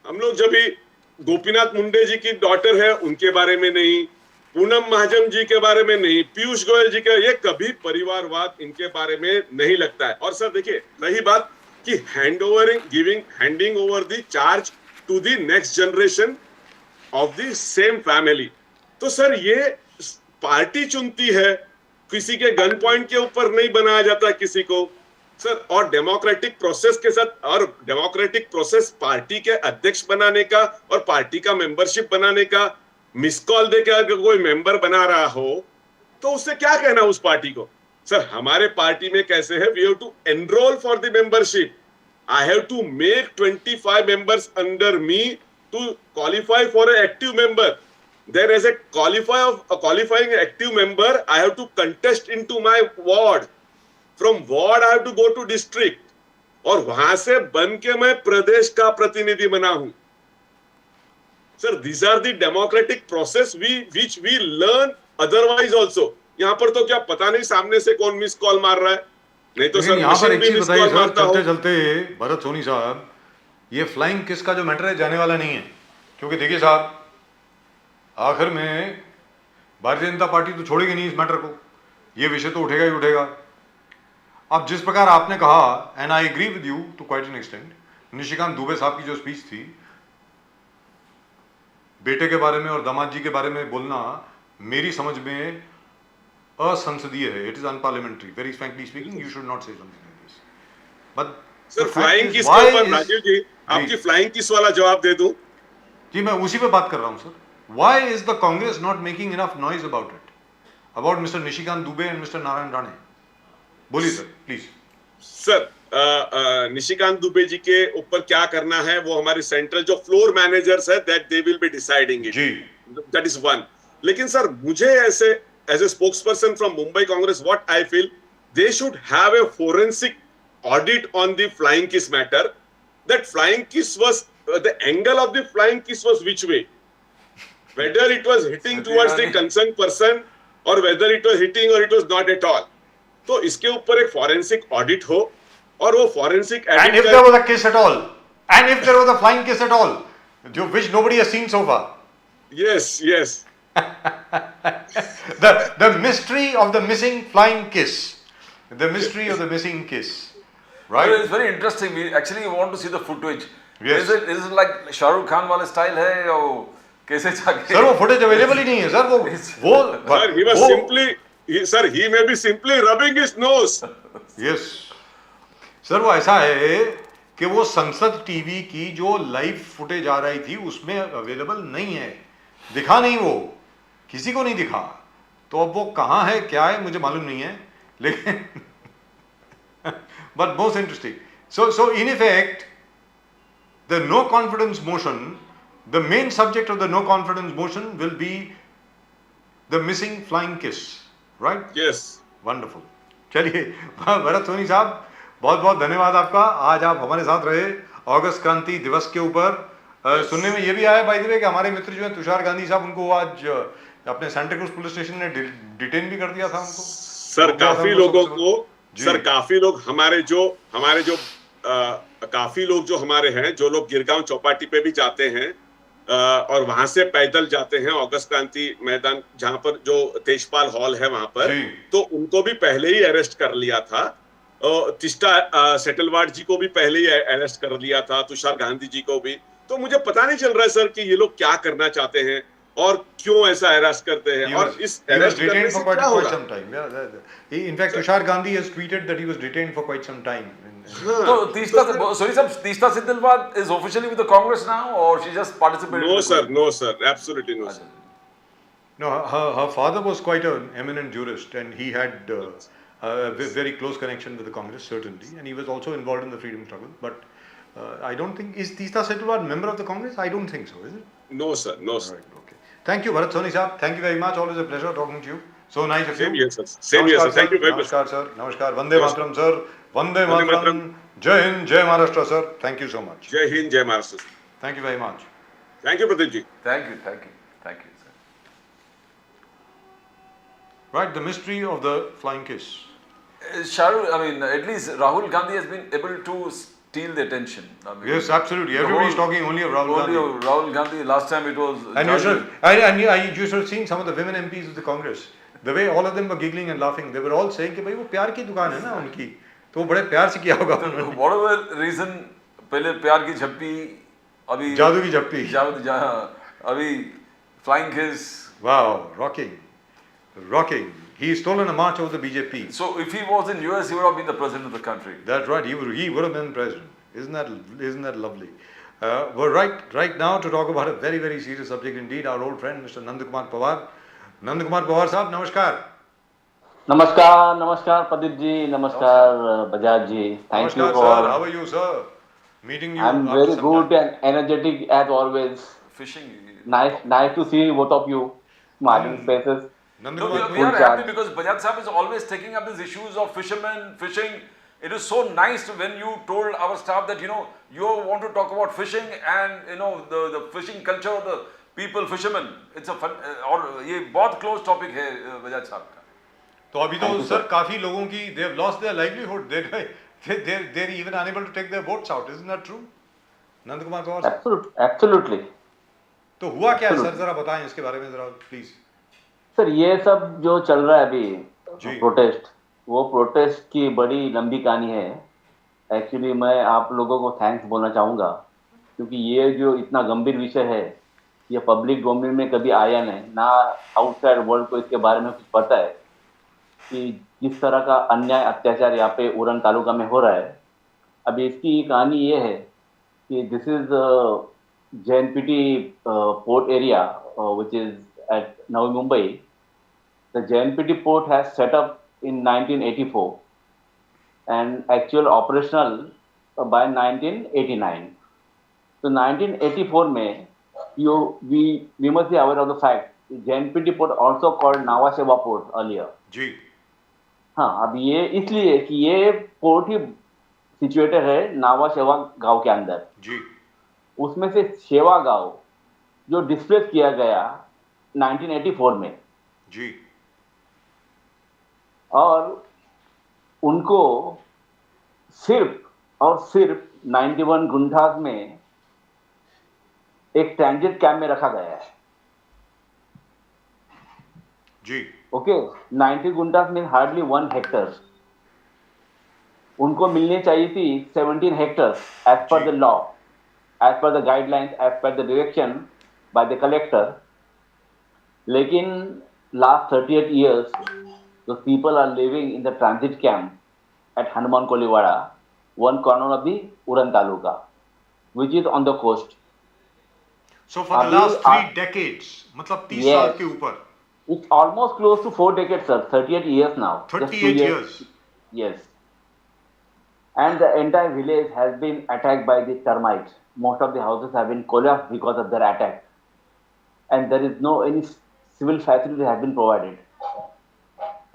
हम लोग जब भी गोपीनाथ मुंडे जी की डॉटर है उनके बारे में नहीं, पूनम महाजन जी के बारे में नहीं, पीयूष गोयल जी के, ये कभी परिवारवाद इनके बारे में नहीं लगता है। और सर देखिए, रही बात कि handing over the charge to the next generation, of the same family. तो सर ये पार्टी चुनती है, किसी के गन पॉइंट के ऊपर नहीं बनाया जाता किसी को सर। और डेमोक्रेटिक प्रोसेस के साथ, और डेमोक्रेटिक प्रोसेस पार्टी के अध्यक्ष बनाने का और पार्टी का मेंबरशिप बनाने का, मिस कॉल देकर अगर कोई मेंबर बना रहा हो तो उससे क्या कहना उस पार्टी को। सर हमारे पार्टी में कैसे है, we have to enroll for the membership, I have to make 25 members under me to qualify for a active member. Then as a qualifying active member, I have to contest into my ward. From ward I have to go to district. और वहां से बन के मैं प्रदेश का प्रतिनिधि बना हूं। Sir, these are the democratic process which we learn otherwise also. यहाँ पर तो क्या पता नहीं सामने से कौन मिस कॉल मार रहा है, नहीं तो सर यहाँ पर एक चीज मिस बताइए कॉल सर, मारता हो। चलते चलते भरत सोनी साहब, ये फ्लाइंग किस का जो मैटर है जाने वाला नहीं है, क्योंकि देखिए साहब आखिर में भारतीय जनता पार्टी तो छोड़ेगी नहीं इस मैटर को, ये विषय तो उठेगा ही उठेगा। अब जिस प्रकार आपने कहा, and I agree with you to quite an extent, Nishikant Dubey sahab की जो स्पीच थी, बेटे के बारे में और दामाद जी के बारे में बोलना मेरी समझ में असंसदीय है। It is unparliamentary, very frankly speaking, you should not से something like this. But sir flying kiss के ऊपर, राजीव जी आपकी फ्लाइंग किस वाला जवाब दे दूं? जी मैं उसी पे बात कर रहा हूं sir. Why is the Congress not making enough noise about it? About Mr. Nishikant Dubey and Mr. Narayan Rane? बोलिए sir please. Sir Nishikant Dubey ji के ऊपर क्या करना है वो हमारे सेंट्रल जो फ्लोर मैनेजर्स है that they will be deciding it, that is one. लेकिन सर मुझे ऐसे as a spokesperson from Mumbai Congress what I feel, they should have a forensic audit on the flying kiss matter, that flying kiss was the angle of the flying kiss was which way, whether it was hitting towards the concerned person or whether it was hitting or it was not at all। तो इसके ऊपर एक forensic audit हो और वो forensic audit and if there was a kiss at all, and if there was a flying kiss at all, which nobody has seen so far। yes the mystery of the missing flying kiss, the mystery of the missing kiss, right? Well, it's very interesting, we actually want to see the footage। Yes। is it like Shahrukh Khan वाला style है या कैसे जाके sir वो footage available ही नहीं है sir. वो sir he was simply sir he may be simply rubbing his nose। yes sir वो ऐसा है कि वो संसद टीवी की जो लाइव फुटेज आ रही थी उसमें अवेलेबल नहीं है, दिखा नहीं, वो किसी को नहीं दिखा। तो अब वो कहाँ है क्या है मुझे मालूम नहीं है, लेकिन but most interesting. So in effect the no confidence motion, the main subject of the no confidence motion will be the missing flying kiss, right? yes wonderful। चलिए भरत सोनी साहब बहुत बहुत धन्यवाद आपका, आज आप हमारे साथ रहे अगस्त क्रांति दिवस के ऊपर। सुनने में ये भी आया बाय द वे कि हमारे मित्र जो है तुषार गांधी साहब, उनको आज अपने सेंटा क्रूज पुलिस स्टेशन ने डिटेन भी कर दिया था उनको। सर काफी लोगों को, सर काफी लोग हमारे जो काफी लोग जो हमारे हैं, जो लोग गिरगांव चौपाटी पे भी जाते हैं और वहां से पैदल जाते हैं अगस्त क्रांति मैदान जहां पर जो तेजपाल हॉल है वहां पर, तो उनको भी पहले ही अरेस्ट कर लिया था। तिस्टा सेटलवाड जी को भी पहले ही अरेस्ट कर लिया था, तुषार गांधी जी को भी। तो मुझे पता नहीं चल रहा है सर कि ये लोग क्या करना चाहते हैं और क्यों ऐसा अरेस्ट करते हैं और इस अरेस्ट करने से क्या होगा। In fact, Tushar Gandhi has tweeted that he was detained for quite some time. So Tishtha Siddelwad is officially with the Congress now, or she just participated? No sir, absolutely no sir। No, her father was quite an eminent jurist, and he had a very close connection with the Congress, certainly, and he was also involved in the freedom struggle. But I don't think, is Tishtha Siddelwad member of the Congress? I don't think so, is it? No sir, no sir। Right, okay. Thank you, Bharat Soni Saab. Thank you very much. Always a pleasure talking to you. So nice of you. Same here sir, same here sir। Thank you very much। Namaskar sir, namaskar। Vande Mataram sir, Vande Mataram। Jai Hind, Jai Maharashtra sir. Thank you so much। Jai Hind, Jai Maharashtra। Thank you very much। Thank you Pradeep ji। Thank you sir। Right, the mystery of the flying kiss. Shahrukh, I mean, at least Rahul Gandhi has been able to steal the attention. I mean, Yes, absolutely. Everybody is talking only of Rahul only Gandhi. of Rahul Gandhi. Last time it was. And you should have seen some of the women MPs of the Congress. The way all of them were giggling and laughing. They were all saying कि भाई वो प्यार की दुकान है ना उनकी, तो वो बड़े प्यार से किया होगा उन्होंने। Whatever reason, पहले प्यार की झप्पी, अभी जादू की झप्पी। Abhi flying his. Wow, rocking. He's stolen a march over the BJP. So if he was in US, he would have been the president of the country. That's right. He would have been president. Isn't that lovely? We're right now to talk about a very, very serious subject indeed. Our old friend, Mr. Nandakumar Pawar. Nandakumar Pawar साहब, नमस्कार. नमस्कार प्रदीप जी, नमस्कार बजाज जी. Thank you Namaskar, for. sir. How are you, sir? Meeting you. I'm after very some good time. and energetic as always. Fishing. Nice to see both of you smiling faces. No, Nandakumar, we are Full happy charge. because Bajaj Sahib is always taking up these issues of fishermen, fishing. It is so nice when you told our staff that you want to talk about fishing and the fishing culture of the people, fishermen. It's a fun और ये बहुत close topic है बजाज साहब का. तो अभी तो sir काफी लोगों की they have lost their livelihood. They're even unable to take their boats out. Isn't that true? Nandakumar Pawar साहब. Absolutely. तो हुआ क्या है सर, जरा बताएं इसके बारे में जरा प्लीज. सर ये सब जो चल रहा है अभी जी. प्रोटेस्ट, वो प्रोटेस्ट की बड़ी लंबी कहानी है. एक्चुअली मैं आप लोगों को थैंक्स बोलना चाहूँगा क्योंकि ये जो इतना गंभीर विषय है ये पब्लिक डोमेन में कभी आया नहीं, ना आउटसाइड वर्ल्ड को इसके बारे में कुछ पता है कि जिस तरह का अन्याय अत्याचार यहाँ पे उरन तालुका में हो रहा है. अभी इसकी कहानी ये है कि this is JNPT port area which is at Navi Mumbai. The JNPT port has set up in 1984 and actual operational by 1989. So 1984 में we must be aware of the fact JNPT port also called Nhava Sheva port earlier. जी. हाँ, अब ये इसलिए कि ये port ही situated है नावा शेवा गांव के अंदर. जी. उसमें से शेवा गांव जो डिस्प्लेस किया गया 1984 में. जी. और उनको सिर्फ और सिर्फ 91 गुंठास में एक ट्रांजिट कैंप में रखा गया है. जी. Okay, 90 gunthas mean hardly 1 hectare. उनको मिलनी चाहिए थी 17 hectares as per the law, as per the guidelines, as per the direction by the collector. लेकिन last 38 years, the people are living in the transit camp at Hanuman Koliwada, one corner of the Uran Taluka, which is on the coast. So for the last 3 decades, मतलब 30 साल के ऊपर. It's almost close to 4 decades, sir. 38 years now. 38 years. Yes. And the entire village has been attacked by the termites. Most of the houses have been collapsed because of their attack. And there is no any civil facility has been provided.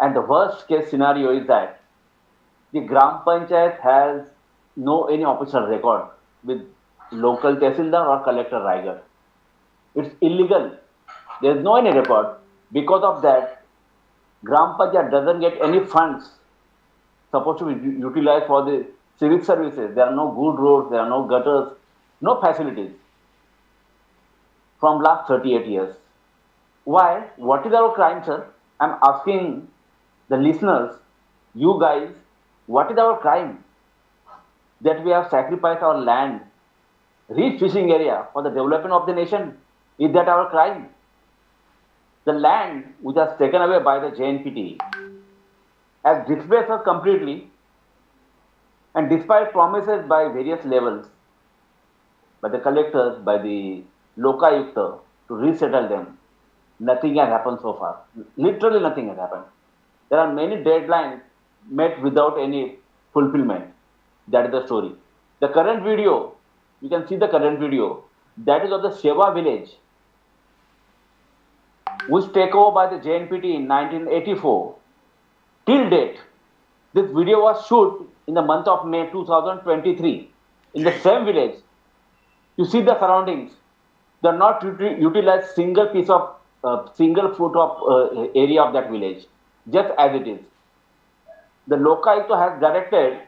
And the worst case scenario is that the Gram Panchayat has no any operational record with local Tehsildar or Collector Raigarh. It's illegal. There is no any record. Because of that, Gram Panchayat doesn't get any funds supposed to be utilized for the civic services. There are no good roads, there are no gutters, no facilities from last 38 years. Why? What is our crime, sir? I'm asking the listeners, you guys, what is our crime? That we have sacrificed our land, rich fishing area for the development of the nation. Is that our crime? The land which was taken away by the JNPT has displaced us completely, and despite promises by various levels, by the collectors, by the Lokayukta to resettle them, nothing has happened so far. Literally nothing has happened. There are many deadlines met without any fulfillment. That is the story. The current video, you can see the current video, that is of the Sheva village, which take over by the JNPT in 1984. Till date, this video was shot in the month of May 2023 in the same village. You see the surroundings. They are not utilized single piece of single foot of area of that village, just as it is. The Lokayukta has directed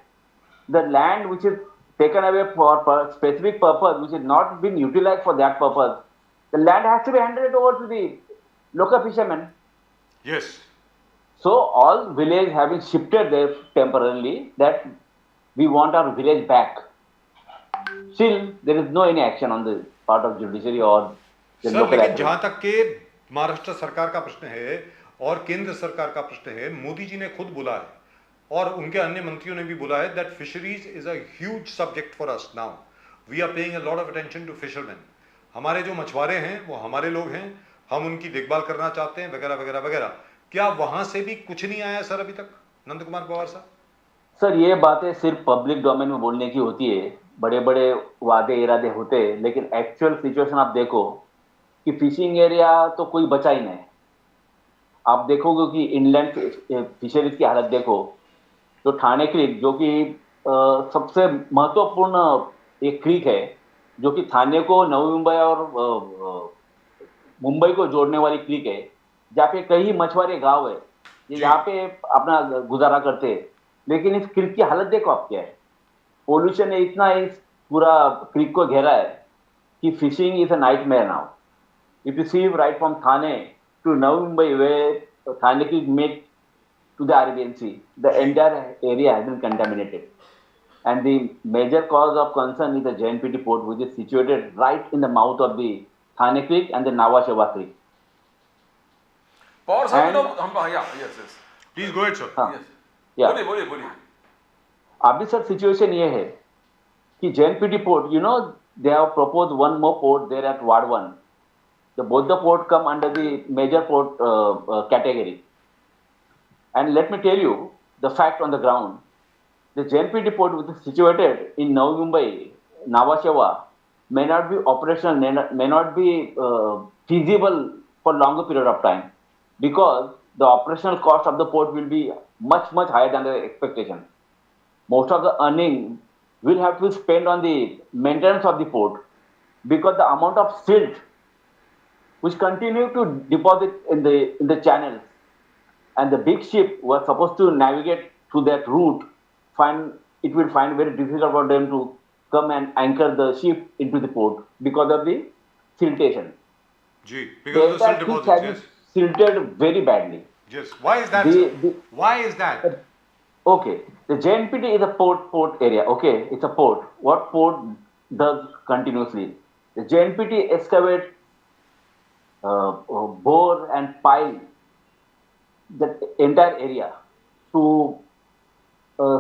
the land which is taken away for specific purpose, which is not been utilized for that purpose. The land has to be handed over to the local fishermen. Yes. So all village have been shifted there temporarily, that we want our village back. Still, there is no any action on the part of judiciary or the sir local लेकिन authorities. जहां तक के महाराष्ट्र सरकार का प्रश्न है और केंद्र सरकार का प्रश्न है, मोदी जी ने खुद बोला है और उनके अन्य मंत्रियों ने भी बोला है that fisheries is a huge subject for us now, we are paying a lot of attention to fisherman. हमारे जो मछुआरे हैं वो हमारे लोग हैं, हम उनकी देखभाल करना चाहते हैं वगैरह वगैरह वगैरह। क्या वहां से भी कुछ नहीं आया सर अभी तक, नंद कुमार पवार साहब? सर ये बातें सिर्फ पब्लिक डोमेन में बोलने की होती है, बड़े बड़े वादे इरादे होते हैं, लेकिन एक्चुअल सिचुएशन आप देखो कि फिशिंग एरिया तो कोई बचा ही नहीं। आप देखोगे कि इनलैंड फिशरीज की हालत देखो, तो ठाणे क्रीक जो कि सबसे महत्वपूर्ण एक क्रीक है, जो कि थाने को, नवी मुंबई और मुंबई को जोड़ने वाली क्रीक है, जहाँ पे कई मछुआरे गांव है, यहाँ पे अपना गुजारा करते हैं। लेकिन इस क्रीक की हालत देखो आप क्या है, पोल्यूशन ने इतना इस पूरा क्रीक को घेरा है कि fishing is a nightmare now. If you see right from Thane to Navi Mumbai, where Thane की meet to the Arabian Sea, the entire area has been contaminated, and the major cause of concern is the JNPT port, which is situated right in the mouth of the Thane Creek and the Nawashewa Creek. Pawar साहब, And- yes. Please go ahead sir. हाँ, Yeah. yeah. बोलिए। अभी sir situation ये है कि JNPT port, you know, they have proposed one more port there at Ward 1. Both the port come under the major port category. And let me tell you the fact on the ground. The JNPT port, which is situated in Navi Mumbai, Nawashewa, may not be operational, may not be feasible for longer period of time, because the operational cost of the port will be much, much higher than the expectation. Most of the earning will have to be spent on the maintenance of the port, because the amount of silt which continue to deposit in the channels, and the big ship were supposed to navigate through that route, it will find very difficult for them to come and anchor the ship into the port because of the siltation. Ji, because of the silt entire deposits, creek yes. has silted very badly. Yes. Why is that, sir? Why is that? Okay, the JNPT is a port area. Okay, it's a port. What port does continuously? The JNPT excavate, bore and pile the entire area to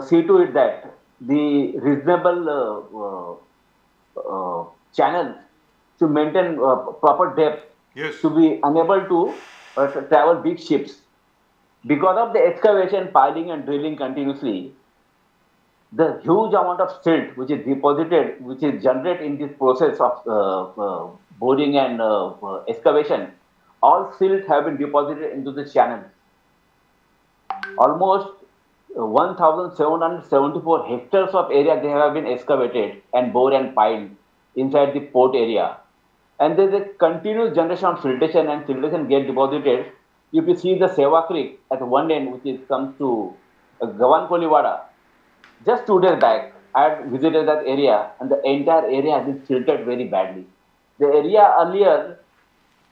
see to it that the reasonable channels to maintain proper depth, Yes. to be unable to travel big ships. Because of the excavation, piling and drilling continuously, the huge amount of silt which is deposited, which is generated in this process of boring and excavation, all silt have been deposited into the channel. Almost 1,774 hectares of area they have been excavated and bored and piled inside the port area. And there is a continuous generation of siltation, and siltation get deposited. If you see the Seva Creek at one end, which is comes to Gavan Kolivada, just 2 days back, I had visited that area, and the entire area has been silted very badly. The area earlier,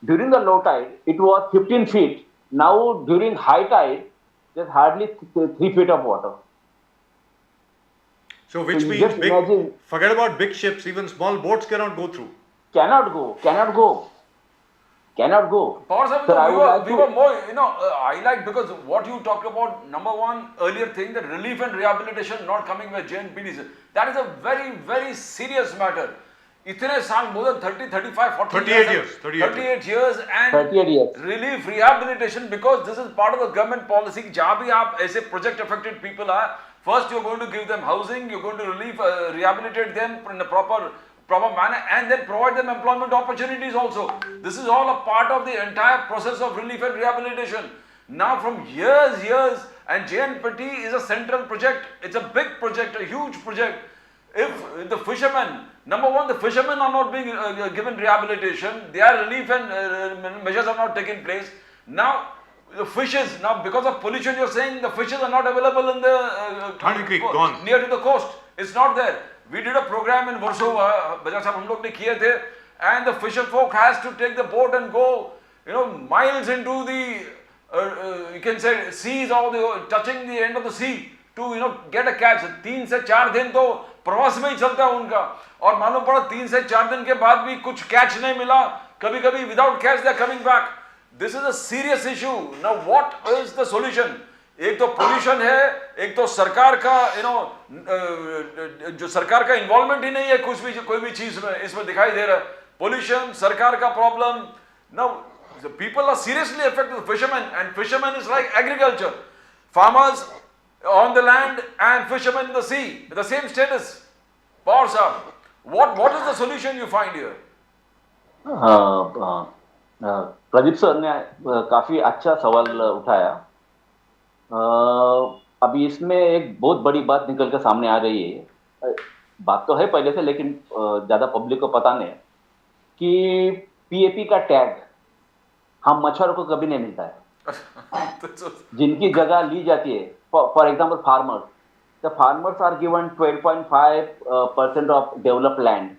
during the low tide, it was 15 feet. Now, during high tide, there's hardly 3 feet of water. So which you means just imagine- forget about big ships, even small boats cannot go through. Cannot go. Pawar sir, Sir, I would like we to- were more, I like, because what you talked about, number one, earlier thing, that relief and rehabilitation not coming by JNPT, that is a very, very serious matter. Itne saal, more than 30, 35, 40 38 years, years, 38 years, and 38 years. relief, rehabilitation, because this is part of the government policy. Jahan bhi aap aise project affected people are, first you're going to give them housing, you're going to relieve, rehabilitate them in a proper manner, and then provide them employment opportunities also. This is all a part of the entire process of relief and rehabilitation. Now from years, and JNPT is a central project, it's a big project, a huge project. If the fishermen, number one, the fishermen are not being given rehabilitation, their relief and measures are not taking place. Now the fishes, now because of pollution, you're saying the fishes are not available in the Thane Creek, gone. near to the coast. It's not there. We did a program in Warsaw, Bajaj sahab hum log ne kiye the, and the fisher folk has to take the boat and go, miles into the, you can say, seas, or touching the end of the sea to, get a catch. 3 से 4 दिन तो प्रवास में ही चलता है उनका, और मालूम पड़ा 3 से 4 दिन के बाद भी कुछ कैच नहीं मिला, kabhi without cash they are coming back. This is a serious issue. Now what is the solution? एक तो pollution है, एक तो सरकार का जो सरकार का involvement ही नहीं है कुछ भी कोई भी चीज में इसमें दिखाई दे रहा है. Pollution, सरकार का problem. Now the people are seriously affected. Fishermen, and fishermen is like agriculture. Farmers on the land and fishermen in the sea, the same status. Power sir, what is the solution you find here? Pradeep sir ने काफी अच्छा सवाल उठाया. अभी इसमें एक बहुत बड़ी बात निकल कर सामने आ रही है. बात तो है पहले से, लेकिन ज्यादा पब्लिक को पता नहीं कि पीएपी का टैग हम मछुआरों को कभी नहीं मिलता है. जिनकी जगह ली जाती है, for example farmers, the farmers are given 12.5% of developed land.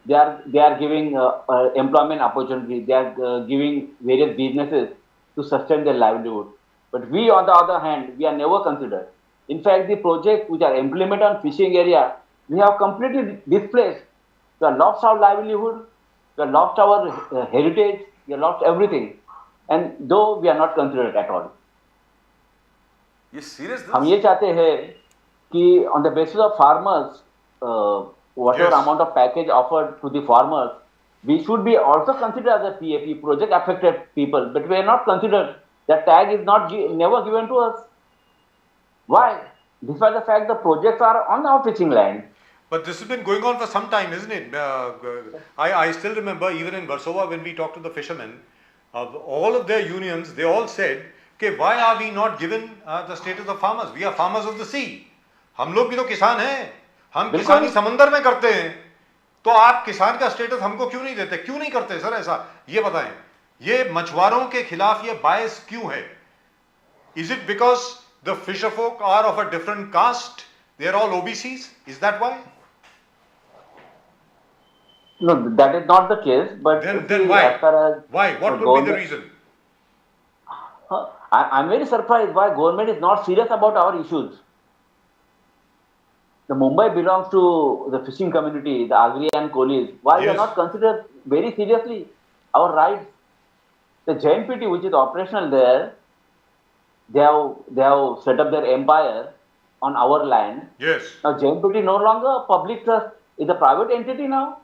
They are giving employment opportunity. They are giving various businesses to sustain their livelihood. But we, on the other hand, we are never considered. In fact, the projects which are implemented on fishing area, we have completely displaced. We have lost our livelihood. We have lost our heritage. We have lost everything. And though we are not considered at all. You serious? हम ये चाहते हैं कि on the basis of farmers, whatever amount of package offered to the farmers, we should be also considered as a PAP, project affected people, but we are not considered. That tag is not never given to us. Why? Despite the fact the projects are on our fishing land. But this has been going on for some time, isn't it? I still remember even in Warsaw when we talked to the fishermen, all of their unions, they all said, okay, why are we not given the status of farmers? We are farmers of the sea. हम लोग भी तो किसान हैं. हम किसानी समंदर में करते हैं, तो आप किसान का स्टेटस हमको क्यों नहीं देते? क्यों नहीं करते सर ऐसा? ये बताएं. ये मछुआरों के खिलाफ ये बायस क्यों है? Is it because the fisher folk are of a different caste? They are all OBCs? Is that why? No, that is not the case. But then why? Why? What would be the reason? I'm very surprised why government is not serious about our issues. The Mumbai belongs to the fishing community, the Agri and Kolis. Why we are not considered very seriously our rights? The JNPT, which is operational there, they have set up their empire on our land. Yes. Now JNPT no longer public trust, is a private entity now.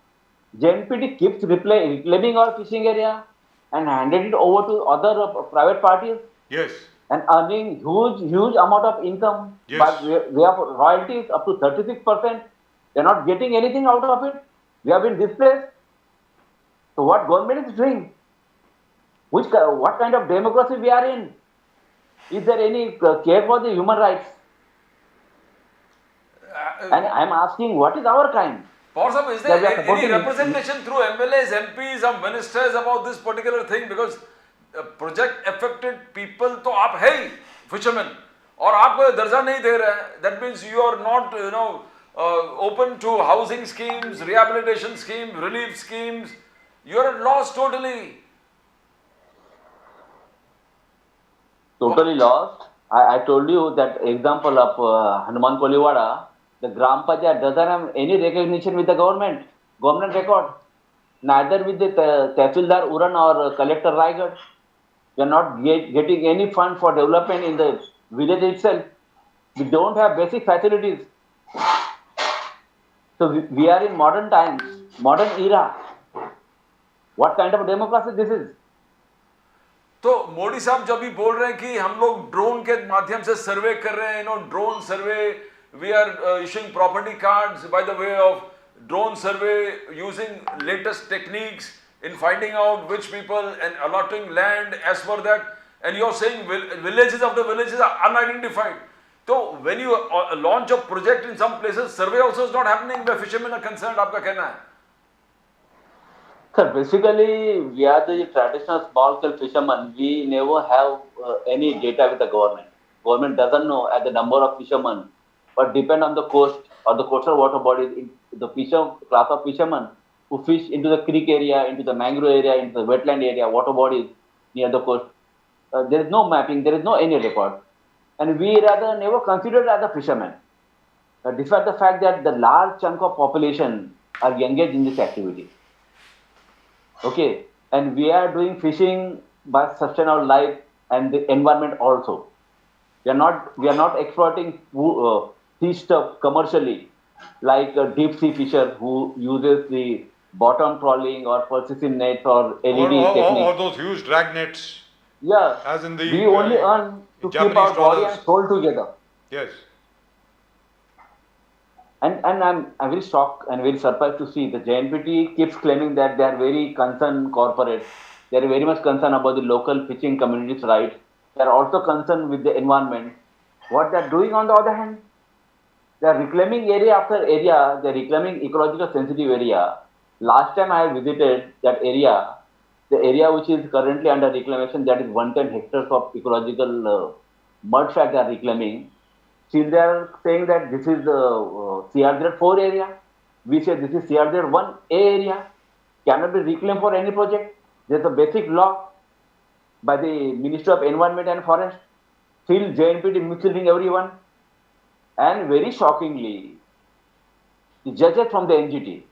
JNPT keeps reclaiming our fishing area and handed it over to other private parties. Yes. And earning huge amount of income. Yes. But we have royalties up to 36%. They are not getting anything out of it. We have been displaced. So what government is doing? What kind of democracy we are in? Is there any care for the human rights? And I am asking, what is our crime? Possible, is there any representation through MLAs, MPs, or ministers about this particular thing? Because project affected people तो आप है ही fishermen और आपको दर्जा नहीं दे रहे हैं. That means you are not open to housing schemes, rehabilitation schemes, relief schemes. You are lost totally. Totally lost. I told you that example of Hanuman Koliwada. The Gram Panchayat doesn't have any recognition with the government record. Neither with the Tehsildar Uran or Collector Raigad. We are not getting any fund for development in the village itself. We don't have basic facilities. So we are in modern times, modern era. What kind of democracy this is? तो मोदी साहब जब भी बोल रहे हैं कि हम लोग ड्रोन के माध्यम से सर्वे कर रहे हैं, drone survey, we are issuing property cards by the way of drone survey using latest techniques in finding out which people and allotting land as per that, and you are saying villages of the villages are unidentified. So when you launch a project in some places, survey also is not happening where fishermen are concerned. आपका कहना है? Sir, basically we are the traditional small scale fishermen. We never have any data with the government. Government doesn't know at the number of fishermen, but depend on the coast or the coastal water bodies, the class of fishermen who fish into the creek area, into the mangrove area, into the wetland area, water bodies near the coast. There is no mapping, there is no any record. And we rather never considered as a fisherman. Despite the fact that the large chunk of population are engaged in this activity. Okay, and we are doing fishing by sustain our life and the environment also. We are not exploiting fish stuff commercially, like a deep sea fisher who uses the bottom trawling or persistent nets or LED technique. or those huge drag nets. Yeah, As in the we only earn to keep Japanese our body trawlers. and soul together. Yes. And I'm very shocked and very surprised to see the JNPT keeps claiming that they are very concerned corporate. They are very much concerned about the local fishing communities' rights. They are also concerned with the environment. What they are doing on the other hand, they are reclaiming area after area. They are reclaiming ecological sensitive area. Last time I visited that area, the area which is currently under reclamation, that is 110 hectares of ecological mud flat they are reclaiming. Still they are saying that this is the CRZ4 area. We say this is CRZ1A area. Cannot be reclaimed for any project. There is a basic law by the Ministry of Environment and Forest. Still JNPT misleading everyone. And very shockingly, the judges from the NGT,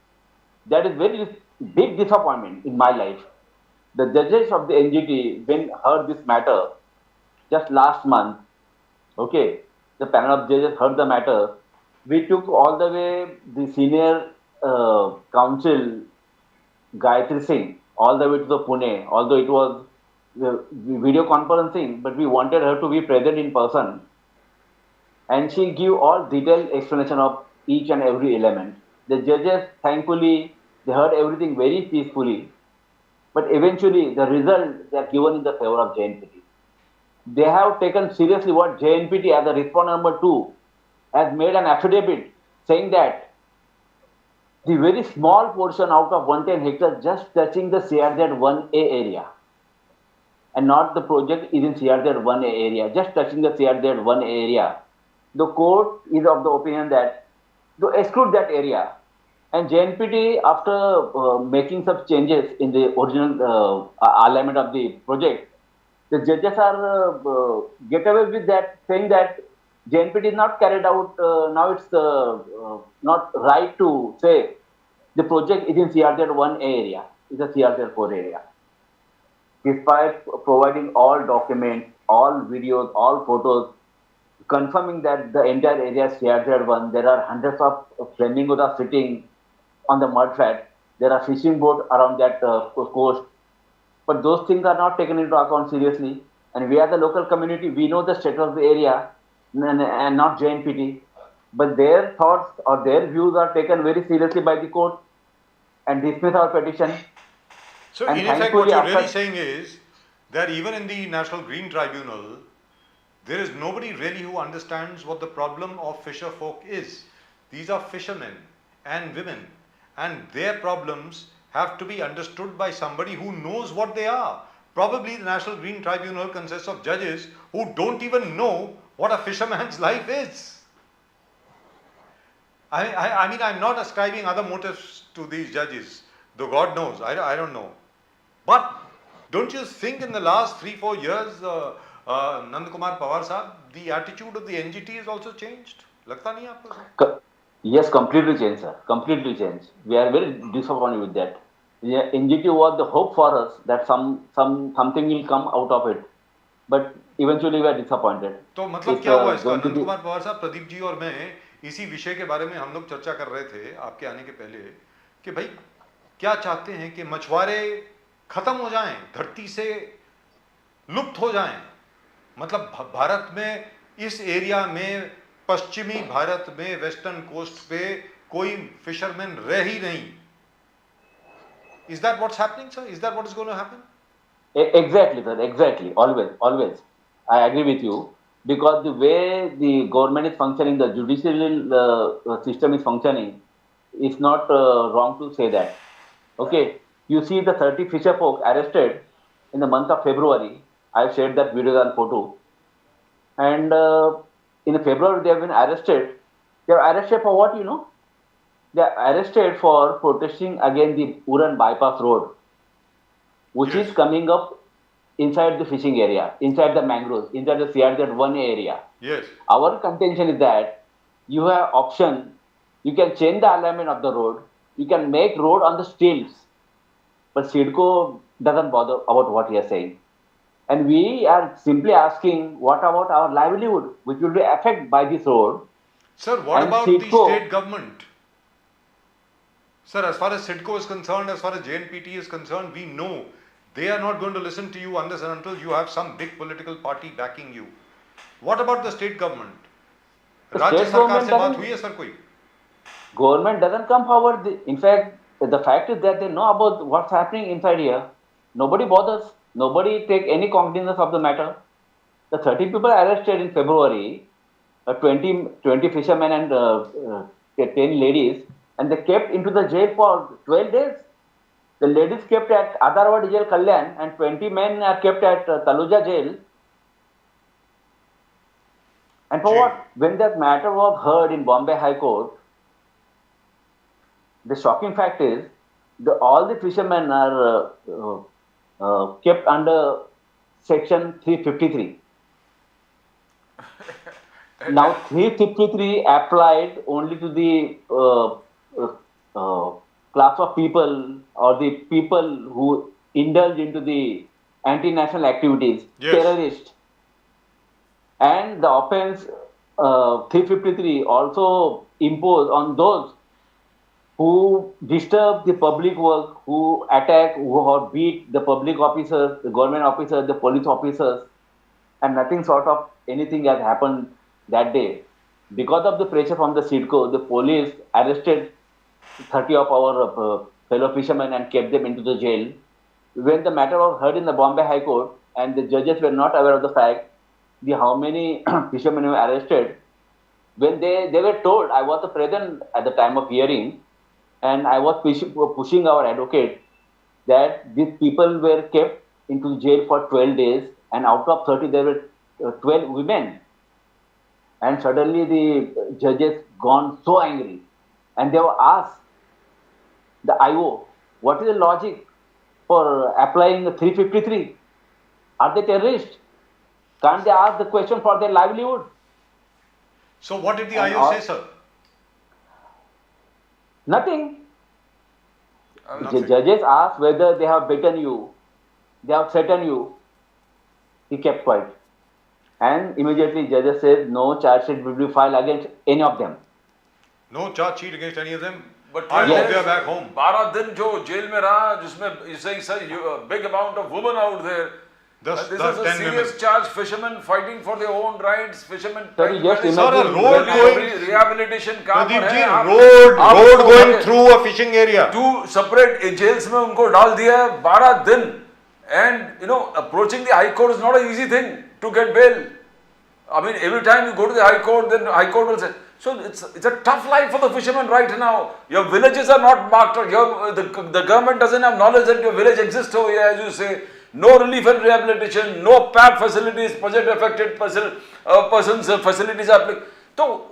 that is very big disappointment in my life. The judges of the NGT, when heard this matter just last month, okay, the panel of judges heard the matter. We took all the way the senior counsel Gayatri Singh all the way to the Pune, although it was video conferencing, but we wanted her to be present in person. And she gave all detailed explanation of each and every element. The judges, thankfully, they heard everything very peacefully. But eventually, the result they are given in the favor of JNPT. They have taken seriously what JNPT as a respondent number 2 has made an affidavit saying that the very small portion out of 110 hectares just touching the CRZ1A area and not the project is in CRZ1A area, just touching the CRZ1A area. The court is of the opinion that to exclude that area, and JNPT, after making some changes in the original alignment of the project, the judges are get away with that, saying that JNPT is not carried out. Now it's not right to say the project is in CRZ1A area, it's a CRZ4 area. Despite providing all documents, all videos, all photos, confirming that the entire area is CRZ1, there are hundreds of flamingos are sitting on the mud flat. There are fishing boats around that coast. But those things are not taken into account seriously. And we are the local community, we know the status of the area and not JNPT. But their thoughts or their views are taken very seriously by the court and dismiss our petition. So And in effect, what thankfully you're really after- saying is that even in the National Green Tribunal, there is nobody really who understands what the problem of fisher folk is. These are fishermen and women, and their problems have to be understood by somebody who knows what they are. Probably the National Green Tribunal consists of judges who don't even know what a fisherman's life is. I mean, I'm not ascribing other motives to these judges, though God knows, I don't know. But don't you think in the last 3-4 years, Nandakumar Pawar Sahab, the attitude of the NGT has also changed? Lagta nahi aapko? Yes, completely changed, sir. Completely changed. We are very disappointed with that. Yeah, NGT was the hope for us that something will come out of it. But eventually we are disappointed. तो मतलब It's, क्या हुआ इसका? going to be- Nandkumar Pawar साहब, प्रदीप जी और मैं इसी विषय के बारे में हम लोग चर्चा कर रहे थे आपके आने के पहले कि भाई क्या चाहते हैं कि मछुआरे खत्म हो जाएं, धरती से लुप्त हो जाएं। मतलब भारत में इस एरिया में, पश्चिमी भारत में, वेस्टर्न कोस्ट पे कोई फिशरमैन रह ही नहीं। Is that what's happening, sir? Is that what is going to happen? Exactly, sir. Exactly. Always. I agree with you. Because the way the government is functioning, the judicial system is functioning, it's not wrong to say that. Okay. You see the 30 fisher folk arrested in the month of February. I've shared that video and photo. And in February, they have been arrested. They are arrested for what, you know? They are arrested for protesting against the Uran bypass road, which Yes. is coming up inside the fishing area, inside the mangroves, inside the CRZ1 area. Yes. Our contention is that you have option, you can change the alignment of the road, you can make road on the stilts, but SIDCO doesn't bother about what he is saying. And we are simply asking, what about our livelihood, which will be affected by this road? Sir, what And about the CIDCO state government? Sir, as far as CIDCO is concerned, as far as JNPT is concerned, we know they are not going to listen to you unless and until you have some big political party backing you. What about the state government? The राज्य state सरकार government से बात doesn't- हुई है sir कोई? Government doesn't come forward. In fact, the fact is that they know about what's happening inside here. Nobody bothers. Nobody take any cognizance of the matter. The 30 people arrested in February, 20 fishermen and 10 ladies, and they kept into the jail for 12 days. The ladies kept at Adarwad jail, Kalyan, and 20 men are kept at Taluja jail. And for Ji. what? When that matter was heard in Bombay High Court, the shocking fact is all the fishermen are kept under section 353. Now 353 applied only to the class of people or the people who indulge into the anti-national activities, Yes. terrorists. And the offense 353 also imposed on those who disturb the public work, who attack, who beat the public officers, the government officers, the police officers, and nothing sort of anything has happened that day. Because of the pressure from the CIDCO, the police arrested 30 of our fellow fishermen and kept them into the jail. When the matter was heard in the Bombay High Court and the judges were not aware of the fact, how many fishermen were arrested, when they were told, I was present at the time of hearing, and I was pushing our advocate that these people were kept into jail for 12 days, and out of 30 there were 12 women. And suddenly the judges gone so angry, and they were asked the IO, what is the logic for applying 353? Are they terrorists? Can't they ask the question for their livelihood? So what did the And IO say, sir? Nothing. The Nothing. judges asked whether they have beaten you, they have threatened you. He kept quiet. And immediately judges said no charge sheet will be filed against any of them. No charge sheet against any of them. But I yes. hope they are back home. 12 दिन जो jail में रहा, जिसमें you saying sir, a big amount of women out there. Thus, This thus is a 10 serious women. charge. Fishermen fighting for their own rights. Fishermen. Sir, you just Sir, a imagine road going- rehabilitation काम Pradeep पर ji, है. आप- road आप going उसको through a fishing area. 2 separate jails में उनको डाल दिया है 12 दिन. And approaching the High Court is not an easy thing to get bail. I mean, every time you go to the High Court, then High Court will say. So it's a tough life for the fishermen right now. Your villages are not marked. The government doesn't have knowledge that your village exists over here, as you say. No relief and rehabilitation, no PAP facilities, project affected persons facilities are applicable. So,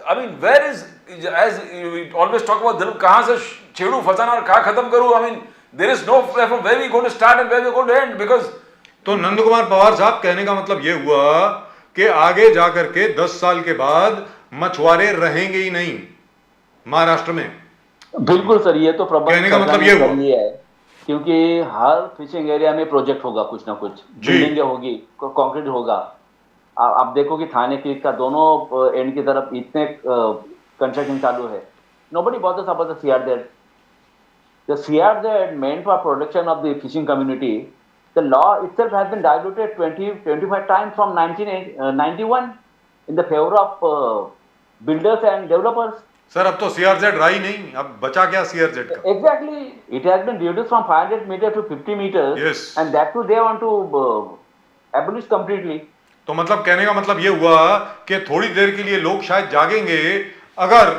I mean, where is, as we always talk about, kahan se chedu fasana aur kahan khatam karu? I mean, there is no from where we going to start and where we going to end, because तो नंद कुमार पवार साहब, कहने का मतलब ये हुआ कि आगे जाकर के 10 साल के बाद मछुआरे रहेंगे ही नहीं महाराष्ट्र में. बिल्कुल सर, ये तो प्रबंध कहने का मतलब ये हुआ. कर लिया है, क्योंकि हर फिशिंग एरिया में प्रोजेक्ट होगा, कुछ ना कुछ बिल्डिंगें होगी, कंक्रीट होगा. आप देखो कि थाने क्लिक का दोनों एंड की तरफ इतने कंस्ट्रक्शन चालू है. Nobody bothers about the CRZ. The CRZ meant for protection of the fishing community. The law itself has been diluted 25 times from 1991 in the favor of builders and developers. Sir अब तो CRZ रहा ही नहीं, अब बचा क्या CRZ का? Exactly, it has been reduced from 500 meters to 50 meters. Yes. And that too they want to abolish completely. तो मतलब कहने का मतलब ये हुआ कि थोड़ी देर के लिए लोग शायद जागेंगे. अगर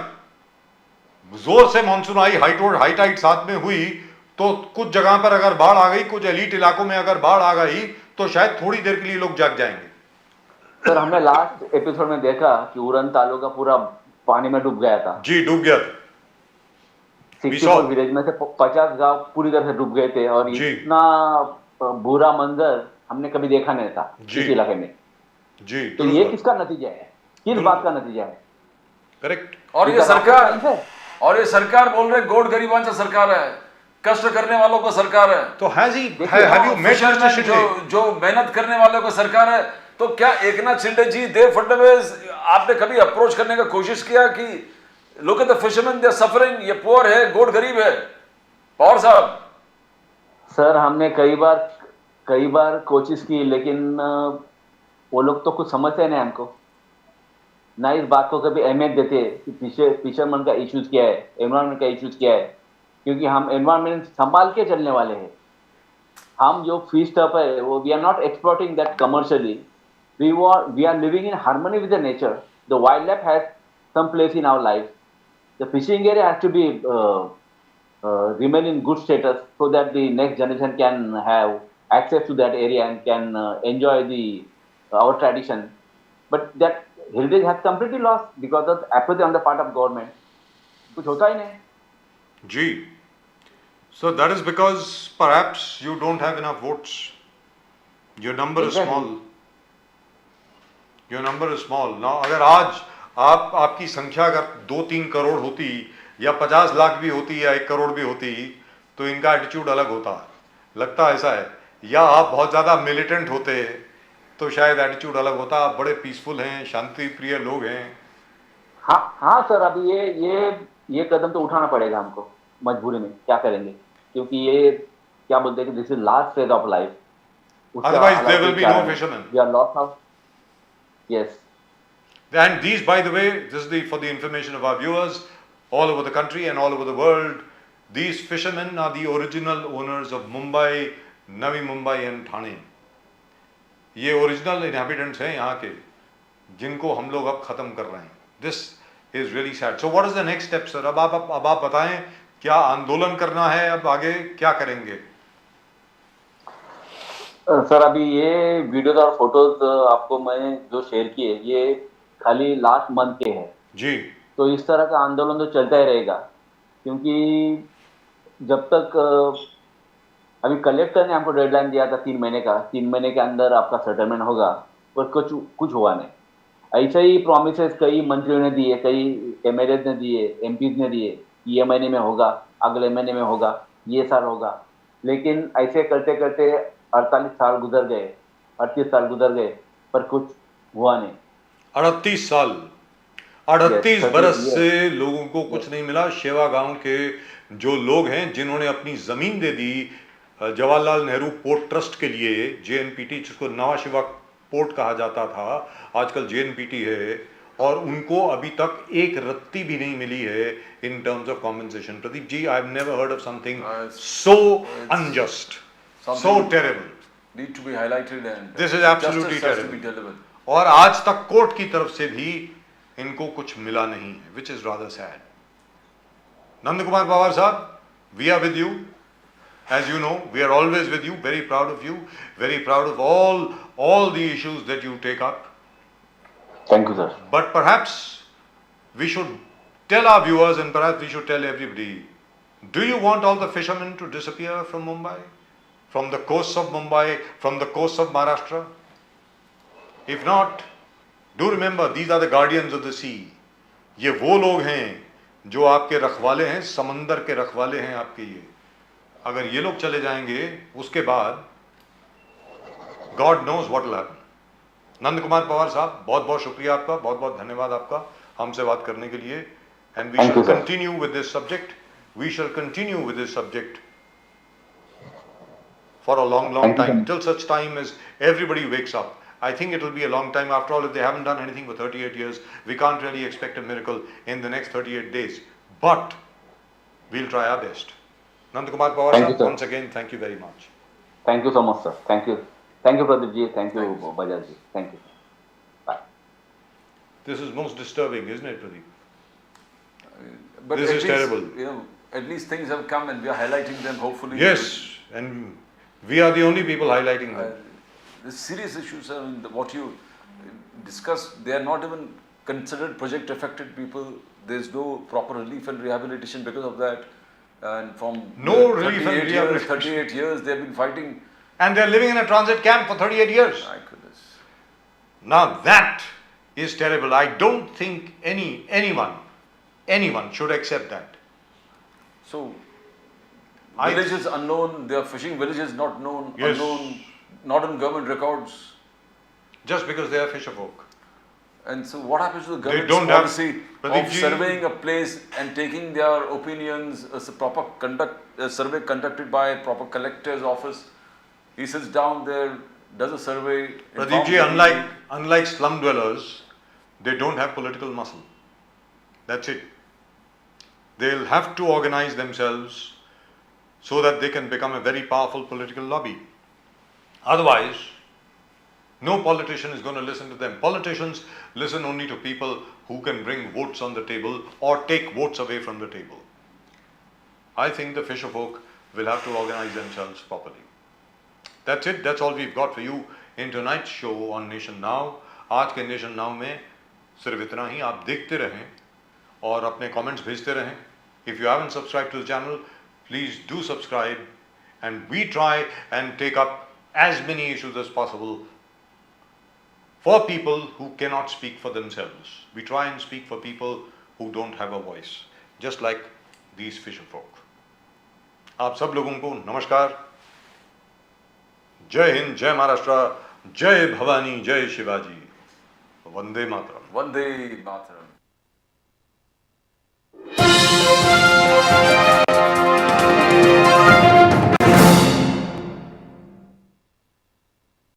जोर से मानसून आई, हाई टाइड साथ में हुई, तो कुछ जगह पर अगर बाढ़ आ गई, कुछ एलीट इलाकों में अगर बाढ़ आ गई, तो शायद थोड़ी देर के लिए लोग जाग जाएंगे. सर हमने लास्ट एपिसोड में देखा कि उरन तालुका पूरा पानी में डूब गया था. जी डूब गया. 64 विलेज में से 50 गांव पूरी तरह से डूब गए थे, और जी. इतना बुरा मंजर हमने कभी देखा नहीं था जी. इस इलाके में. जी तो ये किसका नतीजा है, किस बात का नतीजा है? करेक्ट. और ये सरकार बोल रहे गोड गरिबांचा सरकार है. कष्ट करने वालों को सरकार है, तो have you met mister Shinde? जो मेहनत करने वालों को सरकार है, तो क्या एकनाथ शिंदे जी, देव फडणवीस, आपने कभी अप्रोच करने का कोशिश किया कि look at the fisherman, they are suffering, ये पुअर है, गोड गरीब है? पवार साहब, सर हमने कई बार कोशिश की, लेकिन वो लोग तो कुछ समझते नहीं हमको, ना इस बात को कभी अहमियत देते कि फिशरमैन का इश्यूज क्या है, एनवायरमेंट का इश्यूज क्या है, क्योंकि हम एनवायरमेंट संभाल के चलने वाले हैं। हम जो फिश स्टफ है वो we are not exploiting that commercially, we are living in harmony with the nature. The wild life has some place in our life, the fishing area has to be remain in good status so that the next generation can have access to that area and can enjoy our tradition. But that heritage has completely lost because of apathy on the part of government. कुछ होता ही नहीं जी। So that is because perhaps you don't have enough votes. Your number is small. Your number is small. Now अगर आज आपकी संख्या अगर 2-3 करोड़ होती या 50 लाख भी होती या 1 करोड़ भी होती तो इनका एटीट्यूड अलग होता, लगता ऐसा है। या आप बहुत ज़्यादा मिलिटेंट होते तो शायद एटीट्यूड अलग होता। आप बड़े पीसफुल हैं, शांति प्रिय लोग हैं। हाँ सर, अभी ये कदम तो उठाना पड़ेगा हमको मजबूरी में, क्या करेंगे, क्योंकि ये क्या बोलते हैं कि this is last phase of life. Otherwise there will be no fishermen. We are lost now. Yes. And these, by the way, this is for the information of our viewers all over the country and all over the world, these fishermen are the original owners of Mumbai, Navi Mumbai and Thane. ये original inhabitants हैं यहाँ के, जिनको हम लोग अब खत्म कर रहे हैं। This is really sad. So what is the next step sir? अब आप बताएं, क्या आंदोलन करना है, अब आगे क्या करेंगे? सर अभी ये वीडियोज और फोटोज आपको मैं जो शेयर किए ये खाली लास्ट मंथ के हैं जी। तो इस तरह का आंदोलन तो चलता ही रहेगा, क्योंकि जब तक अभी कलेक्टर ने हमको डेडलाइन दिया था 3 महीने का, 3 महीने के अंदर आपका सेटलमेंट होगा, पर कुछ हुआ नहीं। ऐसे ही प्रॉमिसेस कई मंत्रियों ने दिए, कई एमएलए ने दिए, एमपीज ने दिए, ये महीने में होगा, अगले महीने में होगा, ये साल होगा, लेकिन ऐसे करते करते 38 साल गुजर गए, 38 साल गुजर गए, पर कुछ हुआ नहीं। 38 साल, 38 बरस से लोगों को कुछ नहीं मिला। शेवा गांव के जो लोग हैं जिन्होंने अपनी जमीन दे दी जवाहरलाल नेहरू पोर्ट ट्रस्ट के लिए, जेएनपीटी, जिसको नवा शिवा पोर्ट कहा जाता था, आजकल जेएनपीटी है, और उनको अभी तक एक रत्ती भी नहीं मिली है in terms of compensation. Pradeep ji, I have never heard of something so unjust, so terrible, need to be highlighted and this is absolutely terrible. और आज तक कोर्ट की तरफ से भी इनको कुछ मिला नहीं है, which is rather sad. Nand Kumar Pawar sahab, we are with you, as you know, we are always with you, very proud of you, very proud of all the issues that you take up. Thank you, sir. But perhaps we should tell our viewers, and perhaps we should tell everybody, do you want all the fishermen to disappear from Mumbai, from the coasts of Mumbai, from the coasts of Maharashtra? If not, do remember, these are the guardians of the sea. ये वो लोग हैं जो आपके रखवाले हैं, समंदर के रखवाले हैं आपके। ये अगर ये लोग चले जाएंगे उसके बाद God knows what will happen. Nand Kumar Pawar sahab, बहुत बहुत शुक्रिया आपका, बहुत बहुत धन्यवाद आपका हमसे बात करने के लिए। And we shall continue with this subject, we shall continue with this subject for a long time, till such time as everybody wakes up. I think it will be a long time. After all, if they haven't done anything for 38 years, we can't really expect a miracle in the next 38 days. But we'll try our best. Nand Kumar Pawar sir, once again, thank you very much. Thank you so much, sir. Thank you. Thank you, Pradeep ji. Thank you, Bajaj ji. Thank you. Bye. This is most disturbing, isn't it, Pradeep? But this is terrible. You know, at least things have come and we are highlighting them, hopefully. Yes, and we are the only people highlighting them. The serious issues are what you discussed. They are not even considered project affected people. There is no proper relief and rehabilitation because of that. And from no relief and rehabilitation. 38 years they have been fighting. And they are living in a transit camp for 38 years. My goodness. Now that is terrible. I don't think anyone should accept that. So Villages unknown, they are fishing villages not known, Yes. unknown, not in government records. Just because they are fisher folk. And so what happens to the They government's don't have- policy Pradeep of ji- surveying a place and taking their opinions as a proper survey conducted by a proper collector's office? He sits down there, does a survey. Pradeep informs ji, the unlike slum dwellers, they don't have political muscle. That's it. They'll have to organize themselves so that they can become a very powerful political lobby. Otherwise, no politician is going to listen to them. Politicians listen only to people who can bring votes on the table or take votes away from the table. I think the fisher folk will have to organize themselves properly. That's it. That's all we've got for you in tonight's show on Nation Now. आज के Nation Now में सिर्फ इतना ही. आप देखते रहें और अपने comments भेजते रहें. If you haven't subscribed to the channel, please do subscribe, and we try and take up as many issues as possible for people who cannot speak for themselves. We try and speak for people who don't have a voice, just like these fisher folk. आप सब लोगों को नमस्कार. जय हिंद, जय महाराष्ट्र, जय भवानी, जय Shivaji. Vande Mataram. Vande Mataram.